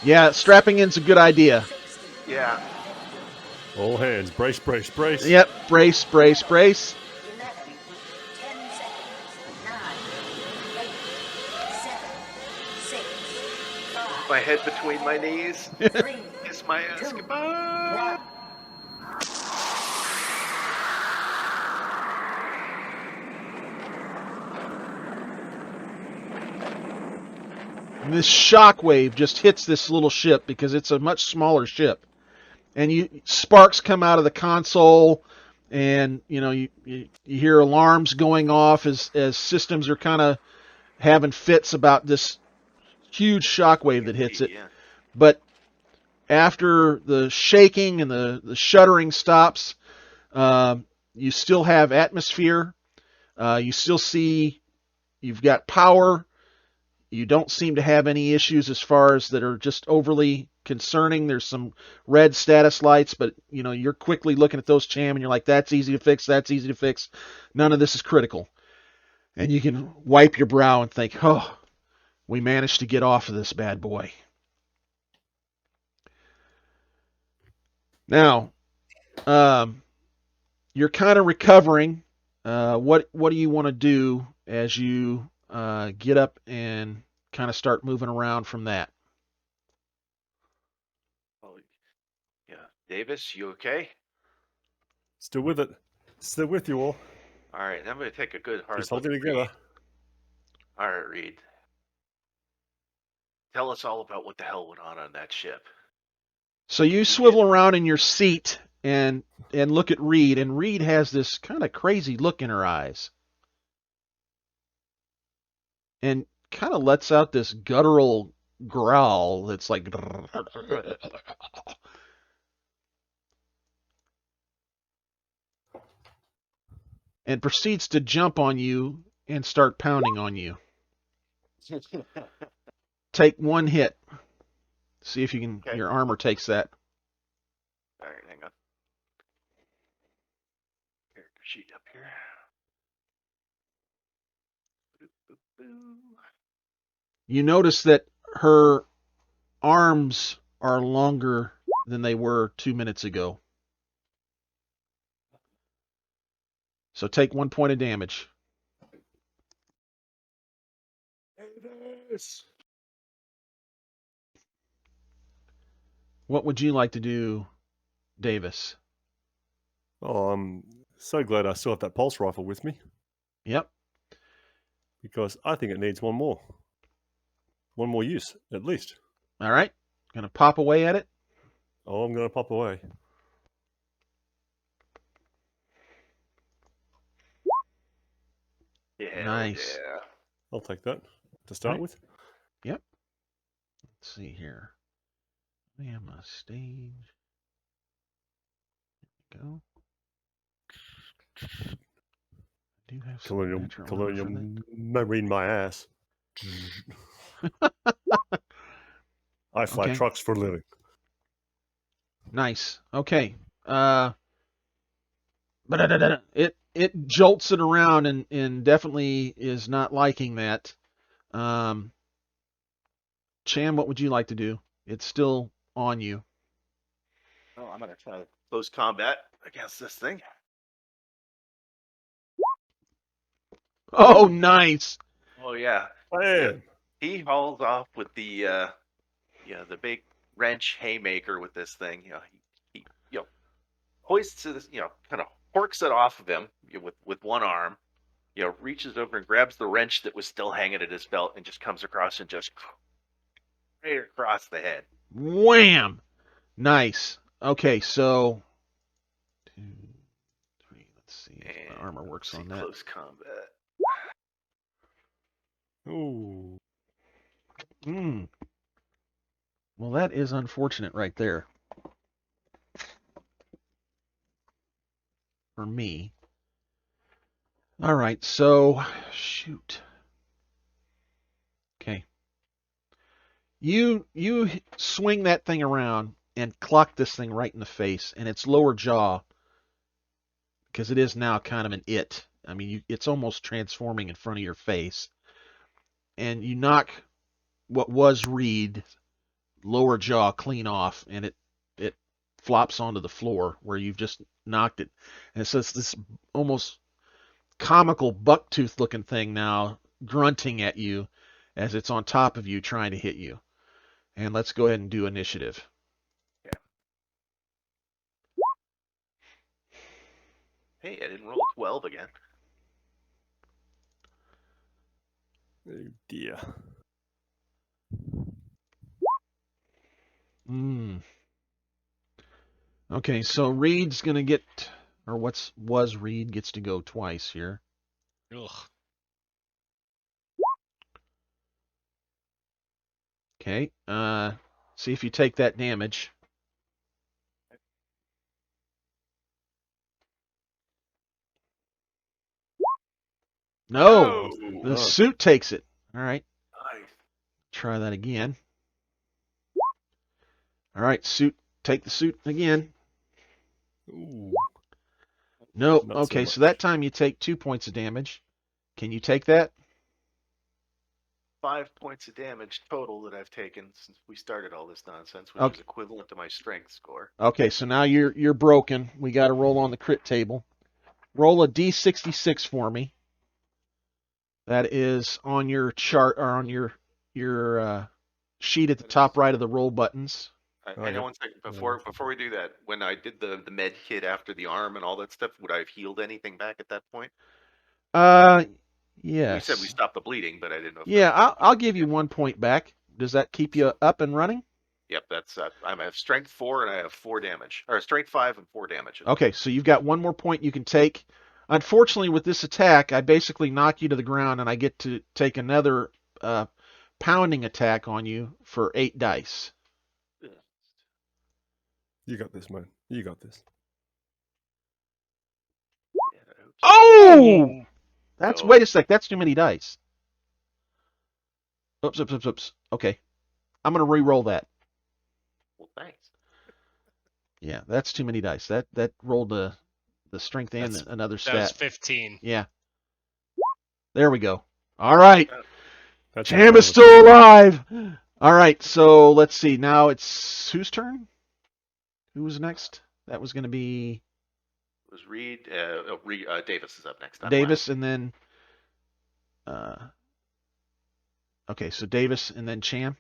Yeah, strapping in's a good idea. Yeah. All hands, brace, brace, brace. Yep, brace, brace, brace. 11, 10 seconds, 9, 8, 7, 6, 5, My head between my knees. 3, Kiss my ass goodbye. 1. And this shockwave just hits this little ship because it's a much smaller ship. And sparks come out of the console, and you hear alarms going off as systems are kind of having fits about this huge shockwave that hits it. Yeah. But after the shaking and the shuddering stops, you still have atmosphere. You still see you've got power. You don't seem to have any issues as far as that are just overly concerning. There's some red status lights, but you're quickly looking at those, Cham, and you're like, that's easy to fix, that's easy to fix. None of this is critical. And you can wipe your brow and think, oh, we managed to get off of this bad boy. Now, you're kind of recovering. What do you want to do as you get up and kind of start moving around from that? Oh, yeah. Davis, you okay? Still with it. Still with you all. All right. I'm going to take a good hard Just look. holding together. All right, Reed. Tell us all about what the hell went on that ship. So you swivel around in your seat and look at Reed, and Reed has this kind of crazy look in her eyes. And kind of lets out this guttural growl that's like and proceeds to jump on you and start pounding on you. Take 1 hit. See if you can. Okay. Your armor takes that. All right, hang on. Character sheet up here. You notice that her arms are longer than they were 2 minutes ago. So take 1 point of damage. Davis. What would you like to do, Davis? Oh, I'm so glad I still have that pulse rifle with me, Yep. because I think it needs one more. One more use, at least. All right. Gonna pop away at it. Oh, I'm going to pop away. Yeah. Nice. Yeah. I'll take that to start Right. with. Yep. Let's see here. I am a stage. There we go. Do have some Colonial natural armor for that. marine my ass. I fly Okay. trucks for a living. Nice. Okay. It jolts it around and definitely is not liking that. Chan, what would you like to do? It's still on you. Oh, I'm gonna try close combat against this thing. Oh, nice. Oh yeah. Bam! He hauls off with the big wrench haymaker with this thing. He hoists it, kind of horks it off of him with one arm. Reaches over and grabs the wrench that was still hanging at his belt and just comes across and just right across the head. Wham! Nice. Okay, so 2, 3. Let's see if the armor works on that. Close combat. Ooh. Well, that is unfortunate right there. For me. All right, so shoot. Okay. You swing that thing around and clock this thing right in the face, and its lower jaw, because it is now kind of an it. I mean, it's almost transforming in front of your face, and you knock what was Reed lower jaw clean off, and it flops onto the floor where you've just knocked it, and so it's this almost comical bucktooth looking thing now grunting at you as it's on top of you trying to hit you. And let's go ahead and do initiative. Yeah. Hey, I didn't roll a 12 again. Oh dear. Okay, so Reed's gonna get, or was Reed gets to go twice here. Ugh. Okay, see if you take that damage. No, Oh, the suit takes it. All right, nice. try that again. All right, take the suit again. Ooh. No, Not so okay, much. so that time you take 2 points of damage. Can you take that? 5 points of damage total that I've taken since we started all this nonsense, which Okay. is equivalent to my strength score. Okay, so now you're broken. We got to roll on the crit table. Roll a D66 for me. That is on your chart or on your sheet at the top right of the roll buttons. Hang on one second. Before we do that, when I did the med kit after the arm and all that stuff, would I have healed anything back at that point? Yes. We said we stopped the bleeding, but I didn't know. Yeah, I'll give you 1 point back. Does that keep you up and running? Yep, that's I have strength 4 and I have 4 damage, or strength 5 and 4 damage. Okay, so you've got 1 more point you can take. Unfortunately, with this attack, I basically knock you to the ground, and I get to take another pounding attack on you for 8 dice. You got this, man. You got this. Oh! That's No. wait a sec. That's too many dice. Oops. Okay, I'm gonna re-roll that. Well, thanks. Yeah, that's too many dice. That rolled the strength and another stat. That was 15. Yeah. There we go. All right. That's Cham is still alive. All right, so let's see. Now it's whose turn? Who was next? That was going to be It was Reed. Davis is up next. Davis, and then okay, so Davis and then Cham.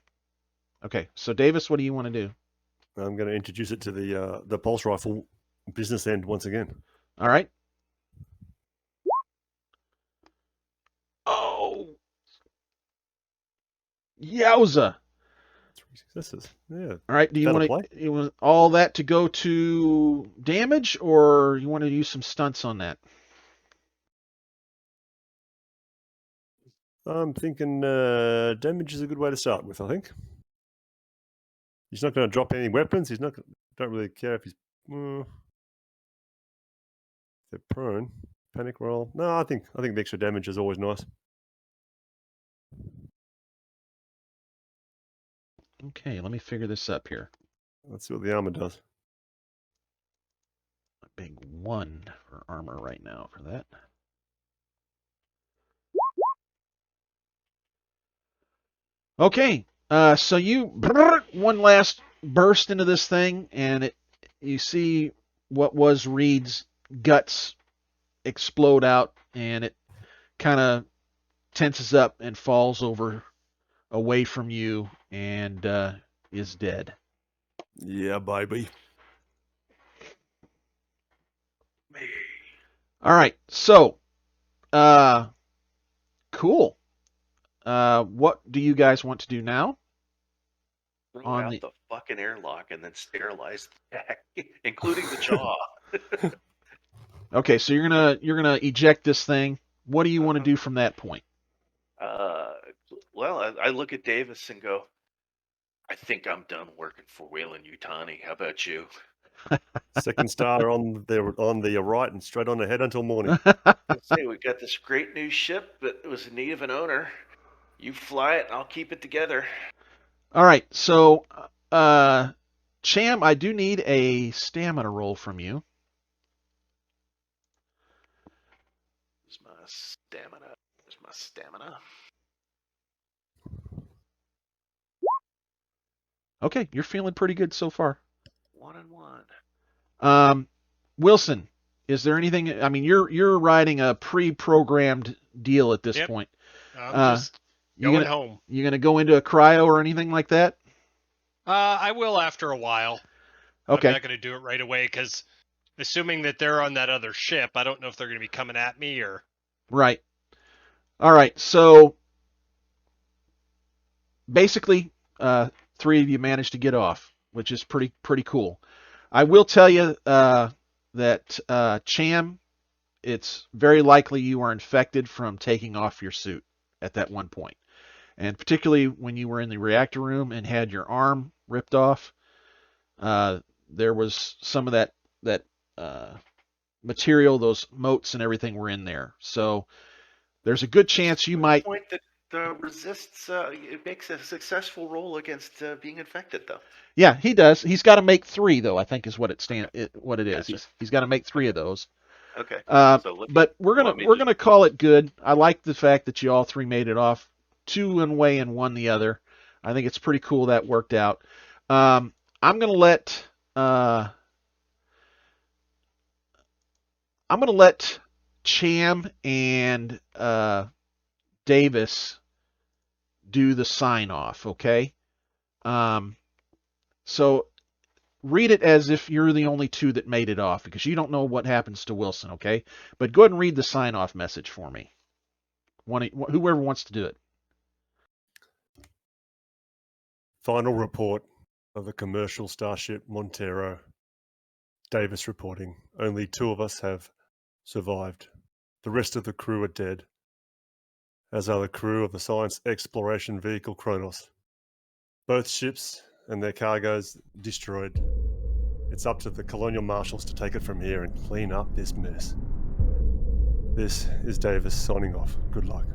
Okay, so Davis, what do you want to do? I'm going to introduce it to the pulse rifle business end once again. All right. Oh, yowza! 3 successes. Yeah. All right. Do you want all that to go to damage, or you want to use some stunts on that? I'm thinking damage is a good way to start with, I think. He's not going to drop any weapons. He's not. Don't really care if he's. They're prone. Panic roll. No, I think the extra damage is always nice. Okay, let me figure this up here. Let's see what the armor does. A big 1 for armor right now for that. Okay, so you one last burst into this thing, and you see what was Reed's guts explode out, and it kind of tenses up and falls over away from you and is dead. Yeah, baby. All right, so cool. What do you guys want to do now? Throw On out the- the fucking airlock and then sterilize the deck, including the jaw. Okay, so you're gonna eject this thing. What do you want to do from that point? Well, I look at Davis and go, I think I'm done working for Weyland-Yutani. How about you? Second star on the right and straight on ahead until morning. Let's say we got this great new ship, but it was in need of an owner. You fly it, and I'll keep it together. All right, so Cham, I do need a stamina roll from you. There's my stamina. There's my stamina. Okay, you're feeling pretty good so far. 1 and 1. Wilson, is there anything? I mean, you're riding a pre-programmed deal at this Yep. point. I'm just going home. You gonna go into a cryo or anything like that? I will after a while. Okay. I'm not going to do it right away because assuming that they're on that other ship, I don't know if they're going to be coming at me or... Right. All right. So basically, 3 of you managed to get off, which is pretty cool. I will tell you that Cham, it's very likely you are infected from taking off your suit at that one point. And particularly when you were in the reactor room and had your arm ripped off, there was some of that material, those motes and everything were in there. So there's a good chance you might... Point that resists, it makes a successful roll against being infected, though. Yeah, he does. He's got to make 3, though, I think is what what it is. Gotcha. He's got to make 3 of those. Okay. But we're gonna call it good. I like the fact that you all 3 made it off, 2 one way and 1 the other. I think it's pretty cool that worked out. I'm gonna let Cham and Davis do the sign off. Okay. So read it as if you're the only 2 that made it off, because you don't know what happens to Wilson, okay? But go ahead and read the sign-off message for me. Whoever wants to do it. Final report of the commercial starship Montero. Davis reporting. Only 2 of us have survived. The rest of the crew are dead, as are the crew of the science exploration vehicle Cronus. Both ships and their cargoes destroyed. It's up to the colonial marshals to take it from here and clean up this mess. This is Davis signing off. Good luck.